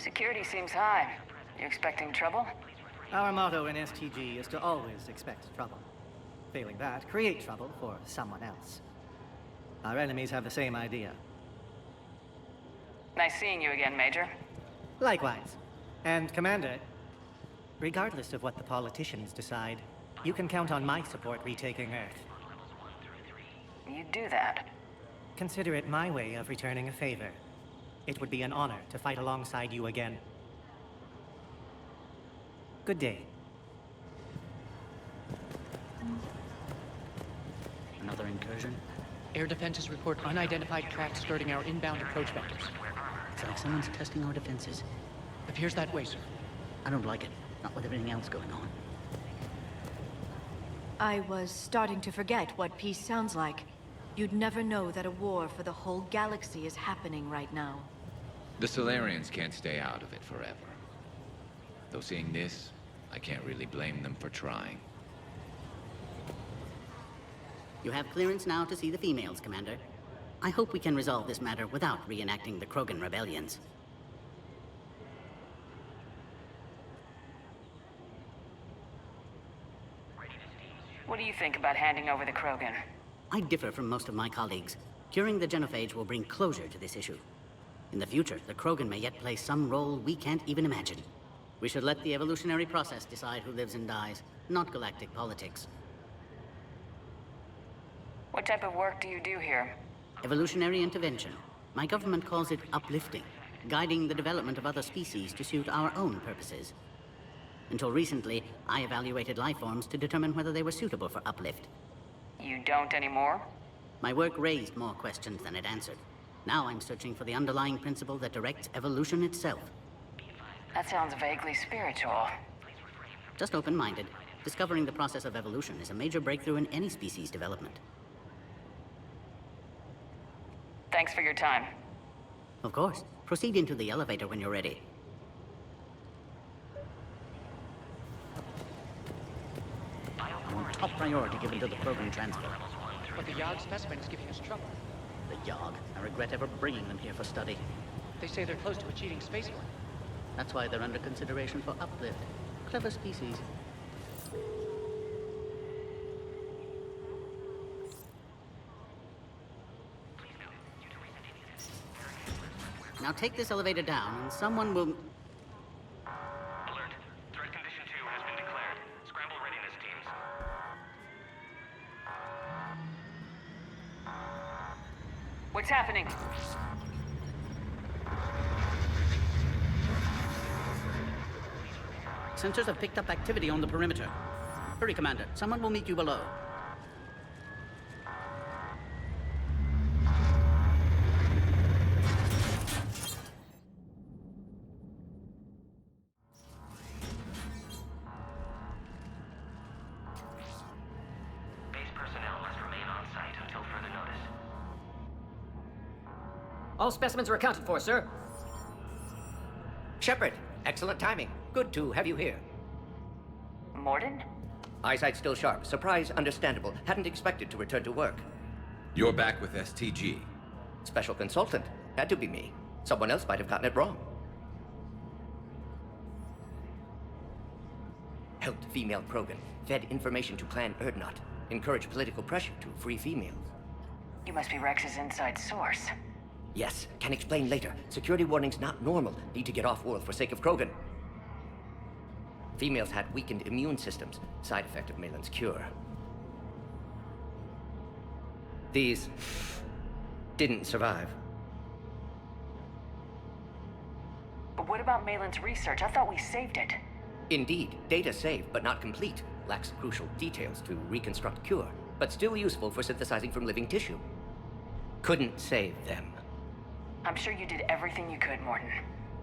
Security seems high. You expecting trouble? Our motto in STG is to always expect trouble. Failing that, create trouble for someone else. Our enemies have the same idea. Nice seeing you again, Major. Likewise. And Commander, regardless of what the politicians decide, you can count on my support retaking Earth. You'd do that? Consider it my way of returning a favor. It would be an honor to fight alongside you again. Good day. Another incursion? Air defenses report unidentified craft skirting our inbound approach vectors. It's like someone's testing our defenses. Appears that way, sir. I don't like it. Not with everything else going on. I was starting to forget what peace sounds like. You'd never know that a war for the whole galaxy is happening right now. The Solarians can't stay out of it forever. Though seeing this, I can't really blame them for trying. You have clearance now to see the females, Commander. I hope we can resolve this matter without reenacting the Krogan rebellions. What do you think about handing over the Krogan? I differ from most of my colleagues. Curing the genophage will bring closure to this issue. In the future, the Krogan may yet play some role we can't even imagine. We should let the evolutionary process decide who lives and dies, not galactic politics. What type of work do you do here? Evolutionary intervention. My government calls it uplifting, guiding the development of other species to suit our own purposes. Until recently, I evaluated life forms to determine whether they were suitable for uplift. You don't anymore? My work raised more questions than it answered. Now I'm searching for the underlying principle that directs evolution itself. That sounds vaguely spiritual. Just open-minded. Discovering the process of evolution is a major breakthrough in any species development. Thanks for your time. Of course. Proceed into the elevator when you're ready. I want top priority given to the program transfer. But the Yogg specimen is giving us trouble. The Yogg. I regret ever bringing them here for study. They say they're close to a cheating spacewalk. That's why they're under consideration for uplift. Clever species. Now take this elevator down, and someone will... Alert. Threat condition 2 has been declared. Scramble readiness teams. What's happening? Sensors have picked up activity on the perimeter. Hurry, Commander. Someone will meet you below. Base personnel must remain on site until further notice. All specimens are accounted for, sir. Shepard, excellent timing. Good to have you here. Morden? Eyesight still sharp. Surprise understandable. Hadn't expected to return to work. You're back with STG. Special consultant. Had to be me. Someone else might have gotten it wrong. Helped female Krogan. Fed information to Clan Erdnot. Encouraged political pressure to free females. You must be Rex's inside source. Yes, can explain later. Security warnings not normal. Need to get off-world for sake of Krogan. Females had weakened immune systems. Side effect of Malin's cure. These didn't survive. But what about Malin's research? I thought we saved it. Indeed, data saved, but not complete. Lacks crucial details to reconstruct cure, but still useful for synthesizing from living tissue. Couldn't save them. I'm sure you did everything you could, Morden.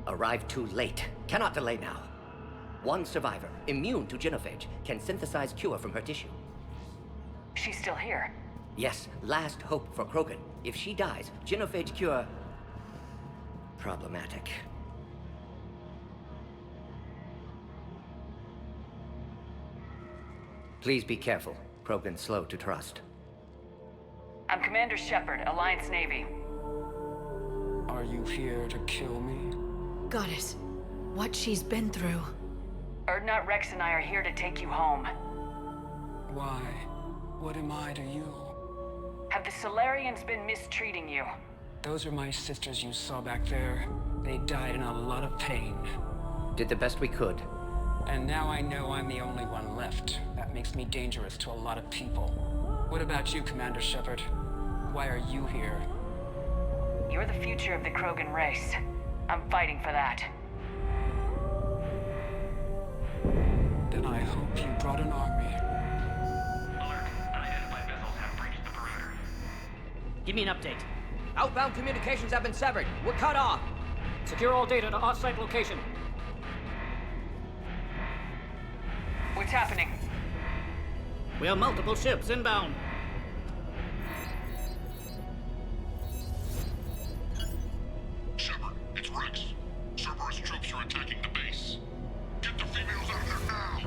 Arrived too late. Cannot delay now. One survivor, immune to genophage, can synthesize cure from her tissue. She's still here. Yes, last hope for Krogan. If she dies, genophage cure... problematic. Please be careful. Krogan slow to trust. I'm Commander Shepard, Alliance Navy. Are you here to kill me? Goddess, what she's been through. Erdnot, Rex, and I are here to take you home. Why? What am I to you? Have the Solarians been mistreating you? Those are my sisters you saw back there. They died in a lot of pain. Did the best we could. And now I know I'm the only one left. That makes me dangerous to a lot of people. What about you, Commander Shepard? Why are you here? You're the future of the Krogan race. I'm fighting for that. Then I hope you brought an army. Alert. Unidentified vessels have breached the perimeter. Give me an update. Outbound communications have been severed. We're cut off. Secure all data to off-site location. What's happening? We have multiple ships inbound. Shepard, it's Rex. Cerberus troops are attacking the base. Get the females out of there now!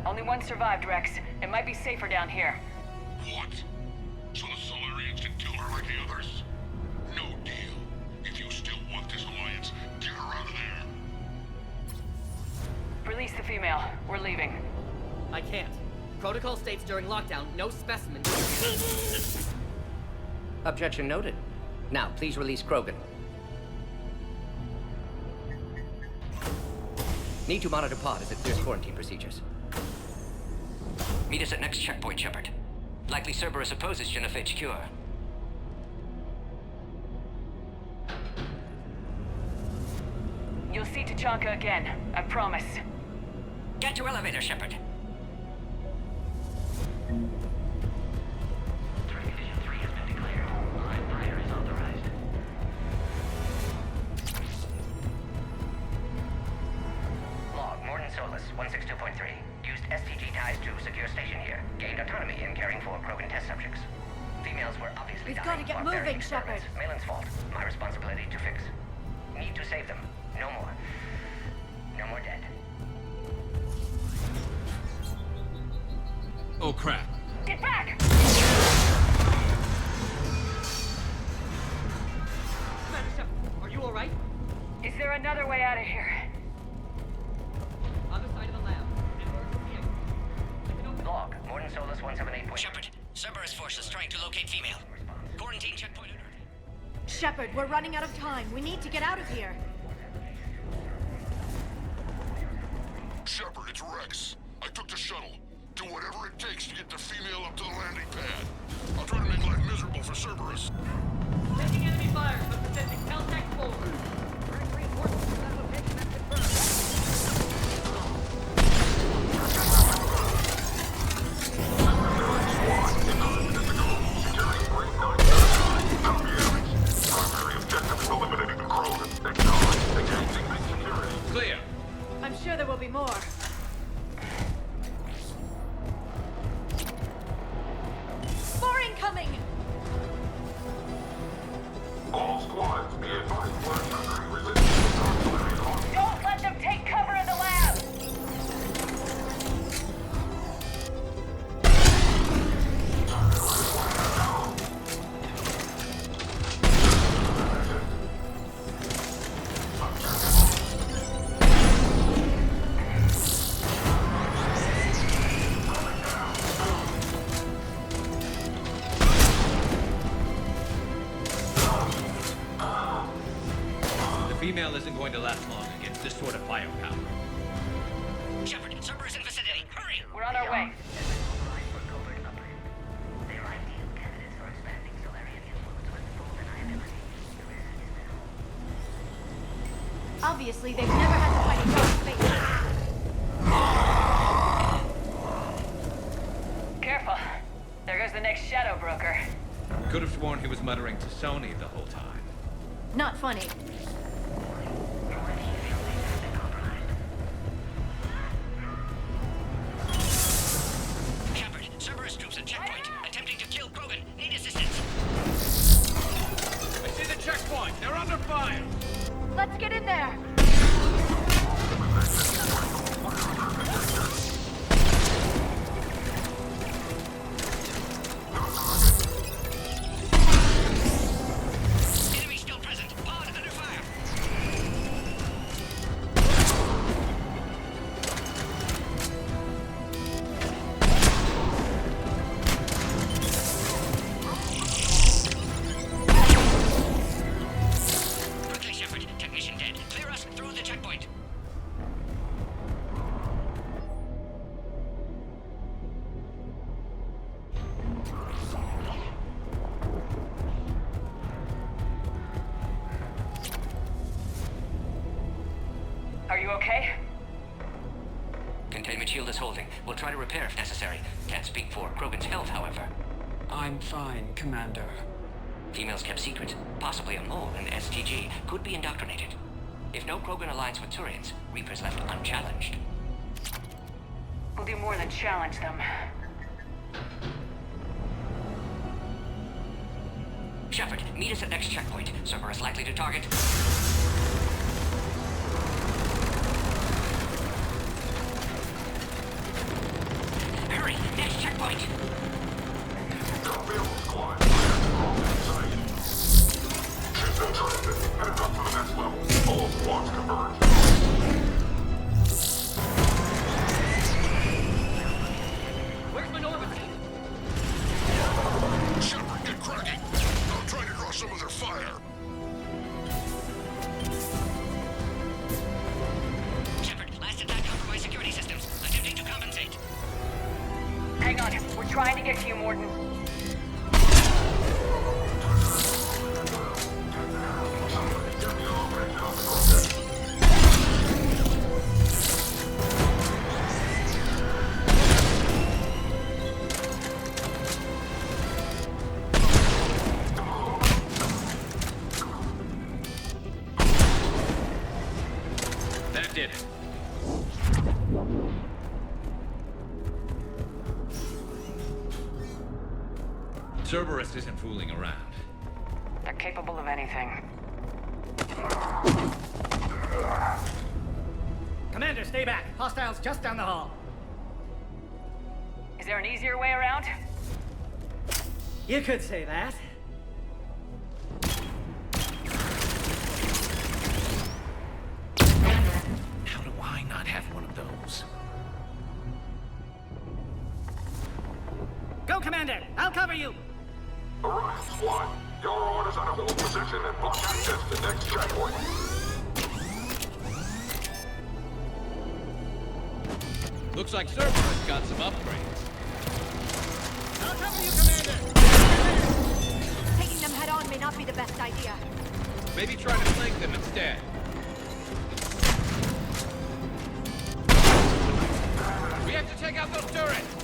Only one survived, Rex. It might be safer down here. What? So the Solarians can kill her like the others? No deal. If you still want this alliance, get her out of there. Release the female. We're leaving. I can't. Protocol states during lockdown, no specimens. Objection noted. Now, please release Krogan. Need to monitor pod as it clears quarantine procedures. Meet us at next checkpoint, Shepard. Likely Cerberus opposes genophage cure. You'll see Tachanka again. I promise. Get to elevator, Shepard. Threat condition 3 has been declared. Live fire is authorized. Log, Morden Solus, 162.3. Used STG ties to secure station here. Gained autonomy in caring for Krogan test subjects. Females were obviously We've dying got to get while varying moving, Shepard. experiments. Malin's fault. My responsibility to fix. Need to save them. No more. No more dead. Oh, crap. Get back! Commander Shepard, are you alright? Is there another way out of here? Other side of the lab. And we're from the exit. Log, Morden Solus 178. Shepard, Cerberus forces trying to locate female. Quarantine checkpoint alert. Shepard, we're running out of time. We need to get out of here. Shepard, it's Rex. I took the shuttle. Do whatever it takes to get the female up to the landing pad. I'll try to make life miserable for Cerberus. Taking enemy fire, but presenting contact forward. Direct reinforcements to that location and confirmed. Clear. I'm sure there will be more. More incoming! All squads, be advised, resistance. Don't let them take cover in the lab! The female isn't going to last long against this sort of firepower. Shepard, Cerberus in vicinity. Hurry! We're on our way. Obviously, they've never had to fight a dark space. Careful. There goes the next shadow broker. Could have sworn he was muttering to Sony the whole time. Not funny. Shepard, Cerberus troops at checkpoint. Attempting to kill Krogan. Need assistance. I see the checkpoint. They're under fire. Let's get in there! Enemy still present. Pod under fire. Quickly, Shepard. Technician dead. Clear us through the checkpoint. Are you okay? Containment shield is holding. We'll try to repair if necessary. Can't speak for Krogan's health, however. I'm fine, Commander. Females kept secret. Possibly a mole in STG. Could be indoctrinated. If no Krogan aligns with Turians, Reapers left unchallenged. We'll do more than challenge them. Shepard, meet us at next checkpoint. Cerberus likely to target. Hurry! Next checkpoint! All squads converge. Where's my Norman? Shepard, get cracking. I'm trying to draw some of their fire. Shepard, last attack compromised security systems. Attempting to compensate. Hang on. We're trying to get to you, Morden. That did it. Cerberus isn't fooling around. They're capable of anything. Commander, stay back. Hostiles just down the hall. Is there an easier way around? You could say that. How do I not have one of those? Go, Commander! I'll cover you! Alright, squad. Your orders are to hold position position and block access to the next checkpoint. Looks like Cerberus got some upgrades. I'll cover you, Commander! Taking them head on may not be the best idea. Maybe try to flank them instead. We have to take out those turrets!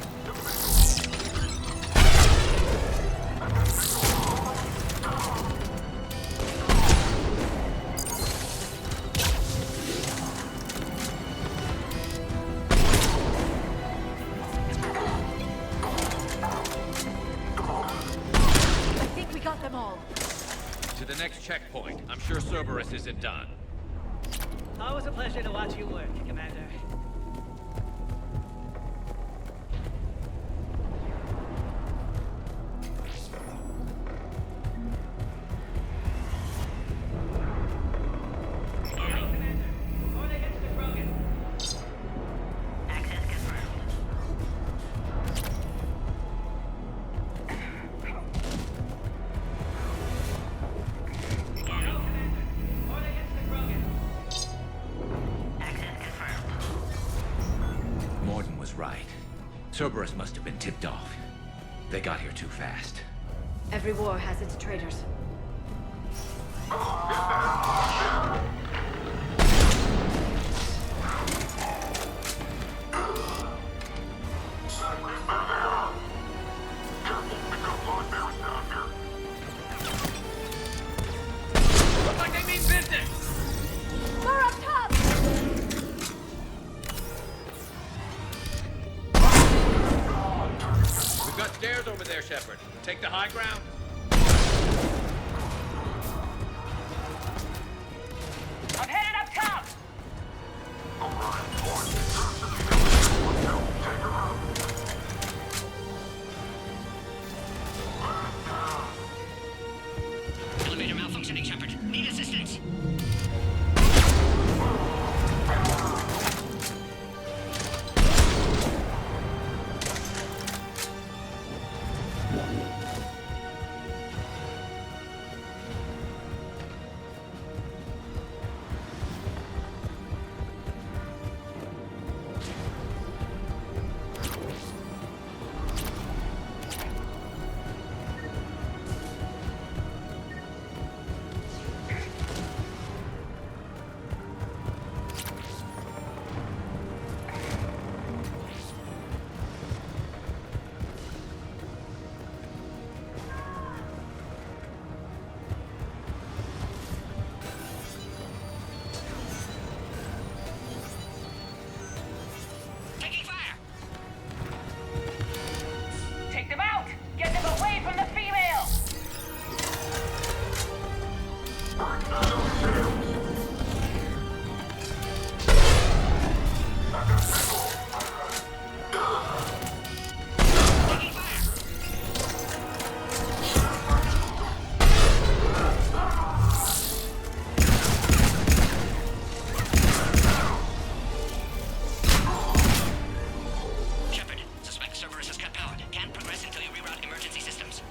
I think we got them all. To the next checkpoint. I'm sure Cerberus isn't done. Always a pleasure to watch you work, Commander. Morden was right. Cerberus must have been tipped off. They got here too fast. Every war has its traitors. Looks like they mean business! More up top! We've got stairs over there, Shepard. Take the high ground. I'm headed up top! Elevator malfunctioning, Shepard. Need assistance. Taking fire! Take them out! Get them away from the female! Taking fire! Shepard, suspect Cerberus has cut power. Can't progress until you reroute emergency systems.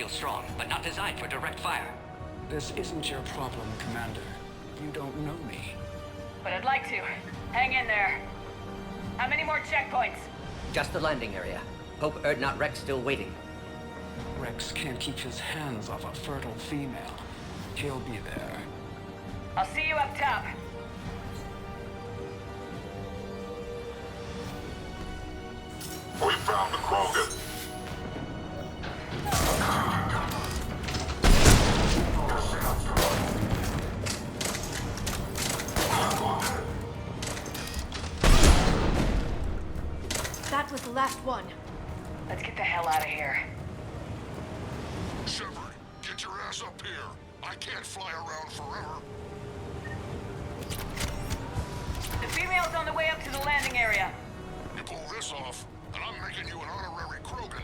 shield strong, but not designed for direct fire. This isn't your problem, Commander. You don't know me. But I'd like to. Hang in there. How many more checkpoints? Just the landing area. Hope Erdnot Rex still waiting. Rex can't keep his hands off a fertile female. He'll be there. I'll see you up top. We found the Krogan. That was the last one. Let's get the hell out of here. Shepard, get your ass up here. I can't fly around forever. The female's on the way up to the landing area. You pull this off, and I'm making you an honorary Krogan.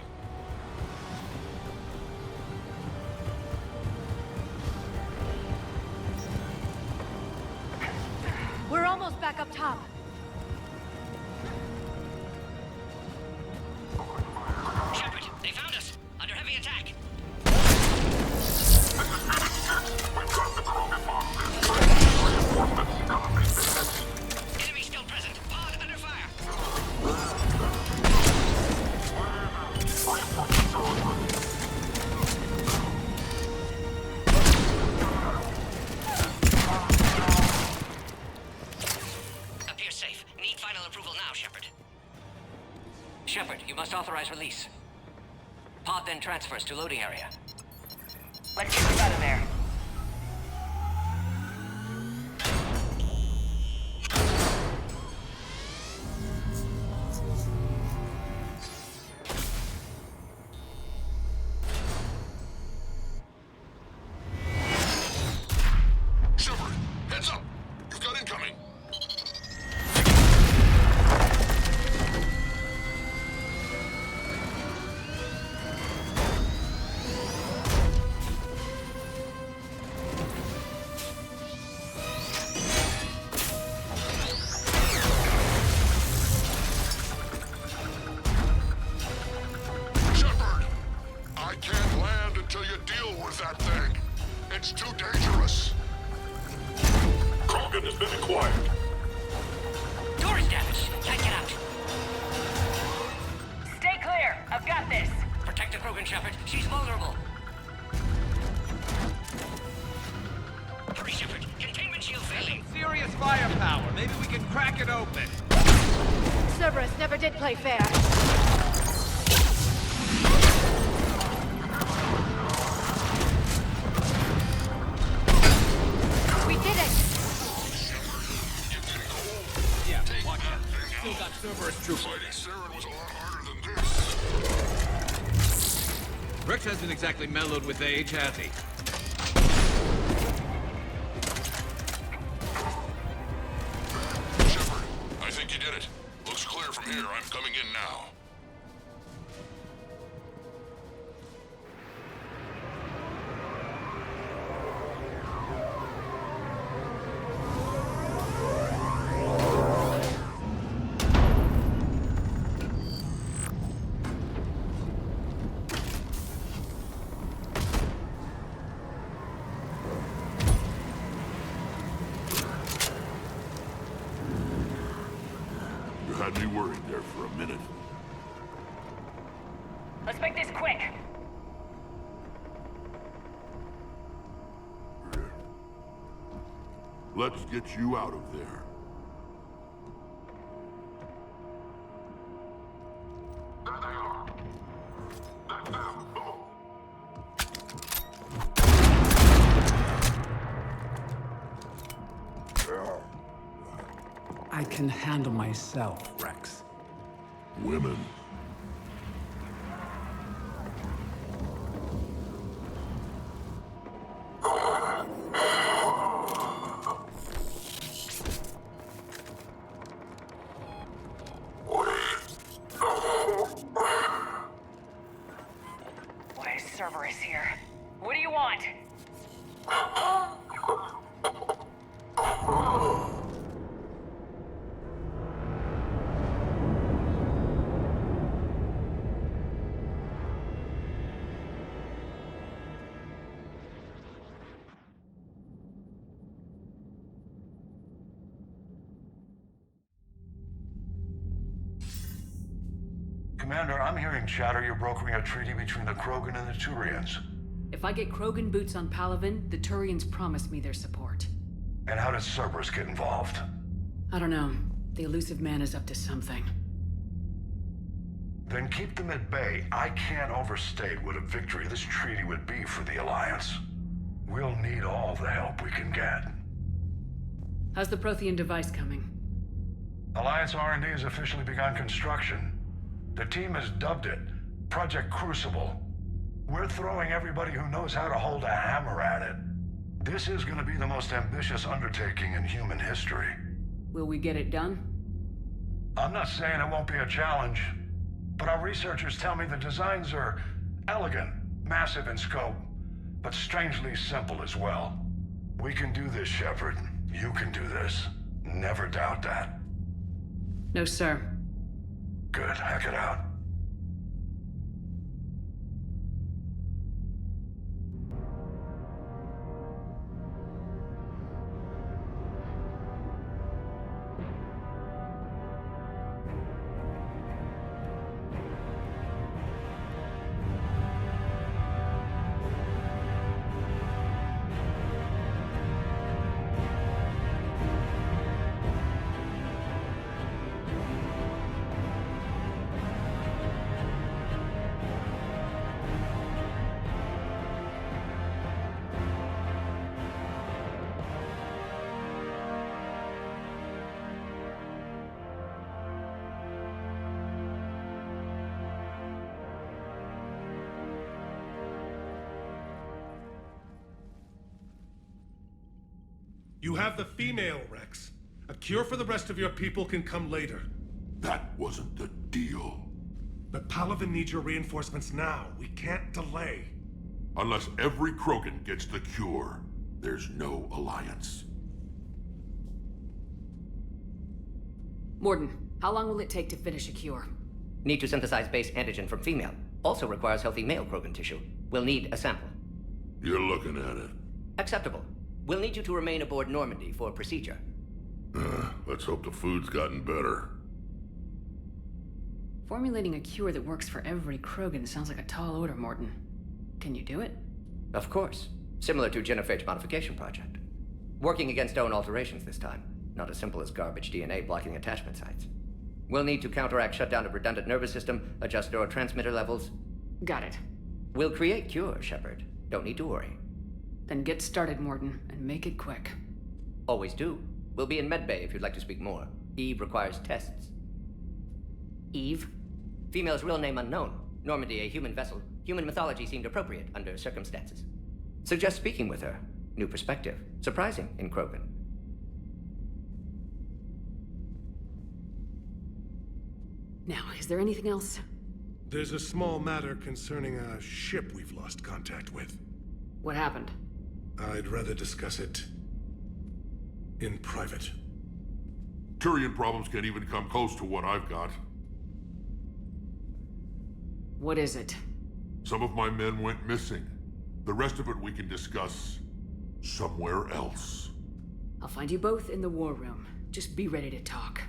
We're almost back up top. Shepard, they found us. Under heavy attack. Enemy still present. Pod under fire. Appears safe. Need final approval now, Shepard. Shepard, you must authorize release. Pod then transfers to loading area. Let's get you out of there. Shepard, heads up. You've got incoming. Shepard, I can't land until you deal with that thing. It's too dangerous. Krogan has been acquired. Door is damaged. Can't get out. Stay clear. I've got this. Protect the Krogan, Shepard. She's vulnerable. Hurry, Shepard. Containment shield failing. Serious firepower. Maybe we can crack it open. Cerberus never did play fair. We did it! Yeah, watch out. Still got Cerberus troopers. Fighting Saren was a lot harder than this. Rex hasn't exactly mellowed with age, has he? Shepard, I think you did it. Looks clear from here. I'm coming in now. You had me worried there for a minute. Let's make this quick. Let's get you out of there. There they are. That's them. I can handle myself, Rex. Women. Why is Cerberus here? What do you want? Commander, I'm hearing chatter you're brokering a treaty between the Krogan and the Turians. If I get Krogan boots on Palaven, the Turians promise me their support. And how does Cerberus get involved? I don't know. The elusive man is up to something. Then keep them at bay. I can't overstate what a victory this treaty would be for the Alliance. We'll need all the help we can get. How's the Prothean device coming? Alliance R&D has officially begun construction. The team has dubbed it Project Crucible. We're throwing everybody who knows how to hold a hammer at it. This is going to be the most ambitious undertaking in human history. Will we get it done? I'm not saying it won't be a challenge, but our researchers tell me the designs are elegant, massive in scope, but strangely simple as well. We can do this, Shepard. You can do this. Never doubt that. No, sir. Good. Hack it out. You have the female, Rex. A cure for the rest of your people can come later. That wasn't the deal. But Palaven needs your reinforcements now. We can't delay. Unless every Krogan gets the cure, there's no alliance. Morden, how long will it take to finish a cure? Need to synthesize base antigen from female. Also requires healthy male Krogan tissue. We'll need a sample. You're looking at it. Acceptable. We'll need you to remain aboard Normandy for procedure. Let's hope the food's gotten better. Formulating a cure that works for every Krogan sounds like a tall order, Morden. Can you do it? Of course. Similar to Genophage modification project. Working against own alterations this time. Not as simple as garbage DNA blocking attachment sites. We'll need to counteract shutdown of redundant nervous system, adjust neurotransmitter levels. Got it. We'll create cure, Shepard. Don't need to worry. Then get started, Morden, and make it quick. Always do. We'll be in medbay if you'd like to speak more. Eve requires tests. Eve? Female's real name unknown. Normandy, a human vessel. Human mythology seemed appropriate under circumstances. Suggest speaking with her. New perspective. Surprising in Krogan. Now, is there anything else? There's a small matter concerning a ship we've lost contact with. What happened? I'd rather discuss it in private. Turian problems can't even come close to what I've got. What is it? Some of my men went missing. The rest of it we can discuss somewhere else. I'll find you both in the war room. Just be ready to talk.